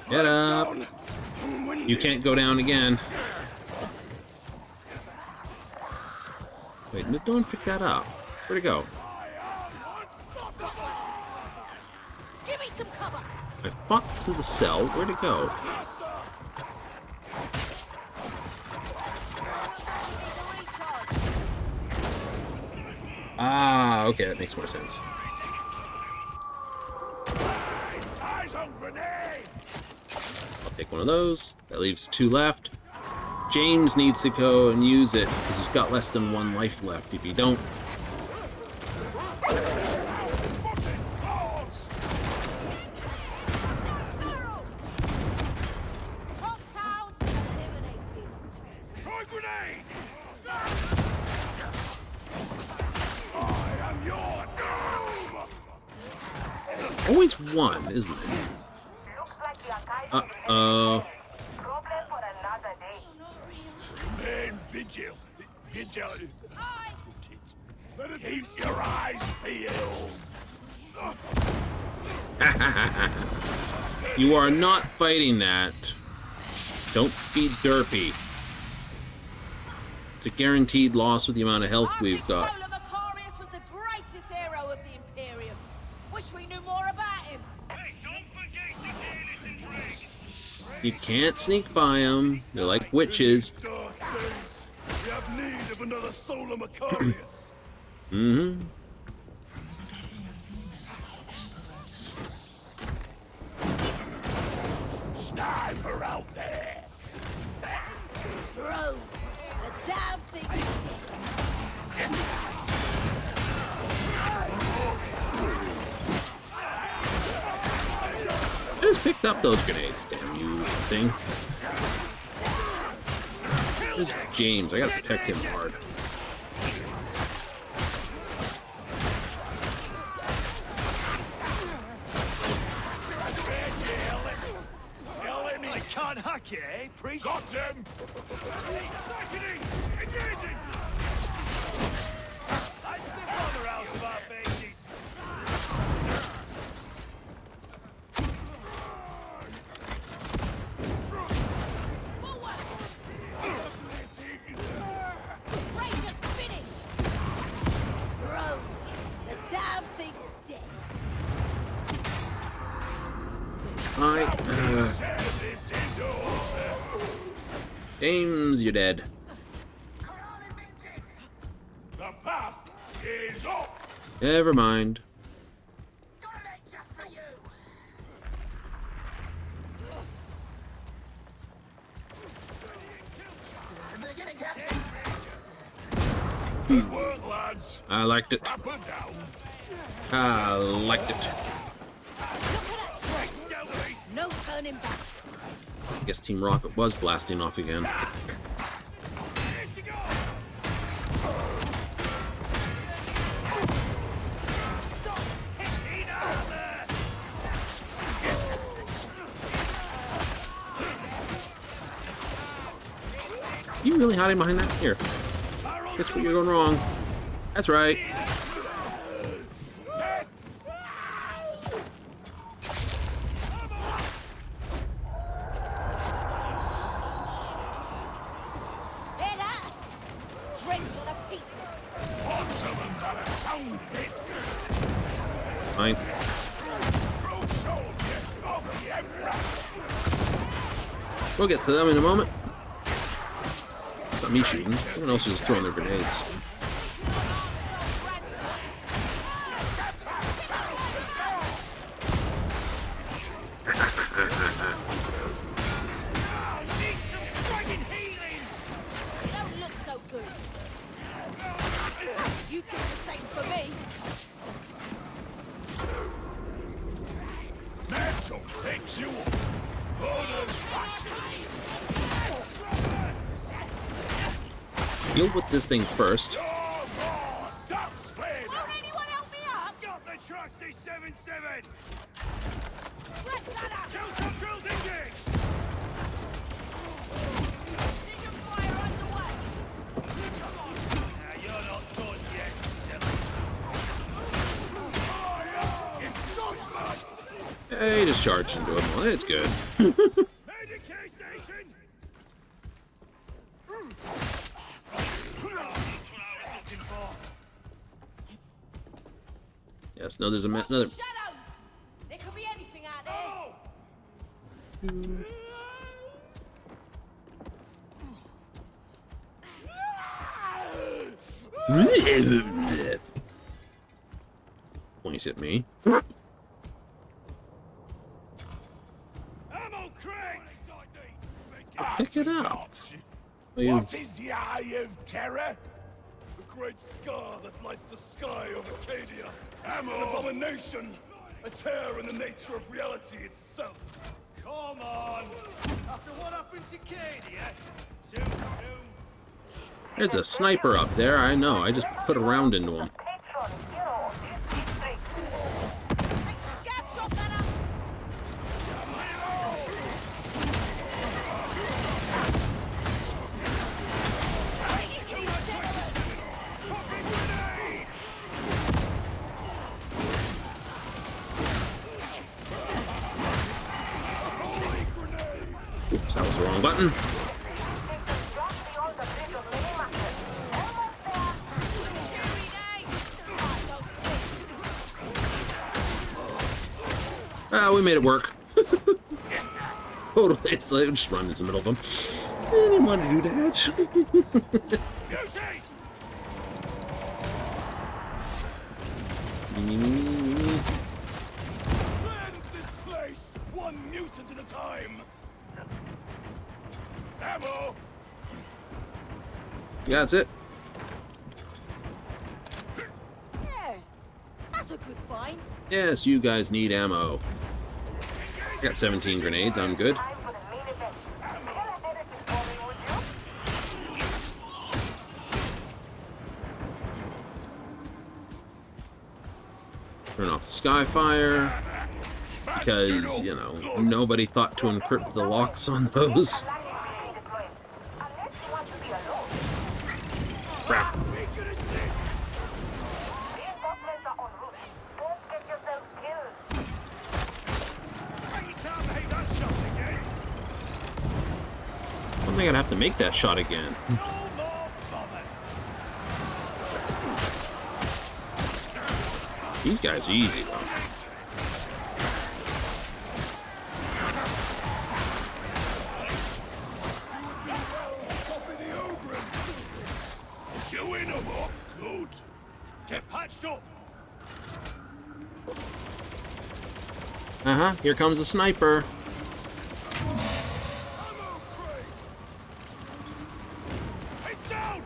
Get up. You can't go down again. Wait, don't pick that up. Where'd it go? Give me some cover. I fought to the cell. Where'd it go? Ah, okay, that makes more sense. I'll take one of those. That leaves 2 left. James needs to go and use it because he's got less than 1 life left. If you don't, Foxhound eliminated. Throw a grenade! I am your doom! always 1, isn't it? Looks like the archive Uh-oh. problem for another day. Remain vigil. Vigil. Keep your eyes peeled. You are not fighting that. Don't be derpy. It's a guaranteed loss with the amount of health we've got. Solar Macarius was the greatest hero of the Imperium. Wish we knew more about him. Hey, don't forget the Heresy Fri. You can't sneak by them. They're like witches. Dark days. We have need of another Solar Macarius. Mm-hmm. Sniper out there. Bro, the damn thing. I just picked up those grenades, damn you thing. There's James. I gotta protect him hard. I can't hack it, eh, priest? Got him! Sickening! Engaging! Let's the bother out of our bases! Ray just finished. Bro, the damn thing's dead. This is over! James, you're dead. The path is up! Never mind. Good work, lads! I liked it. Trap her down! I liked it. Look at that track. No turning back. I guess Team Rocket was blasting off again. Here you go! Stop hitting armor! You really hiding behind that? Here. Guess what you're going wrong. That's right. Hear that? Drinks for the pieces. Fine. We'll get to them in a moment. It's not me shooting. Someone else is just throwing their grenades. Don't look so good. You do the same for me. That'll fix you up. Orders Deal with this thing first. Won't anyone help me up? Got the truck C-77! Red gunner! Kill some drills engaged! Precision fire underway. Now you're not done yet, silly. Hey, just charged into him. Well, it's good. Medication station! Yes, no, there's another. Shadows! There could be anything out there. Points at me. Ammo crates! Pick it up. What is the Eye of Terror? The great scar that lights the sky over Arcadia. An abomination. A tear in the nature of reality itself. Come on! After what happened to Arcadia? Too soon. There's a sniper up there, I know. I just put a round into him. Patron hero EST Fri. Scout shot that up! Oops, that was the wrong button. Just beyond the bridge of Minimaster. Almost there. Ah, we made it work. Totally, it's like just run into the middle of them. I didn't want to do that. Cleanse this place, one mutant at a time. Ammo. Yeah, that's it. Yeah, that's a good find. Yes, you guys need ammo. I got 17 grenades, I'm good. Time for the main event. Tell us anything for me, would you? Turn off the Skyfire. Because, you know, nobody thought to encrypt the locks on those. Landing being deployed. Unless you want to be alone. Crap. Reinforcements are en route. Don't get yourself killed. You can't make that shot again. I'm gonna have to make that shot again. No more bother. These guys are easy, though. Copy the ogre. You in them up, good. Get patched up. Uh-huh, here comes the sniper. Ammo crate. It's down.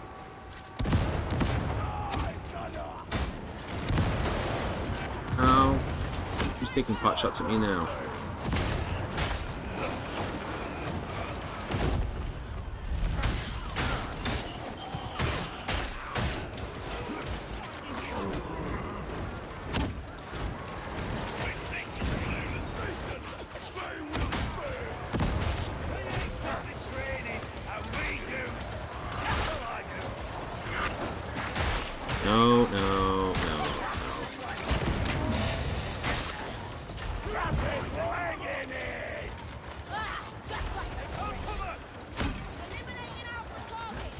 Die, gunner. Oh. Who's taking pot shots at me now? No, no, no, no. Ah, just like the Tories. Eliminating alpha targets.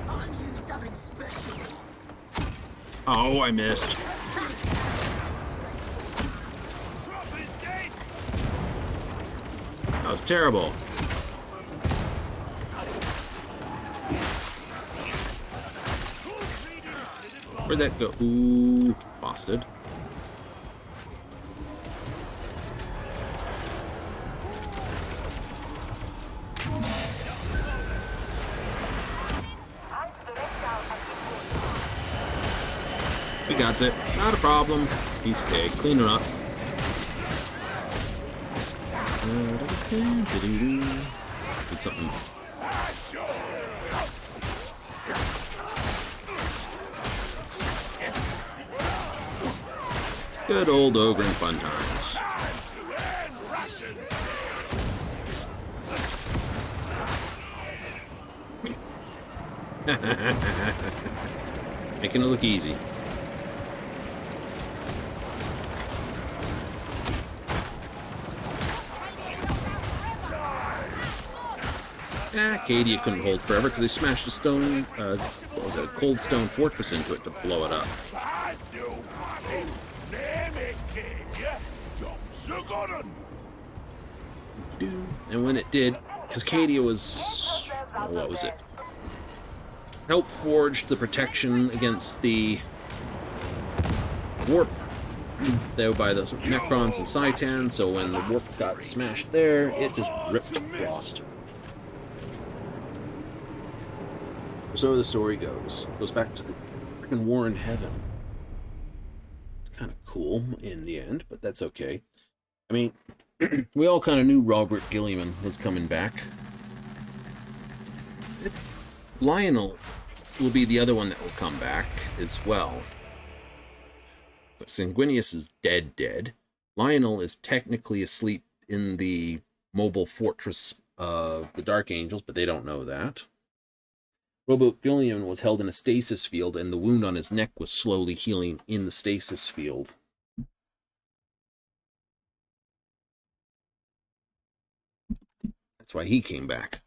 On you something special. Oh, I missed. That was terrible. Where'd that go? Ooh, busted. We got it. Not a problem. Piece of cake. Clean it up. Need something. Good old ogre and fun times. Making it look easy. Arcadia couldn't hold forever because they smashed a stone, what was it, a cold stone fortress into it to blow it up. And when it did, because Arcadia was, oh, what was it? Helped forge the protection against the warp They were by the Necrons and Cytan, so when the warp got smashed there, it just ripped across. So the story goes. Goes back to the freaking war in heaven. It's kind of cool in the end, but that's okay. I mean, we all kind of knew Robert Gilliam was coming back. Lionel will be the other one that will come back as well. So Sanguinius is dead. Lionel is technically asleep in the mobile fortress of the Dark Angels, but they don't know that. Robert Gilliam was held in a stasis field, and the wound on his neck was slowly healing in the stasis field. That's why he came back.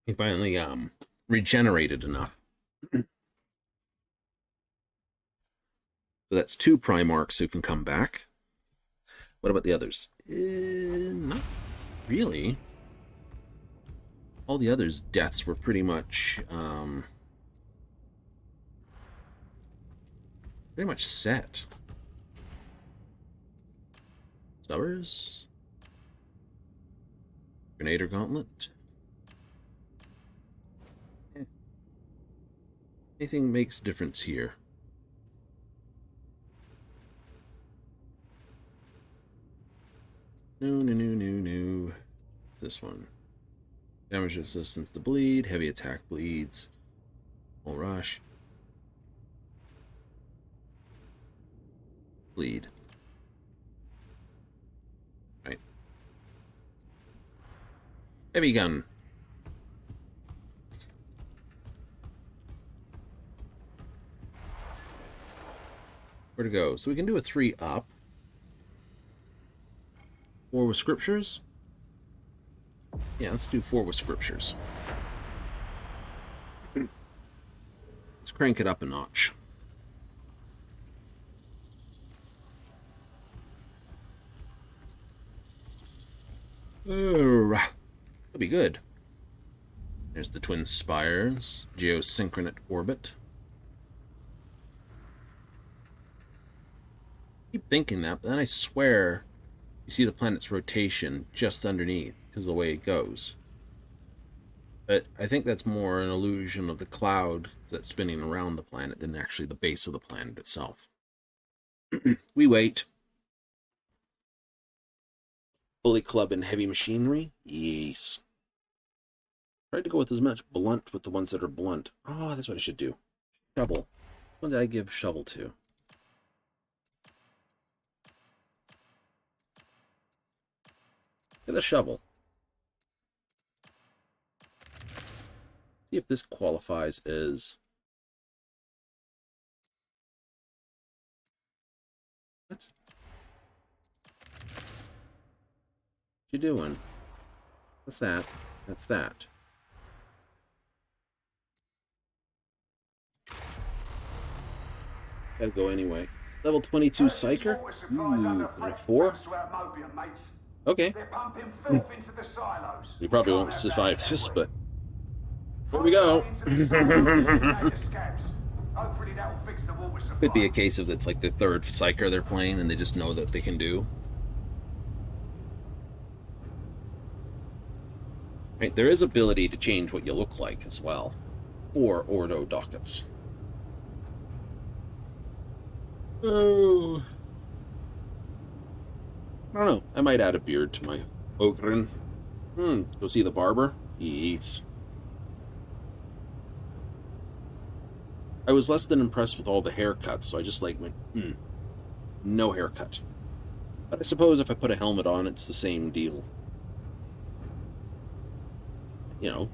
He finally regenerated enough. So that's 2 Primarchs who can come back. What about the others? Not really. All the others' deaths were pretty much set. Snubbers. Grenader Gauntlet. Anything makes a difference here. No. This one. Damage resistance to bleed. Heavy attack bleeds. Full rush. Bleed. Right. Heavy gun. Where to go? So we can do a 3-up. 4 with scriptures. Yeah, let's do 4 with scriptures. Let's crank it up a notch. That'll be good. There's the twin spires, geosynchronous orbit. I keep thinking that, but then I swear you see the planet's rotation just underneath because of the way it goes. But I think that's more an illusion of the cloud that's spinning around the planet than actually the base of the planet itself. We wait. Bully Club and heavy machinery? Yes. Tried to go with as much blunt with the ones that are blunt. Oh, that's what I should do. Shovel. What did I give shovel to? Get the shovel. See if this qualifies as... What you doing? What's that? That's that. Gotta go anyway. Level 22 Psyker? Ooh, 4? Okay. We probably won't survive this, but... Here we go. Could be a case of it's like the 3rd Psyker they're playing and they just know that they can do. Right, there is ability to change what you look like as well. Or Ordo Dockets. Oh. I don't know. I might add a beard to my Ogren. Go see the barber? Yes. I was less than impressed with all the haircuts, so I just like went, no haircut. But I suppose if I put a helmet on, it's the same deal. You know,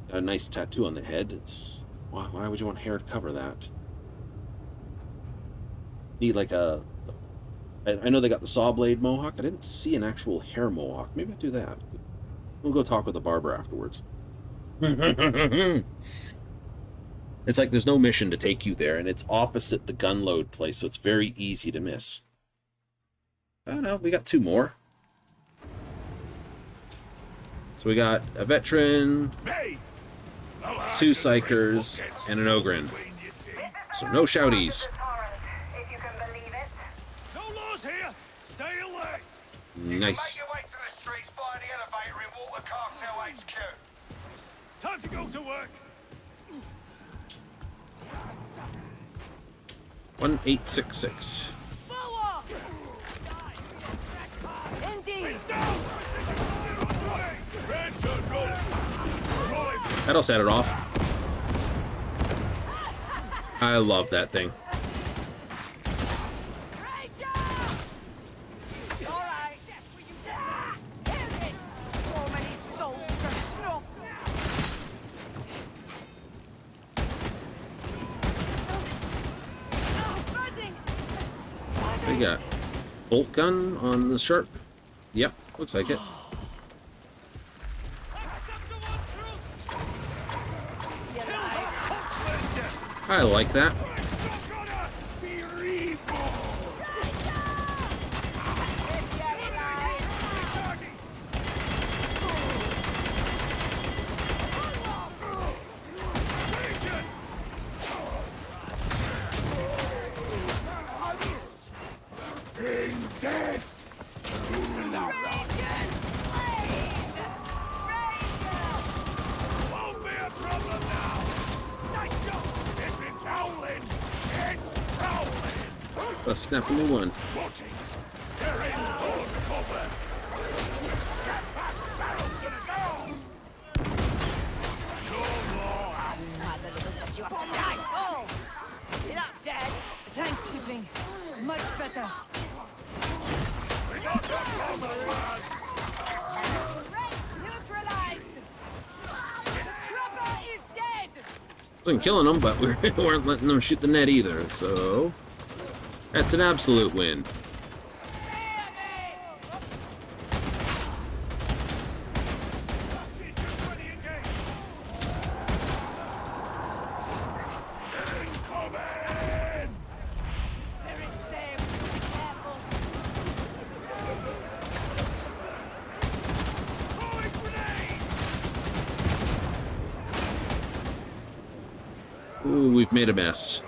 got a nice tattoo on the head. It's why would you want hair to cover that? Need like a... I know they got the saw blade mohawk. I didn't see an actual hair mohawk. Maybe I'll do that. We'll go talk with the barber afterwards. It's like there's no mission to take you there, and it's opposite the gun load place, so it's very easy to miss. Oh no, we got 2 more. So we got a veteran, 2 psychers, and an Ogren. So no shouties. Nice. Make your way to the streets via the elevator in Water Cartel HQ. Time to go to work. 1866. Indeed. That'll set it off. I love that thing. Alright. Here it is. So many souls to snuff. We got bolt gun on the sharp. Yep, looks like it. I like that. Won't be a problem now. Nice shot. If it's howling, it's howling. Let's snap a new one. Footings. They're in all cover. Get back, barrel's gonna go. No more. You have to die. Oh, you're not dead. Thanks, shipping. Much better. We got the cover, lads. Neutralized. The trapper is dead. Wasn't killing them, but we weren't letting them shoot the net either, so that's an absolute win. Ooh, we've made a mess.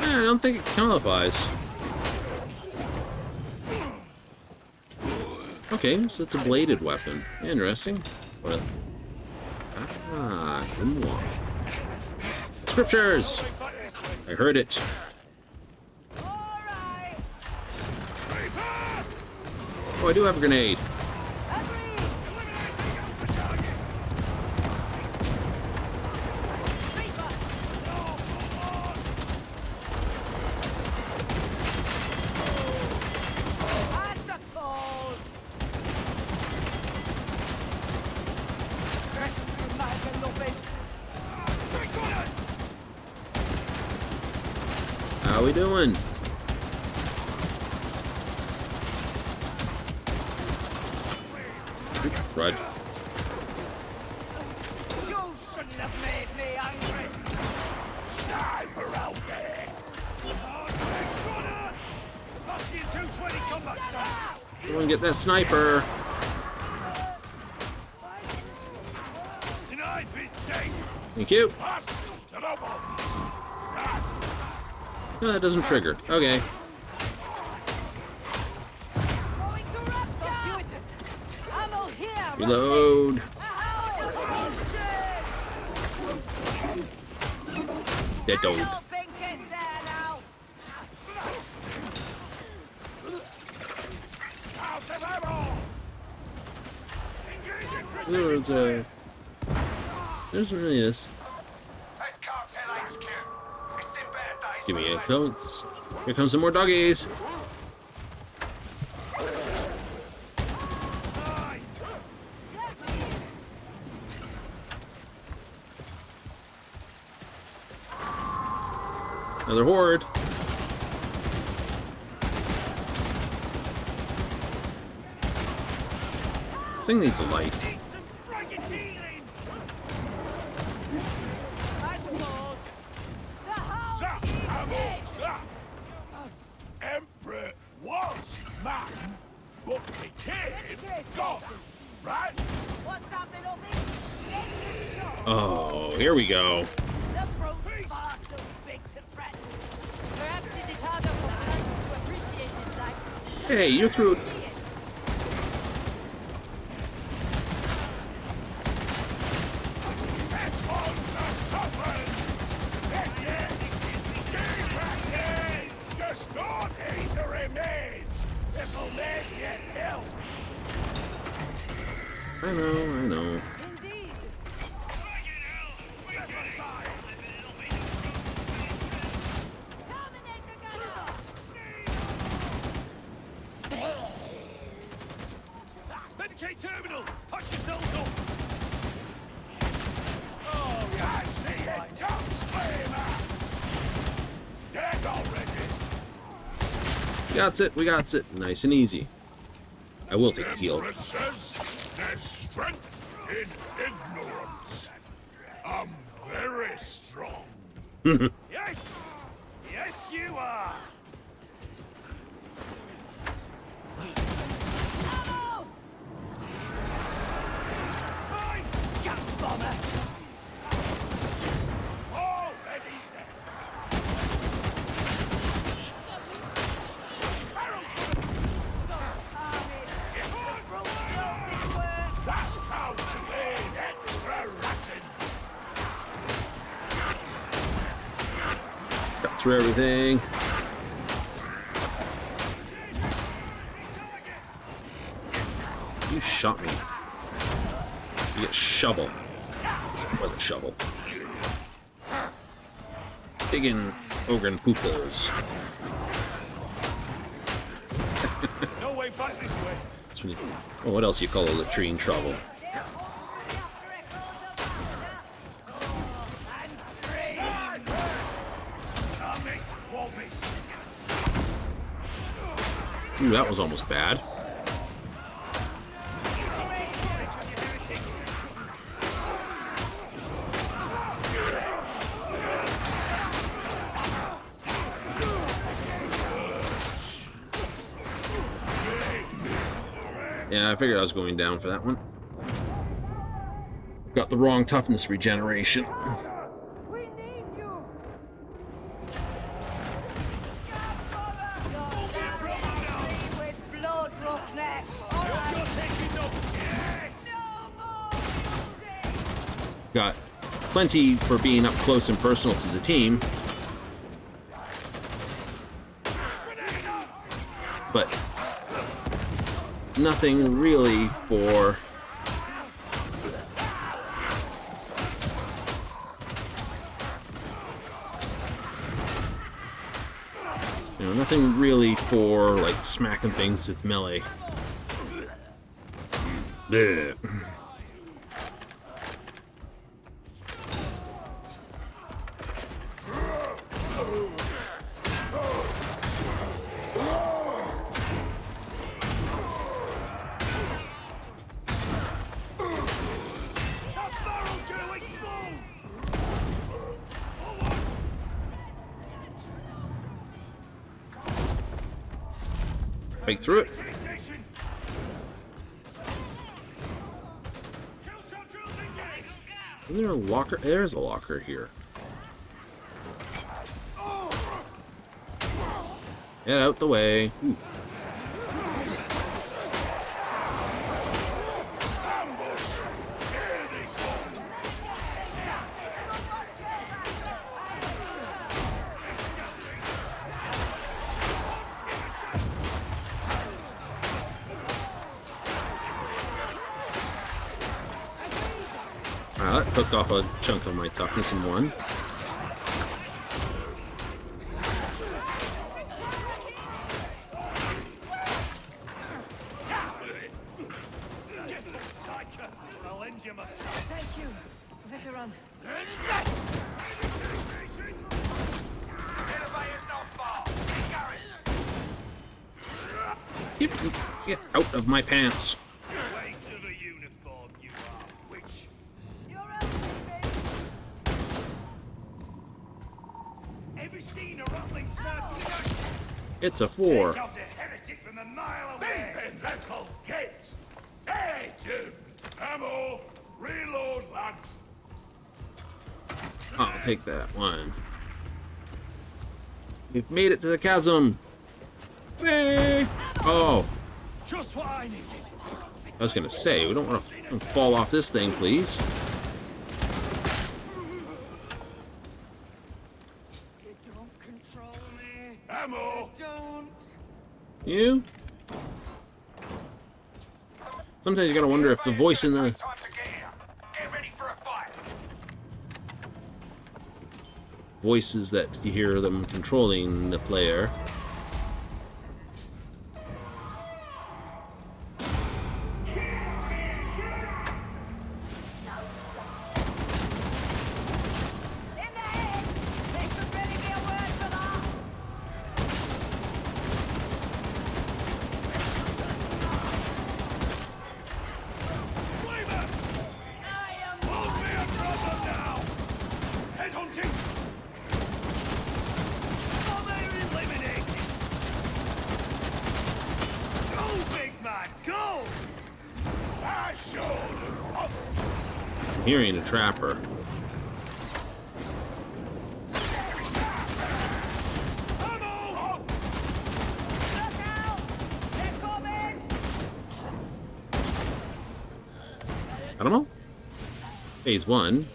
I don't think it qualifies. Okay, so it's a bladed weapon. Interesting. What? Ah, good one. Scriptures! I heard it. Oh, I do have a grenade. How we doing? Right. You shouldn't have made me angry. Sniper out there. Bastion 220 combat stance. Everyone get that sniper. Snipe is dead. Thank you. Pass to the bomb. No, that doesn't trigger. Okay. Reload. Dead dog. There's really this. Give me a coat. Here comes some more doggies. Another horde. This thing needs a light. Go! Right? What's up, little bit? Get to the Oh, here we go. The fruit's far too big to threaten. Perhaps it is harder for plants to appreciate this life. Hey, you're through. Just not eat the remains! It'll make you ill! I know. Indeed. Terminator gunner! Medicate terminal! Push yourselves up! Oh, I see it! Jump screamer! Dead already! We got it. Nice and easy. I will take a heal. Emperor says there's strength in ignorance. I'm very strong. Yes! Yes, you are! Ammo! Fine! Scum bomber! Already dead. That's how to lead extra Latin. Got through everything. You shot me. You get shovel. It wasn't shovel. Digging ogre and pooples. No way back this way! That's when you, oh, what else you call a latrine shovel? Ooh, that was almost bad. Yeah, I figured I was going down for that one. Got the wrong toughness regeneration. We need you! With blood, roughneck! You're taking notes! Yes! No more music! Got plenty for being up close and personal to the team. But nothing really for nothing really for like smacking things with melee. Blech. Break through it. Isn't there a locker? There's a locker here. Get out the way. Ooh. That took off a chunk of my toughness in one. I'll end you myself. Thank you, veteran. Get out of my pants. Waste of a uniform, you are, witch. You're out, baby. Ever seen a rattling snap? It's a 4. Take out a heretic from a mile away. Baby metal gates! Tertium! Ammo! Reload, lads! I'll take that one. We've made it to the chasm. Hey! Oh, Just what I needed. I was gonna say, we don't want to fall off this thing, please. They don't control me. Ammo! They don't. You? Sometimes you gotta wonder if the voice in the... Time to get here. Get ready for a fight. voices that you hear them controlling the player. Hearing a trapper. I don't know. Phase 1.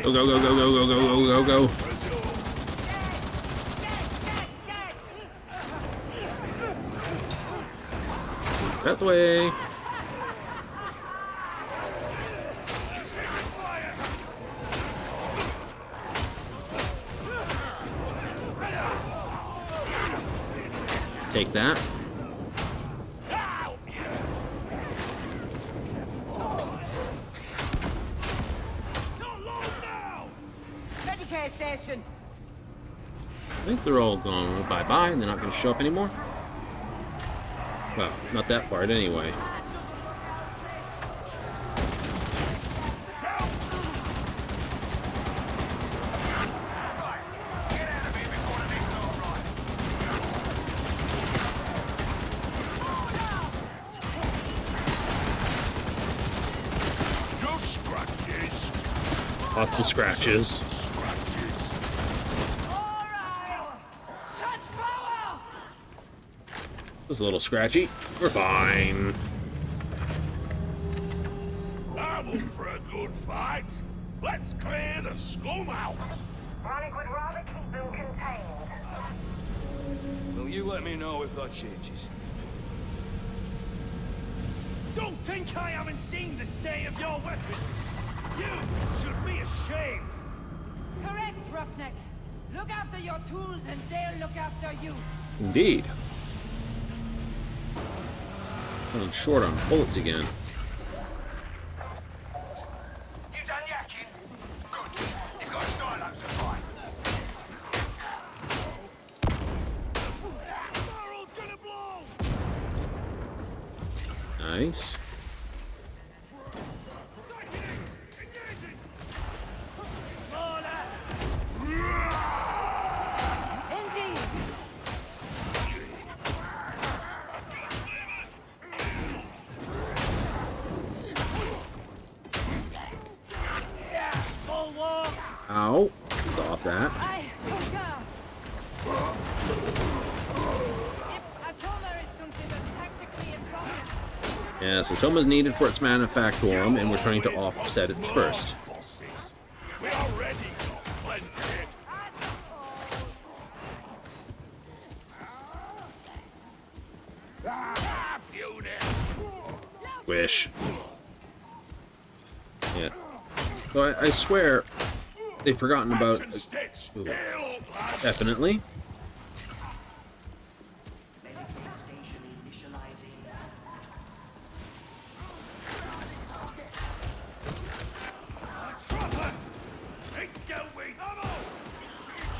Go, go, go, go, go, go, go, go, go, go. That way. Take that. Station. I think they're all going bye-bye and they're not going to show up anymore. Well, not that part anyway. Lots of scratches. This is a little scratchy. We're fine. I'm up for a good fight. Let's clear the scum out. Ronnie would rather keep them contained. Will you let me know if that changes? Don't think I haven't seen the state of your weapons. You should be ashamed. Correct, Roughneck. Look after your tools and they'll look after you. Indeed. Running short on bullets again. You done yakking? Good. You've got stylos to fight. Barrel's gonna blow. Nice. Indeed. Ow. Stop that. I If Atoma is considered tactically important. Yeah, so Toma's needed for its manufactorum, and we're trying to offset it first. We already got plenty. Wish. Yeah. So I swear they've forgotten about... Ooh. Definitely. Medical station initializing.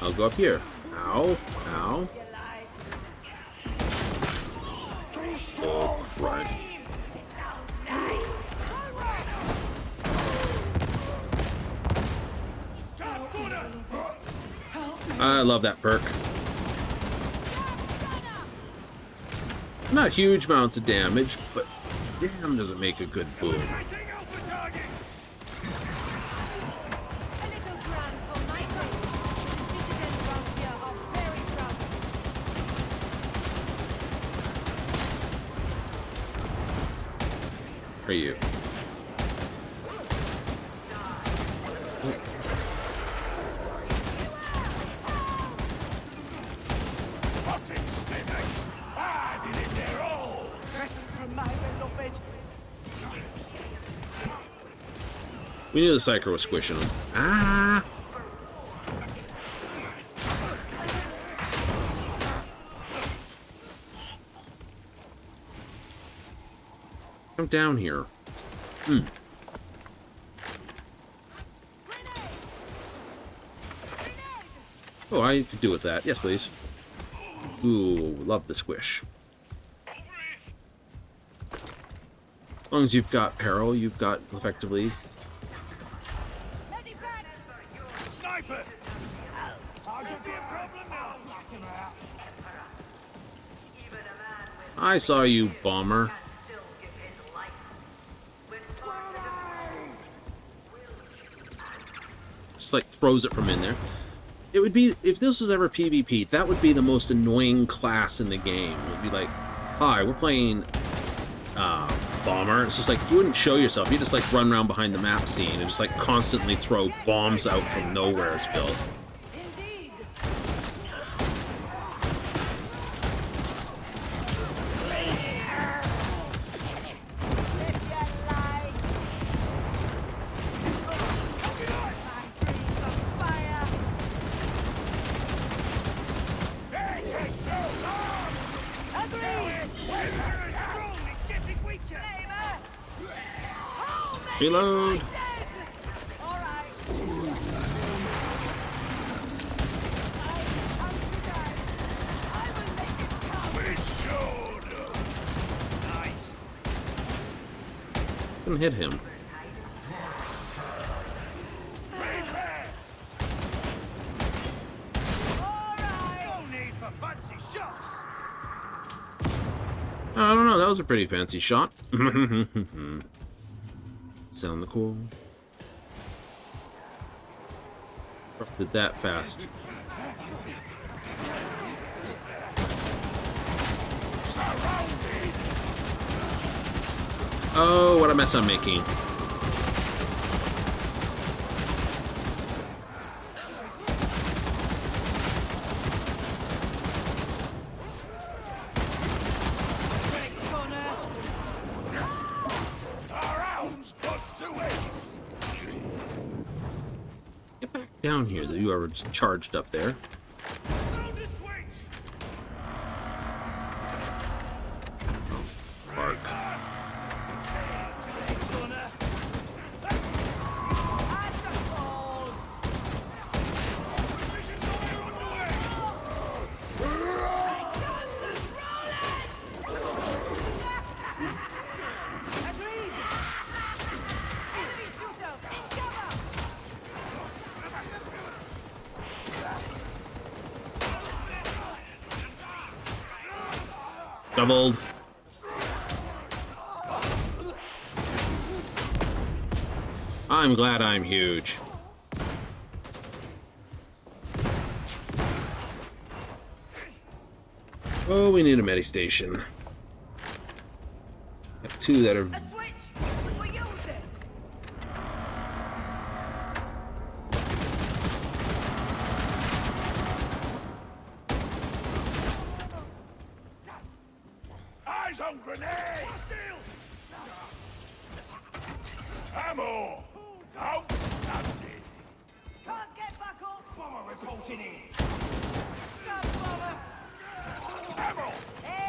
I'll go up here. Ow. Ow. Oh, crud. I love that perk. Not huge amounts of damage, but damn does it make a good boom. A little grand for my taste. The citizens around here are very proud. For you. We knew the Psyker was squishing him. Ah! Come down here. Oh, I could do with that. Yes, please. Ooh, love the squish. As long as you've got peril, you've got effectively. Sniper! How could be a problem now? I saw you, bomber. Just like throws it from in there. It would be, if this was ever PvP, that would be the most annoying class in the game. It would be like, hi, we're playing bomber. It's just like, you wouldn't show yourself. You just like run around behind the map scene and just like constantly throw bombs out from nowhere as Phil. Indeed. Reload! Couldn't hit him. I don't know, that was a pretty fancy shot. Sound the cool. Did that fast. Oh, what a mess I'm making. Get back down here, that you are charged up there. Bark. Doubled. I'm glad I'm huge. Oh, we need a medi station. Got two that are. Eyes on grenade! Ammo! Outstanding! Can't get back up! Bomber reporting in! Stop, bomber! Ammo!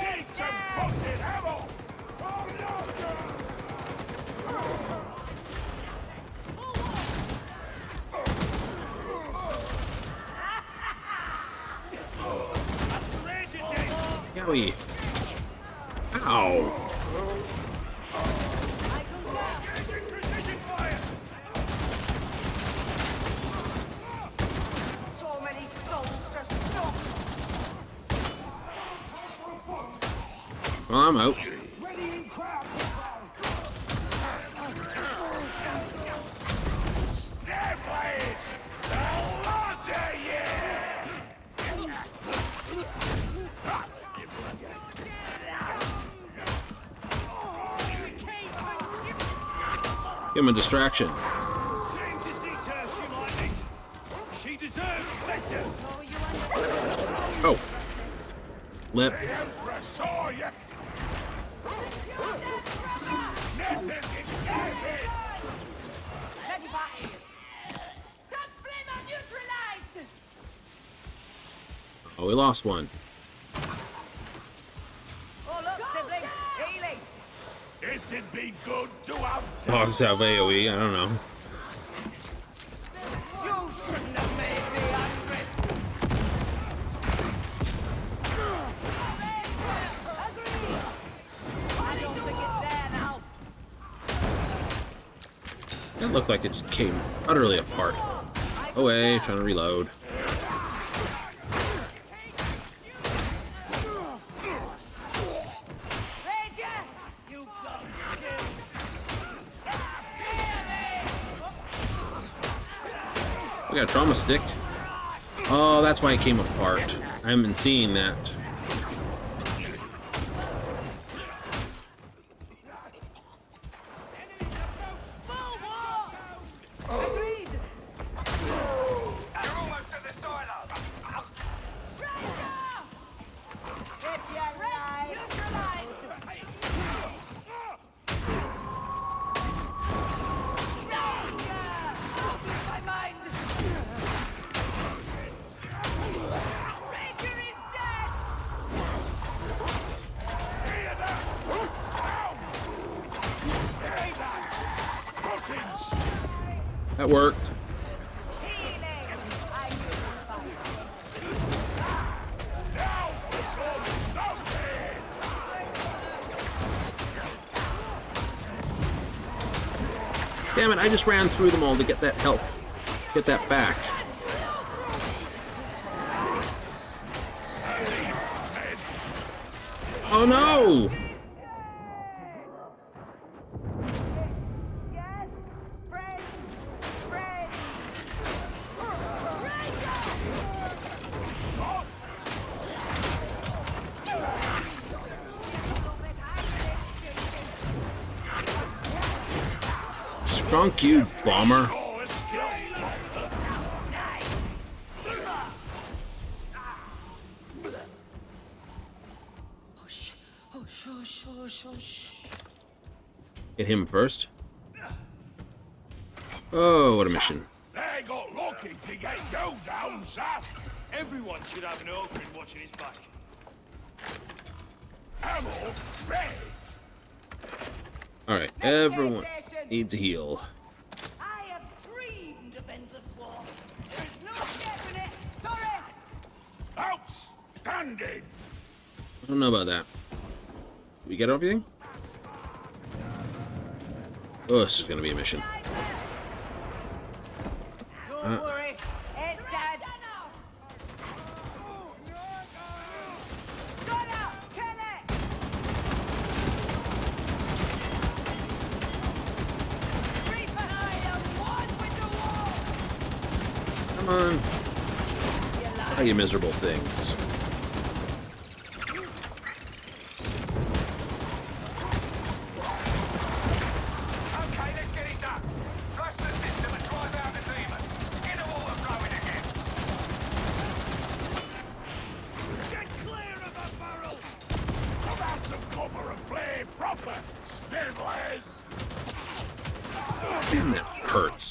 Need some fucking ammo! Oh no! Yowie. Ow. So many souls Well, I'm out. Give him a distraction. Shame to see Tertium like this. She deserves better. Oh. Lip. The Emperor saw you. Oh, we lost one. Oh, look, sibling. Healing. It'd be good to have Dogs have AoE, I don't know. You shouldn't have made me angry. I don't think it's there now. It looked like it just came utterly apart. Away, trying to reload. We got a trauma stick. Oh, that's why it came apart. I haven't been seeing that. That worked. Damn it, I just ran through them all to get that help. Get that back. Oh no! Drunk you, bomber. Get him first. Oh, what a mission. They got lucky to get you down, sir. Everyone should have an open watching his back. Ammo, red. Alright, everyone needs a heal. I have dreamed of endless war. There's no escape in it. Sorry. Outstanding. I don't know about that. Did we get everything? Oh, this is gonna be a mission. Don't worry. It's dead. Got out. Kill it. Reaper, I am one with the wall. Come on. Oh, you miserable things. Okay, let's get it done. Flush the system and drive out the demon. Get the water flowing again. Get clear of the barrel. Come out of cover and play proper, Snivellers. Damn, that hurts.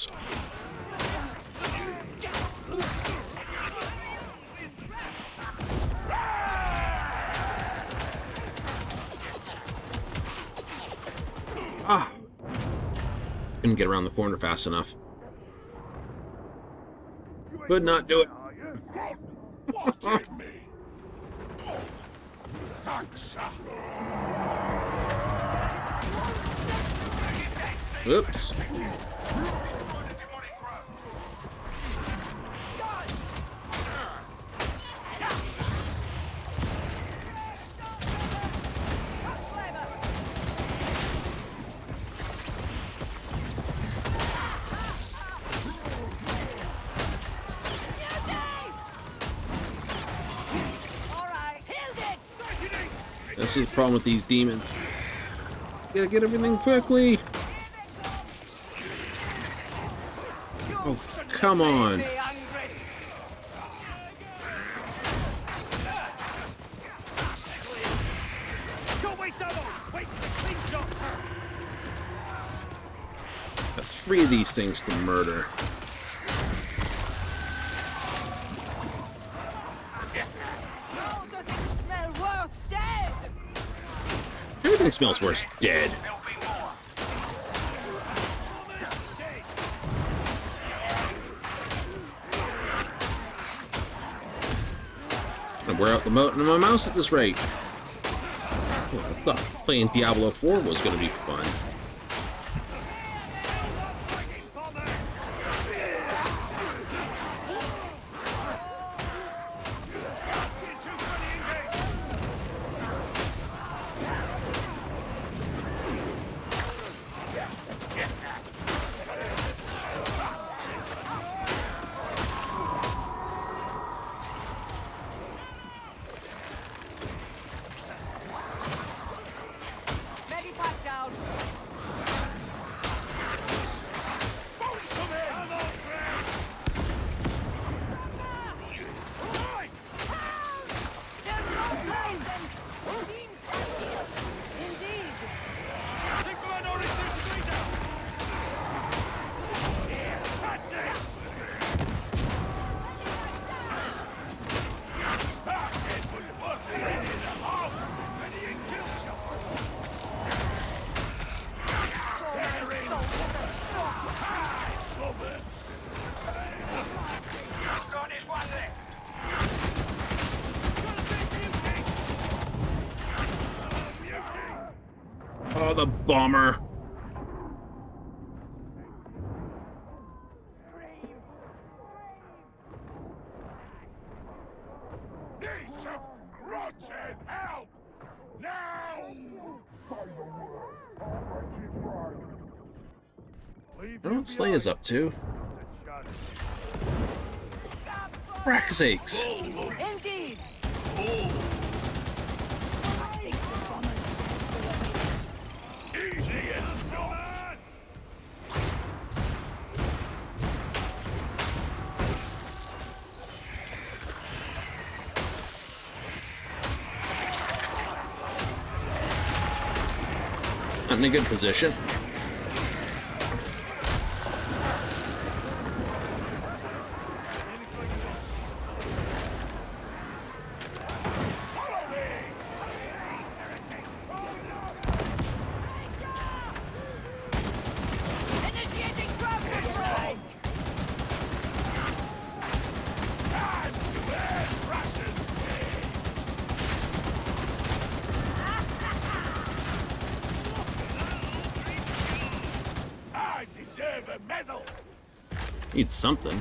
Ah! Couldn't get around the corner fast enough. Could not do it. What hit me? Thanks, sir. Oops. This is the problem with these demons. Gotta get everything quickly. Oh, come on. Don't waste ammo! Wait for the clean shot turn! Got 3 of these things to murder. How does it smell worse dead? Everything smells worse dead. I'm gonna wear out the motor of my mouse at this rate. Oh, I thought playing Diablo 4 was gonna be fun. Medipack down. There's no place and teams here. Indeed. Oh, the bomber. Need some rotten help! Now! I don't know what Slay is up to. Rack sakes. Indeed. Easy as not! Not in a good position. Initiating crowd control. I deserve a medal! Need something.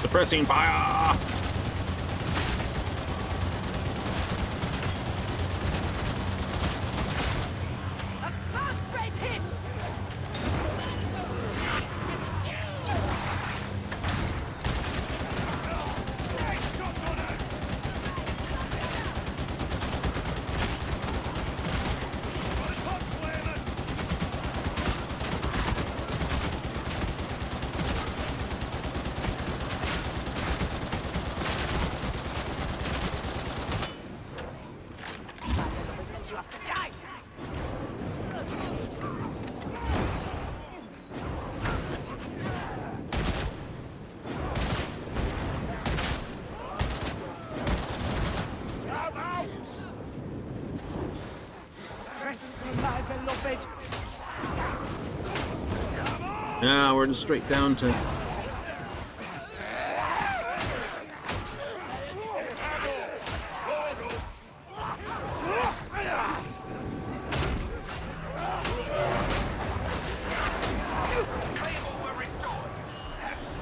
Suppressing fire! A fast rate hit. Now we're just straight down to.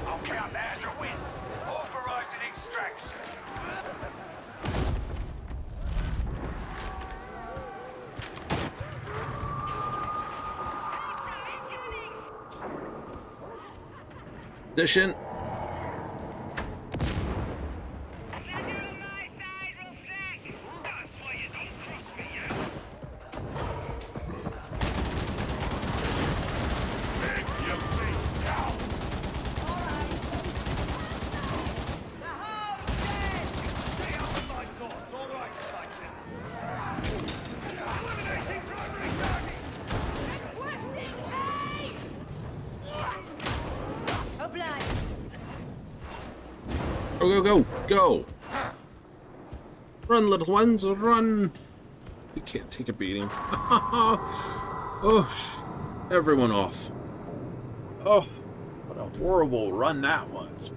I'll count that as a win. Position. That's why you don't cross me, you. Stay out of my thoughts, all right, Spiker. Eliminating primary target. Requesting aid! Obliged. Go, go, go, go! Run, little ones, run! You can't take a beating. Oh, everyone off. Oh, what a horrible run that was.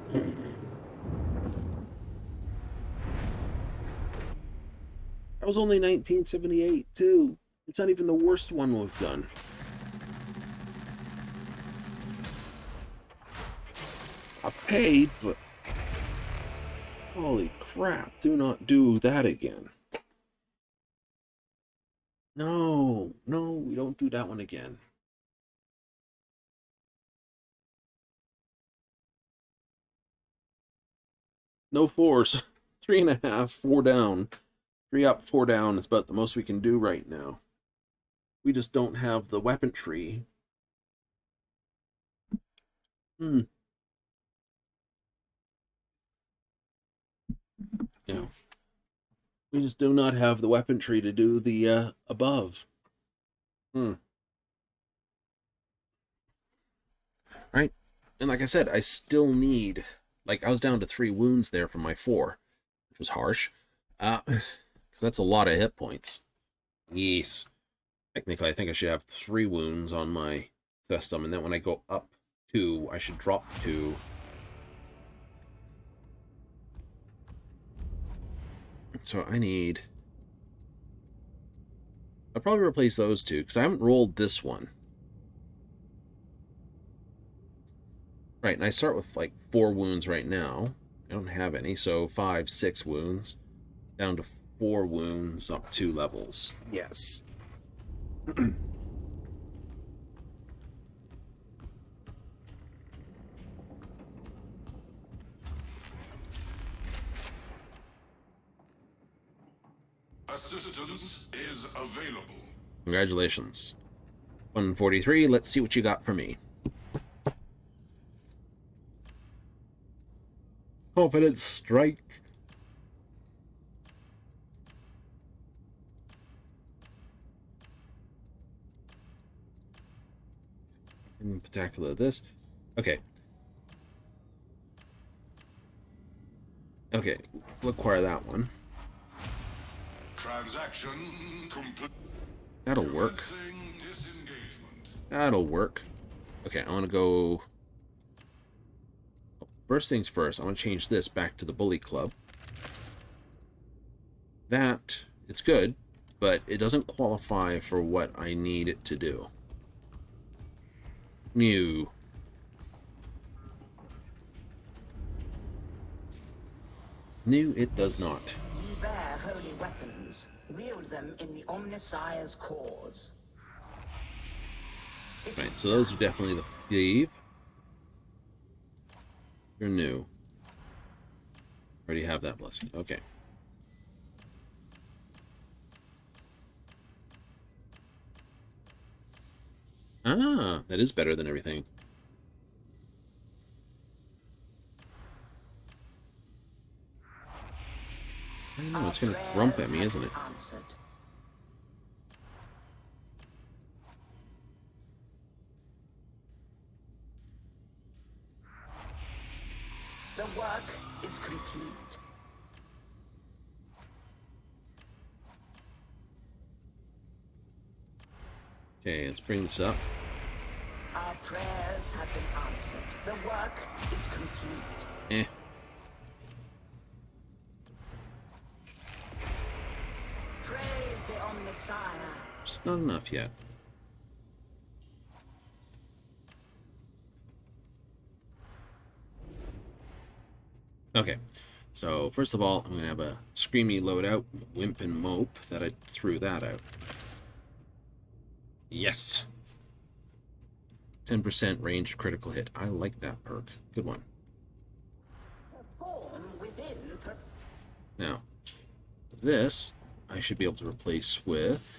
That was only 1978, too. It's not even the worst one we've done. I paid, but... Holy crap, do not do that again. No, no, we don't do that one again. No fours. 3.5, 4 down. 3 up, 4 down is about the most we can do right now. We just don't have the weapon tree. You know, we just do not have the weapon tree to do the above. Right? And like I said, I still need, like, I was down to 3 wounds there from my 4, which was harsh. Because that's a lot of hit points. Yes. Technically, I think I should have 3 wounds on my system, and then when I go up 2, I should drop 2. So I need... I'll probably replace those 2, because I haven't rolled this one. Right, and I start with, like, 4 wounds right now. I don't have any, so 5, 6 wounds. Down to 4 wounds, up 2 levels. Yes. Assistance is available. Congratulations. 143, let's see what you got for me. Confidence strike. In particular, this. Okay. Okay, we'll acquire that one. Transaction complete. That'll work. That'll work. Okay, I want to go... First things first, I want to change this back to the Bully Club. That, it's good, but it doesn't qualify for what I need it to do. New. New, it does not. Ye bear holy weapons. Wield them in the Omnissiah's cause. Right, so those are definitely the thief. You're new. Already have that blessing. Okay. Ah, that is better than everything. I don't know, it's gonna grump at me, isn't it? The work is complete. Okay, let's bring this up. Our prayers have been answered. The work is complete. Praise the Omnissiah. Just not enough yet. Okay, so first of all, I'm going to have a Screamy loadout, Wimp and Mope, that I threw that out. Yes! 10% range critical hit. I like that perk. Good one. Perform within. Now, this I should be able to replace with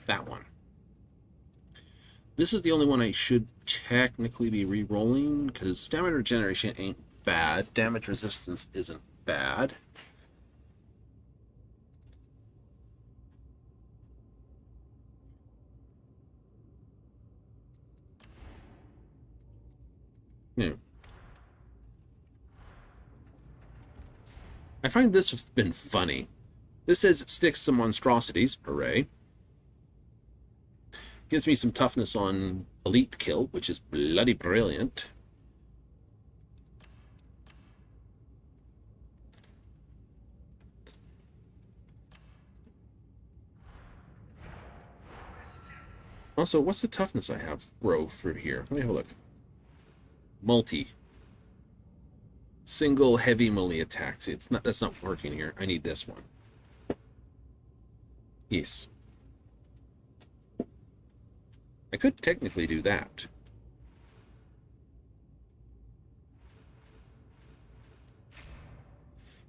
that one. This is the only one I should technically be re-rolling, because stamina regeneration ain't bad. Damage resistance isn't bad. I find this has been funny. This says it sticks to monstrosities. Hooray. Gives me some toughness on elite kill, which is bloody brilliant. Also, what's the toughness I have row for here? Let me have a look. Multi. Single heavy melee attacks. That's not working here. I need this one. Yes. I could technically do that.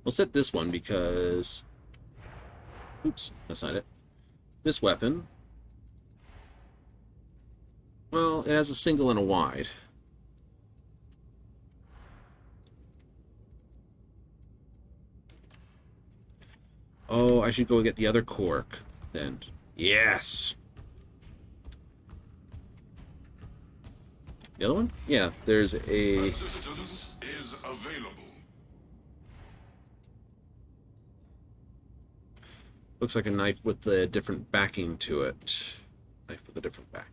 We'll set this one because... Oops, that's not it. This weapon... Well, it has a single and a wide. Oh, I should go get the other cork then. Yes! The other one? Yeah, there's a... Assistance is available. Looks like a knife with a different backing to it. Knife with a different back.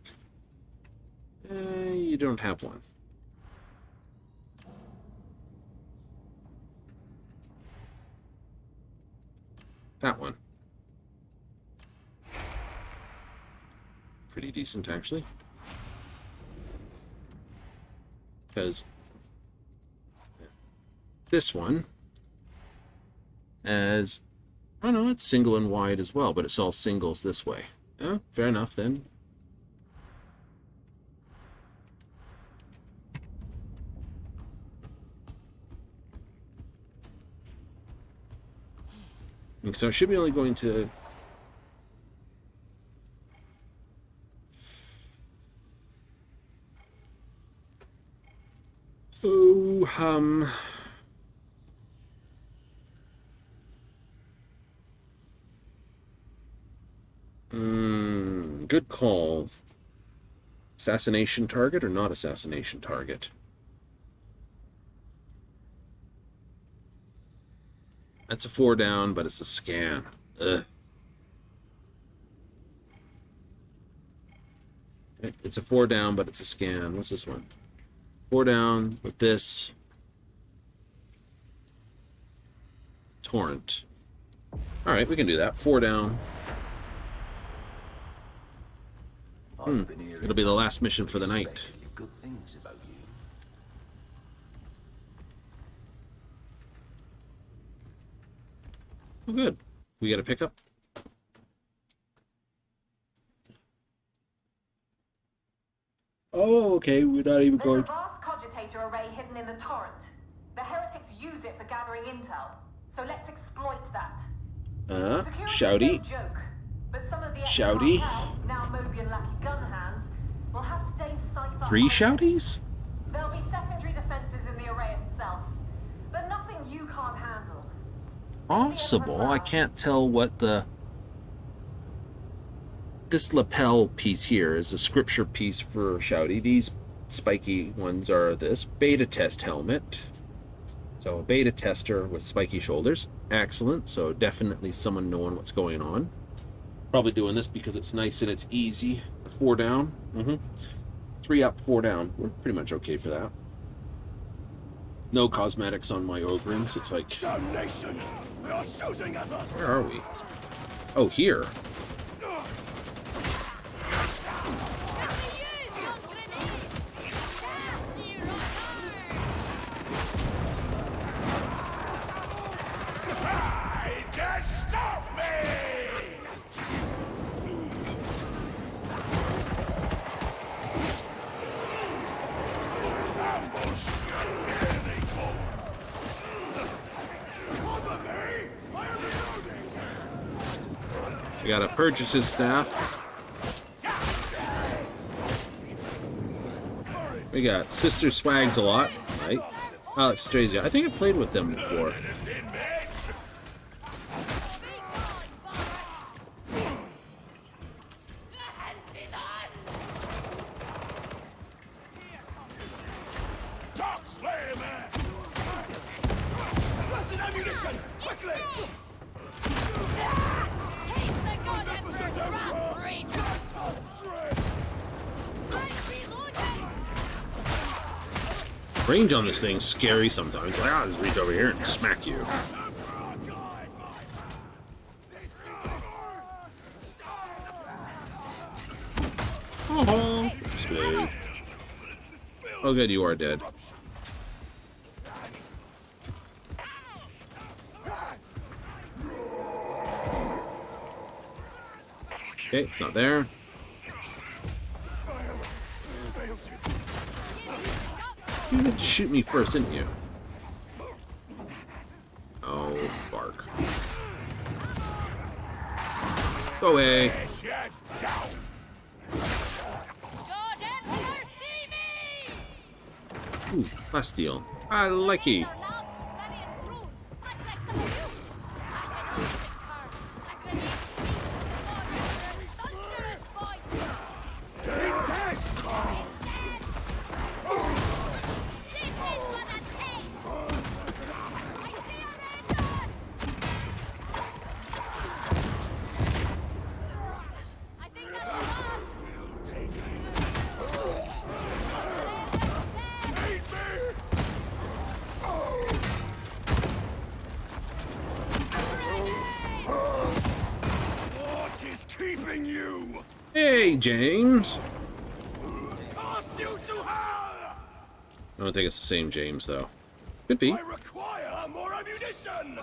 You don't have one. That one. Pretty decent, actually. Because this one has... Oh no, it's single and wide as well, but it's all singles this way. Oh, fair enough then. So I should be only going to... Oh, good call. Assassination target or not assassination target? That's a 4 down, but it's a scan. Ugh. Okay, it's a 4 down, but it's a scan. What's this one? 4 down with this. Torrent. Alright, we can do that. 4 down. It'll be the last mission for the night. Good things about you. Oh, good. We got a pickup. Oh, okay. We're not even There's going. a vast cogitator array hidden in the torrent. The heretics use it for gathering intel, so let's exploit that. Shouty. No joke, but some of the Shouty. now Mobian lackey gun hands, will have today's cipher. 3 shouties? There'll be secondary defenses in the array itself, but nothing you can't handle. Possible. I can't tell what the... This lapel piece here is a scripture piece for Shouty. These spiky ones are this beta test helmet. So a beta tester with spiky shoulders. Excellent. So definitely someone knowing what's going on. Probably doing this because it's nice and it's easy. 4 down. 3 up, 4 down. We're pretty much okay for that. No cosmetics on my Ogrins. It's like... Damnation! They are shooting at us! Where are we? Oh, here. Just stop me! I gotta purchase his staff. We got Sister Swags a lot, right? Alex Strazia. I think I've played with them before. Range on this thing's scary sometimes. Like, I'll just reach over here and smack you. Oh, stay. Oh, good, you are dead. Okay, it's not there. You didn't shoot me first, didn't you? Oh, bark. Go away. Ooh, Bastille. I like it. Hey, James. I don't think it's the same James, though. Could be. I require more ammunition.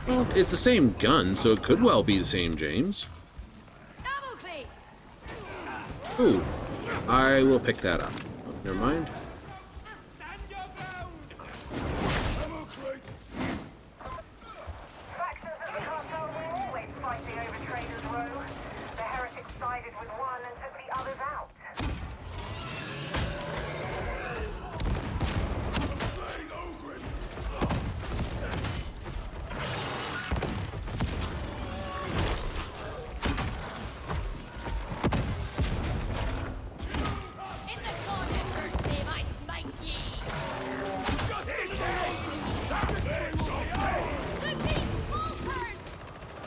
Well, it's the same gun, so it could well be the same James. Ooh, I will pick that up. Oh, never mind. Factions of the cartel were always fighting over Trader's Row. The heretics sided with one and took the others out.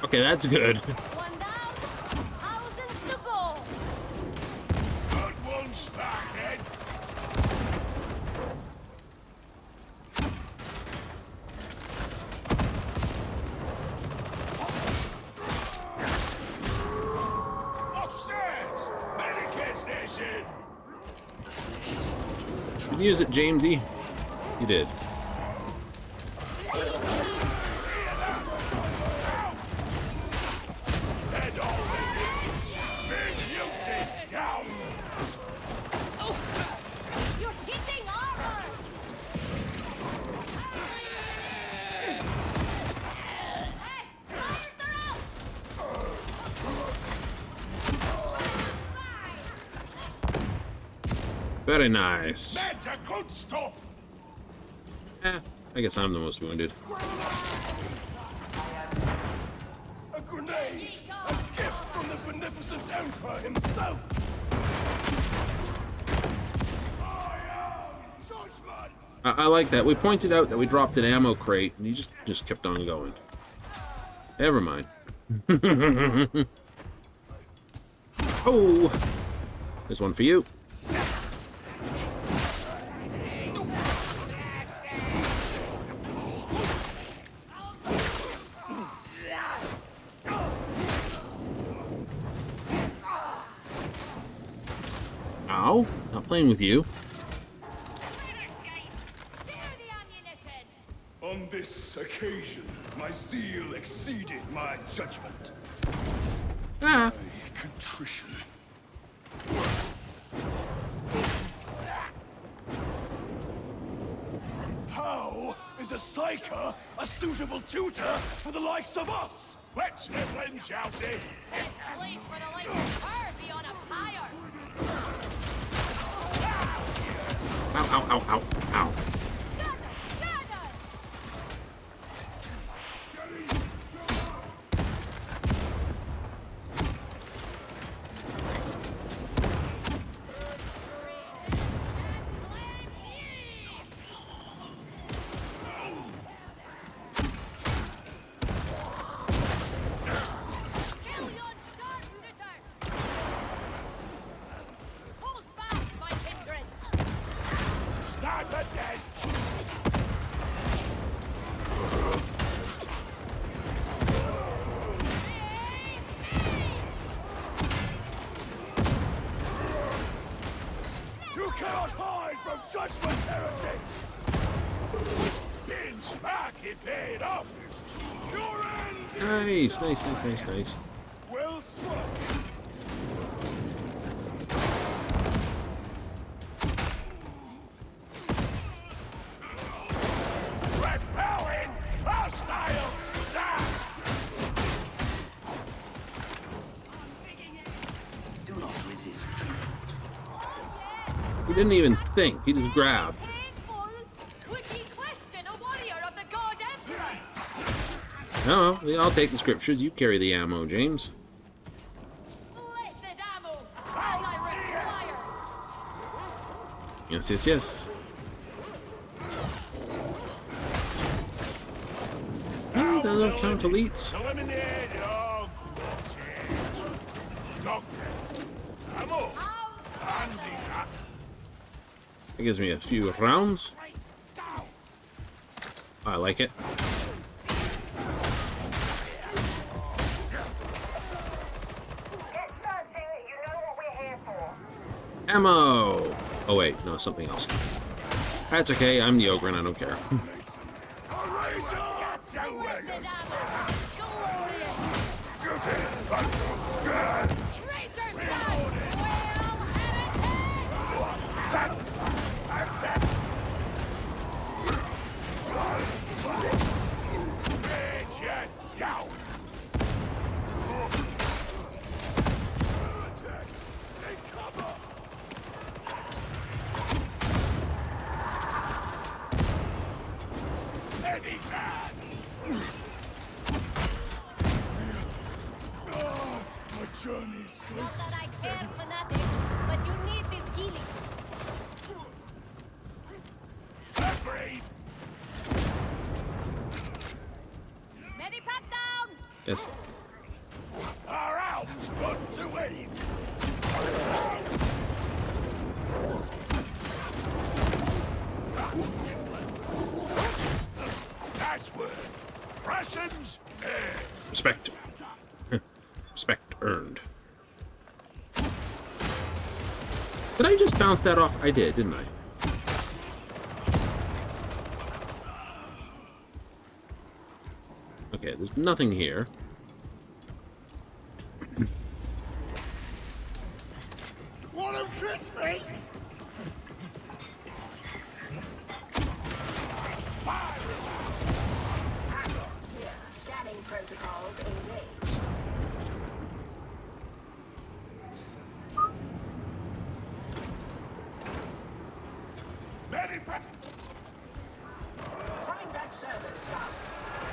Okay, that's good. One down, thousands to go. Good one, Starhead. Upstairs! Medicare station! Did you use it, Jamesy? You did. Very nice. That's a good stuff. I guess I'm the most wounded. A grenade! A gift from the beneficent Emperor himself! I am judgment! I like that. We pointed out that we dropped an ammo crate, and he just kept on going. Never mind. Oh! There's one for you. Ow, not playing with you. On this occasion, my zeal exceeded my judgment. Ah. My contrition. How is a psyker a suitable tutor for the likes of us? Fetch the flint, shouty! This place for the likes of her be on a fire! Ow, ow, ow, ow, ow. Gather! Gather! Sniper dead! You cannot hide from judgment, heretic! Being smacky paid off! Your end! Nice, nice, nice, nice, nice. Well struck! Repelling hostiles! Do not resist treatment. He didn't even think. He just grabbed. Painful? Would he question a warrior of the God Emperor? No, I'll take the scriptures. You carry the ammo, James. Blessed ammo, as I required. Yes, yes, yes. Oh, those don't count elites. Eliminate all Doctor. Ammo. Handy that. That gives me a few rounds. I like it. Ammo! Oh wait, no, something else. That's okay, I'm the ogre and I don't care. Not that I care for nothing, but you need this healing. Medipack down! Yes. Our house put to aid. Password. Rations. Respect. Respect earned. Did I just bounce that off? I did, didn't I? Okay, there's nothing here. Want to kiss me? Scanning protocols engaged. Medipack. Find that server stuff.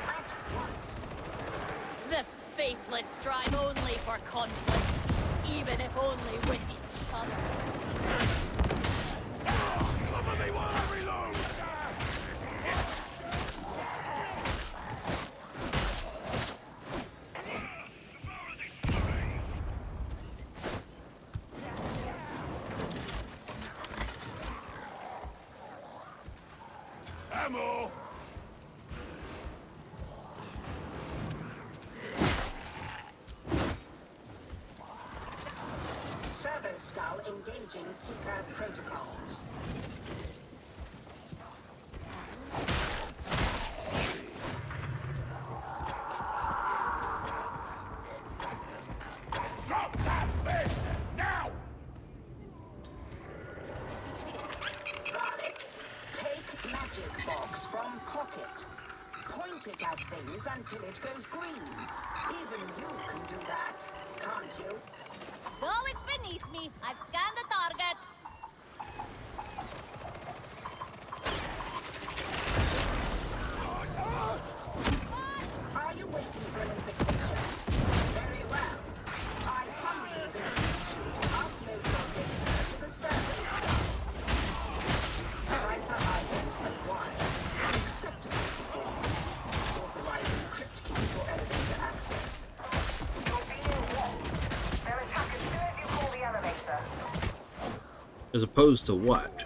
At once. The faithless strive only for conflict, even if only with each other. Cover me while I reload. Ammo. Servo skull engaging seeker protocols. Drop that bastard now. Varlets, take magic box from pocket. Point it at things until it goes green. do that, can't you? Though it's beneath me, I've scanned the target. Are you waiting for an invitation? Very well. I humbly beseech you to upload your data to the server staff. Cipher Island acquired. Acceptable performance. Authorize encrypt key for elevator access. You're being watched. They'll attack as soon as you call the elevator. As opposed to what?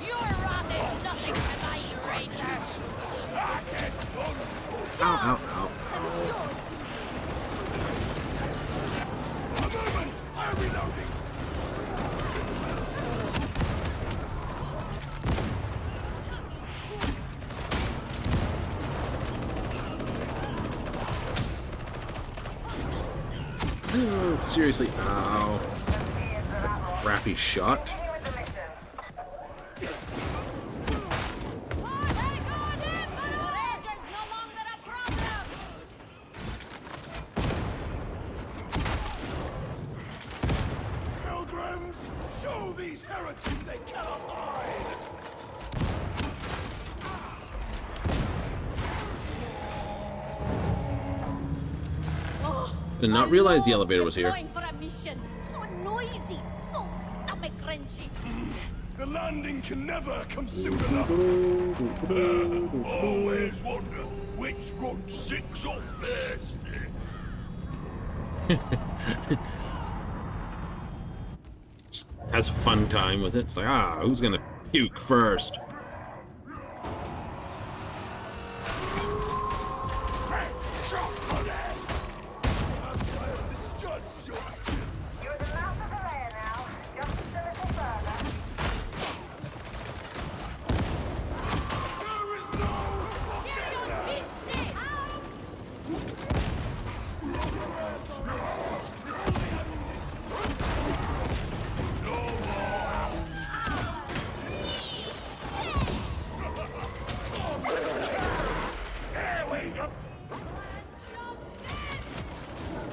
Your wrath is nothing to my ranger. Ow, ow, ow. I'm sure A moment! I'm reloading! Oh, seriously, ow. Crappy shot. Pilgrims, show these heretics they cannot hide! Did not realize the elevator was here. Going for a mission. So noisy, so stomach wrenching. The landing can never come soon enough. Always wonder which runs 6 or first. Just has a fun time with it. It's like, who's gonna puke first? You're the mouth of the lair now. Just a little further. There is no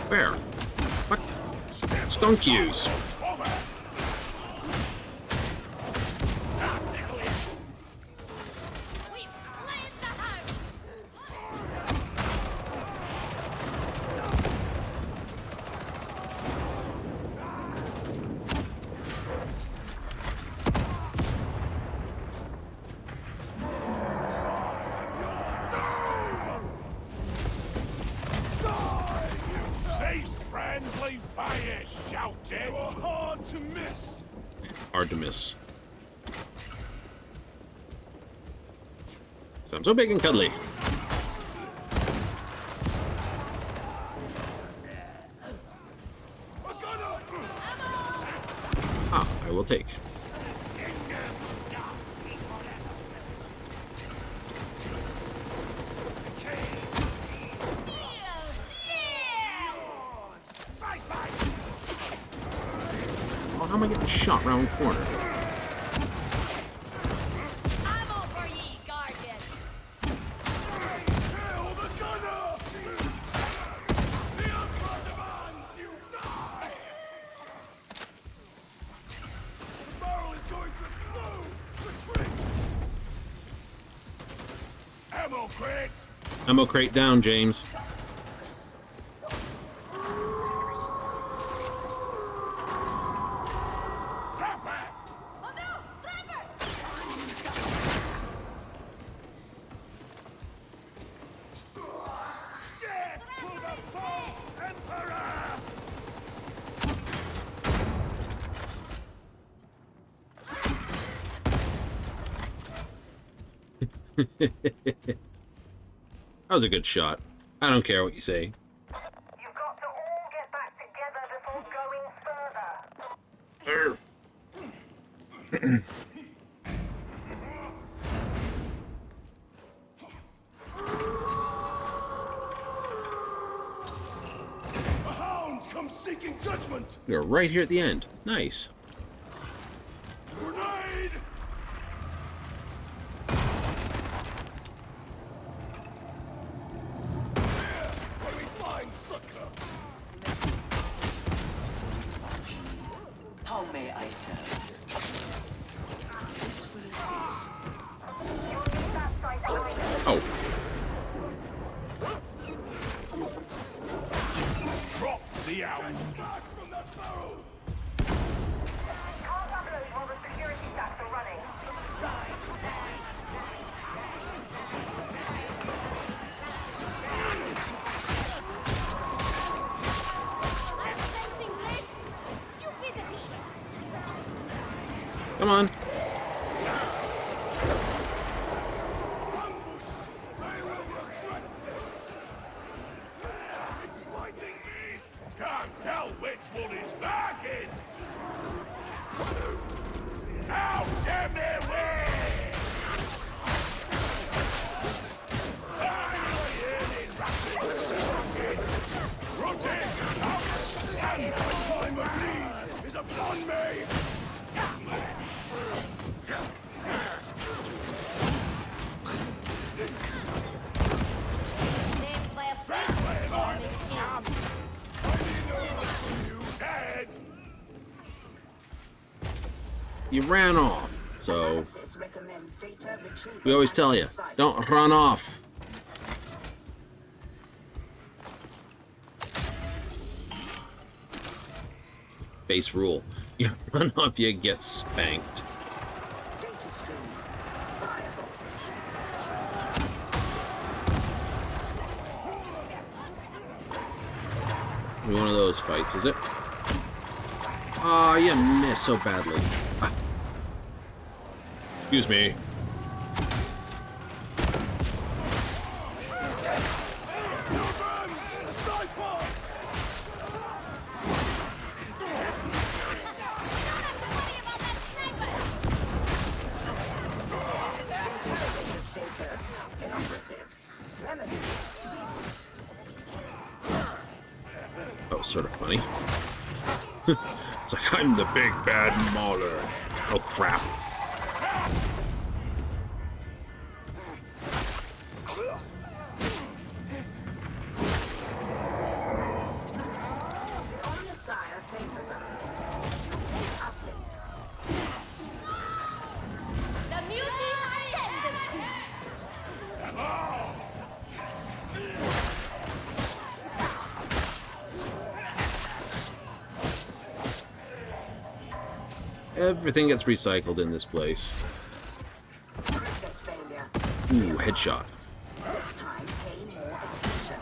Where? What? Skunk use. We've slain the house. Cease friendly fire shouting! You are hard to miss! Hard to miss. So I'm so big and cuddly. I will take. Oh, how am I getting shot round the corner? Ammo for ye, guardian. Kill the gunner! The Emperor demands you die! The barrel is going to explode! Retreat! Ammo crate! Ammo crate down, James. Oh no, Trevor! Death to the false Emperor! That was a good shot. I don't care what you say. You've got to all get back together before going further. Judgment! We're right here at the end. Nice. Grenade! What are we flying, sucker? How may I serve? This will assist. Oh. Drop the owl! Back from that barrel! Can't upload while the security stacks are running. I'm sensing great stupidity. Come on. Can't tell which one is backing! Out of their way! Rotate! Out! And the time of need is upon me! Saved by a freak or a machine. You dead! You ran off. So Analysis recommends data retrieval we always tell you, silo. don't run off. Base rule. You run off, you get spanked. Data stream. Viable. One of those fights, is it? Ah, you miss so badly. Ah. Excuse me. Interrogator status. Inoperative. Remedy. Reboot. That was sort of funny. It's like, I'm the big bad mauler. Oh, crap. The Omnisire favors us. Stupid uplink. The mutants tendency. Everything gets recycled in this place. Process failure. Ooh, headshot. This time, pay more attention.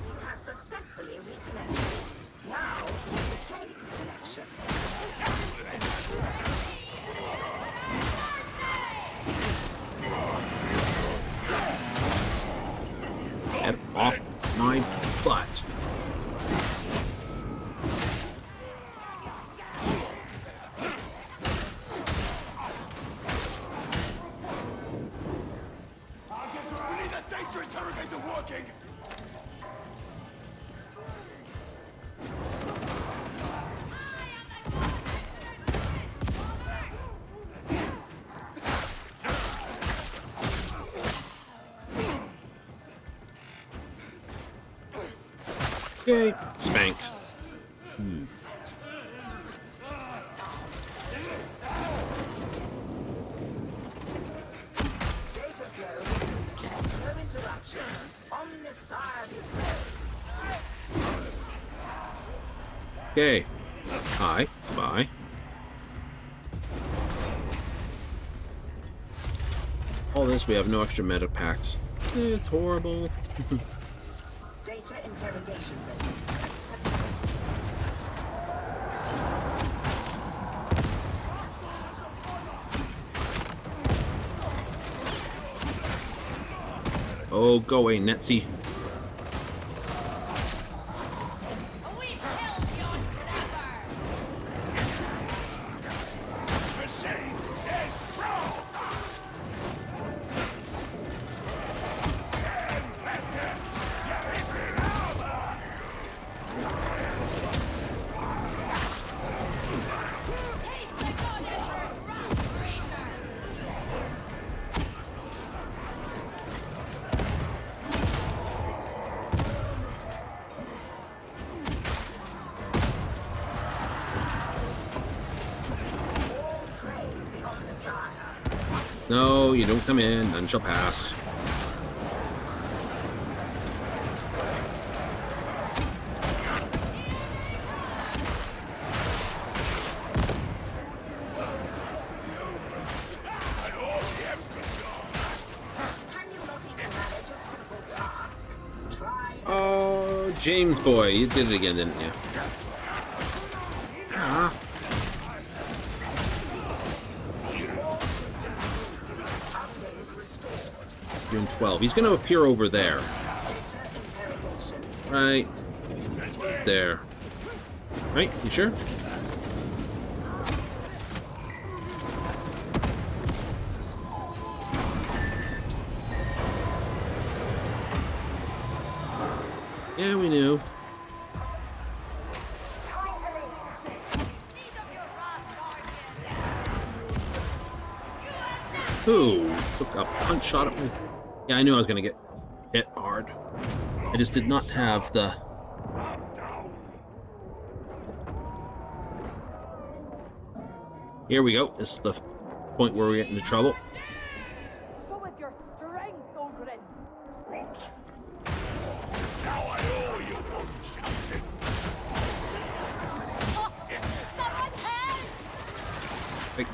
You have successfully reconnected. Now, retain connection. Get off my butt. We need that data interrogator working! Okay, spanked. Data flow. No interruptions. Omnisire be praised. Okay. Hi. Bye. All this, we have no extra meta packs. It's horrible. Data interrogation rate. Acceptable. Oh, go away, Netsy. We've held your trapper. No, you don't come in, none shall pass. Can you not even manage a simple task? Try Oh, James boy, you did it again, didn't you? Ah. all system uplink restored. June 12. He's going to appear over there. Data interrogation. Right there. Right? You sure? Yeah, we knew. Ooh, took a punch shot at me. Yeah, I knew I was going to get hit hard. I just did not have the... Here we go. This is the point where we get into trouble. Show us your strength, Ogren. Now I owe you one shouting. Someone help! Like,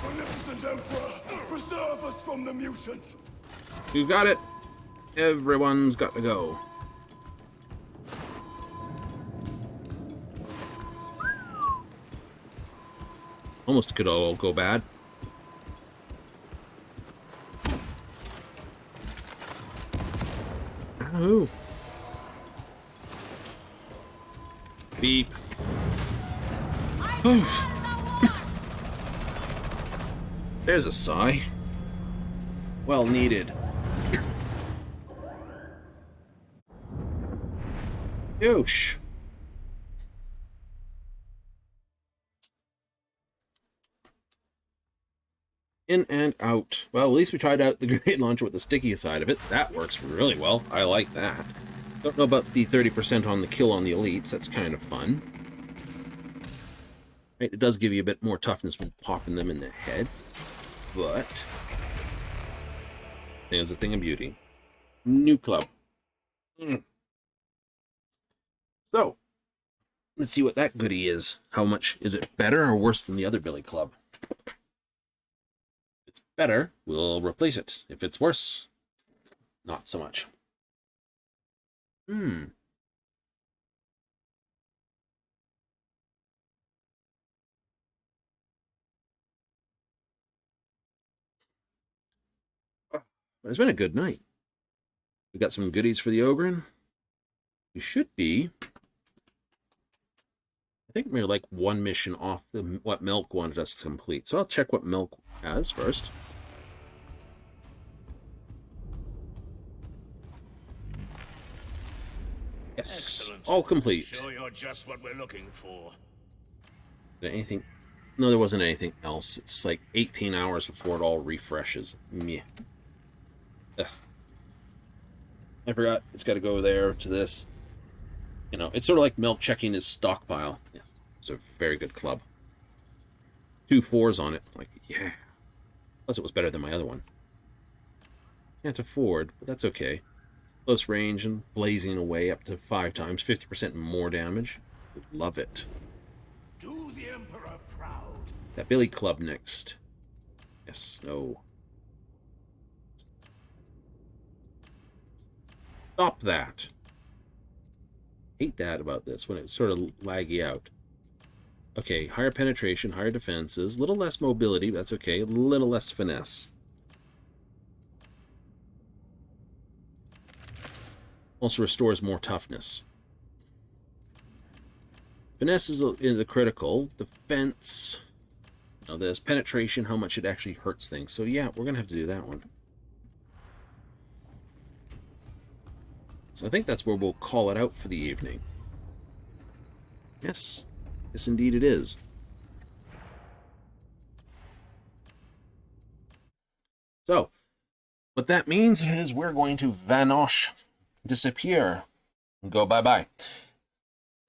Beneficent Emperor, preserve us from the mutant. you got it. Everyone's got to go. Almost could all go bad. Ow. Beep. Oof. There's a sigh. Well needed. Oosh. In and out. Well, at least we tried out the grenade launcher with the sticky side of it. That works really well. I like that. Don't know about the 30% on the kill on the elites. That's kind of fun. Right, it does give you a bit more toughness when popping them in the head. But there's a thing of beauty. New club. So, let's see what that goodie is. How much is it better or worse than the other Billy Club? If it's better, we'll replace it. If it's worse, not so much. It's been a good night. We got some goodies for the Ogren. We should be, I think we're like one mission off what Milk wanted us to complete. So I'll check what Milk has first. Yes, Excellent. all complete. Sure you're just what we're looking for. Anything? No, there wasn't anything else. It's like 18 hours before it all refreshes. Meh. Ugh. I forgot. It's got to go there to this. You know, it's sort of like Milk checking his stockpile. Yeah, it's a very good club. 2 4s on it. Like, yeah. Plus, it was better than my other one. Can't afford, but that's okay. Close range and blazing away up to 5 times, 50% more damage. Love it. Do the Emperor proud. That Billy Club next. Yes, no. Stop that. Hate that about this, when it's sort of laggy out. Okay, higher penetration, higher defenses, a little less mobility, that's okay, a little less finesse. Also restores more toughness. Finesse is in the critical. Defense. Now there's penetration, how much it actually hurts things. So yeah, we're going to have to do that one. So I think that's where we'll call it out for the evening. Yes. Yes, indeed it is. So, what that means is we're going to vanish, disappear, and go bye-bye.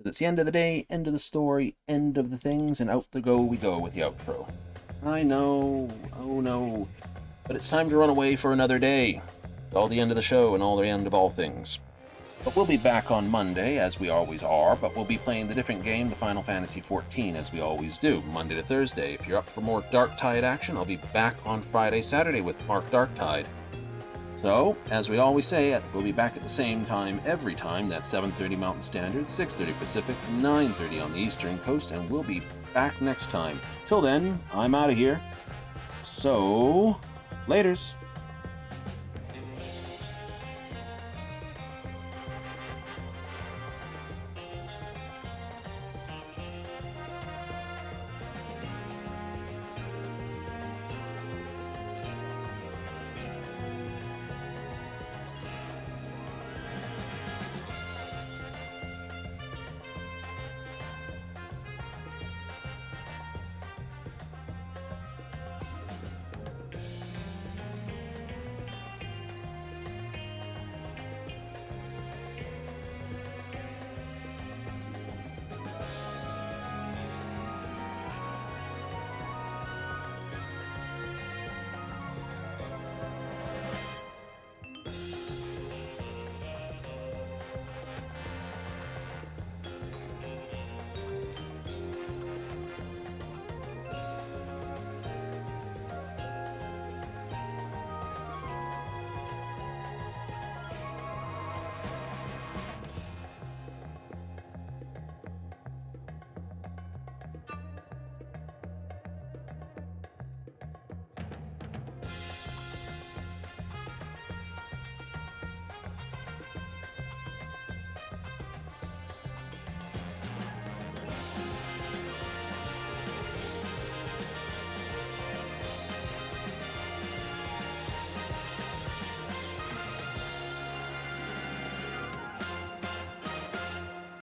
It's the end of the day, end of the story, end of the things, and out the go we go with the outro. I know, oh no, but it's time to run away for another day. It's all the end of the show and all the end of all things. But we'll be back on Monday, as we always are, but we'll be playing the different game, the Final Fantasy XIV, as we always do, Monday to Thursday. If you're up for more Darktide action, I'll be back on Friday, Saturday with Mark Darktide. So, as we always say, we'll be back at the same time every time. That's 7:30 Mountain Standard, 6:30 Pacific, 9:30 on the Eastern Coast, and we'll be back next time. Till then, I'm out of here. So, laters.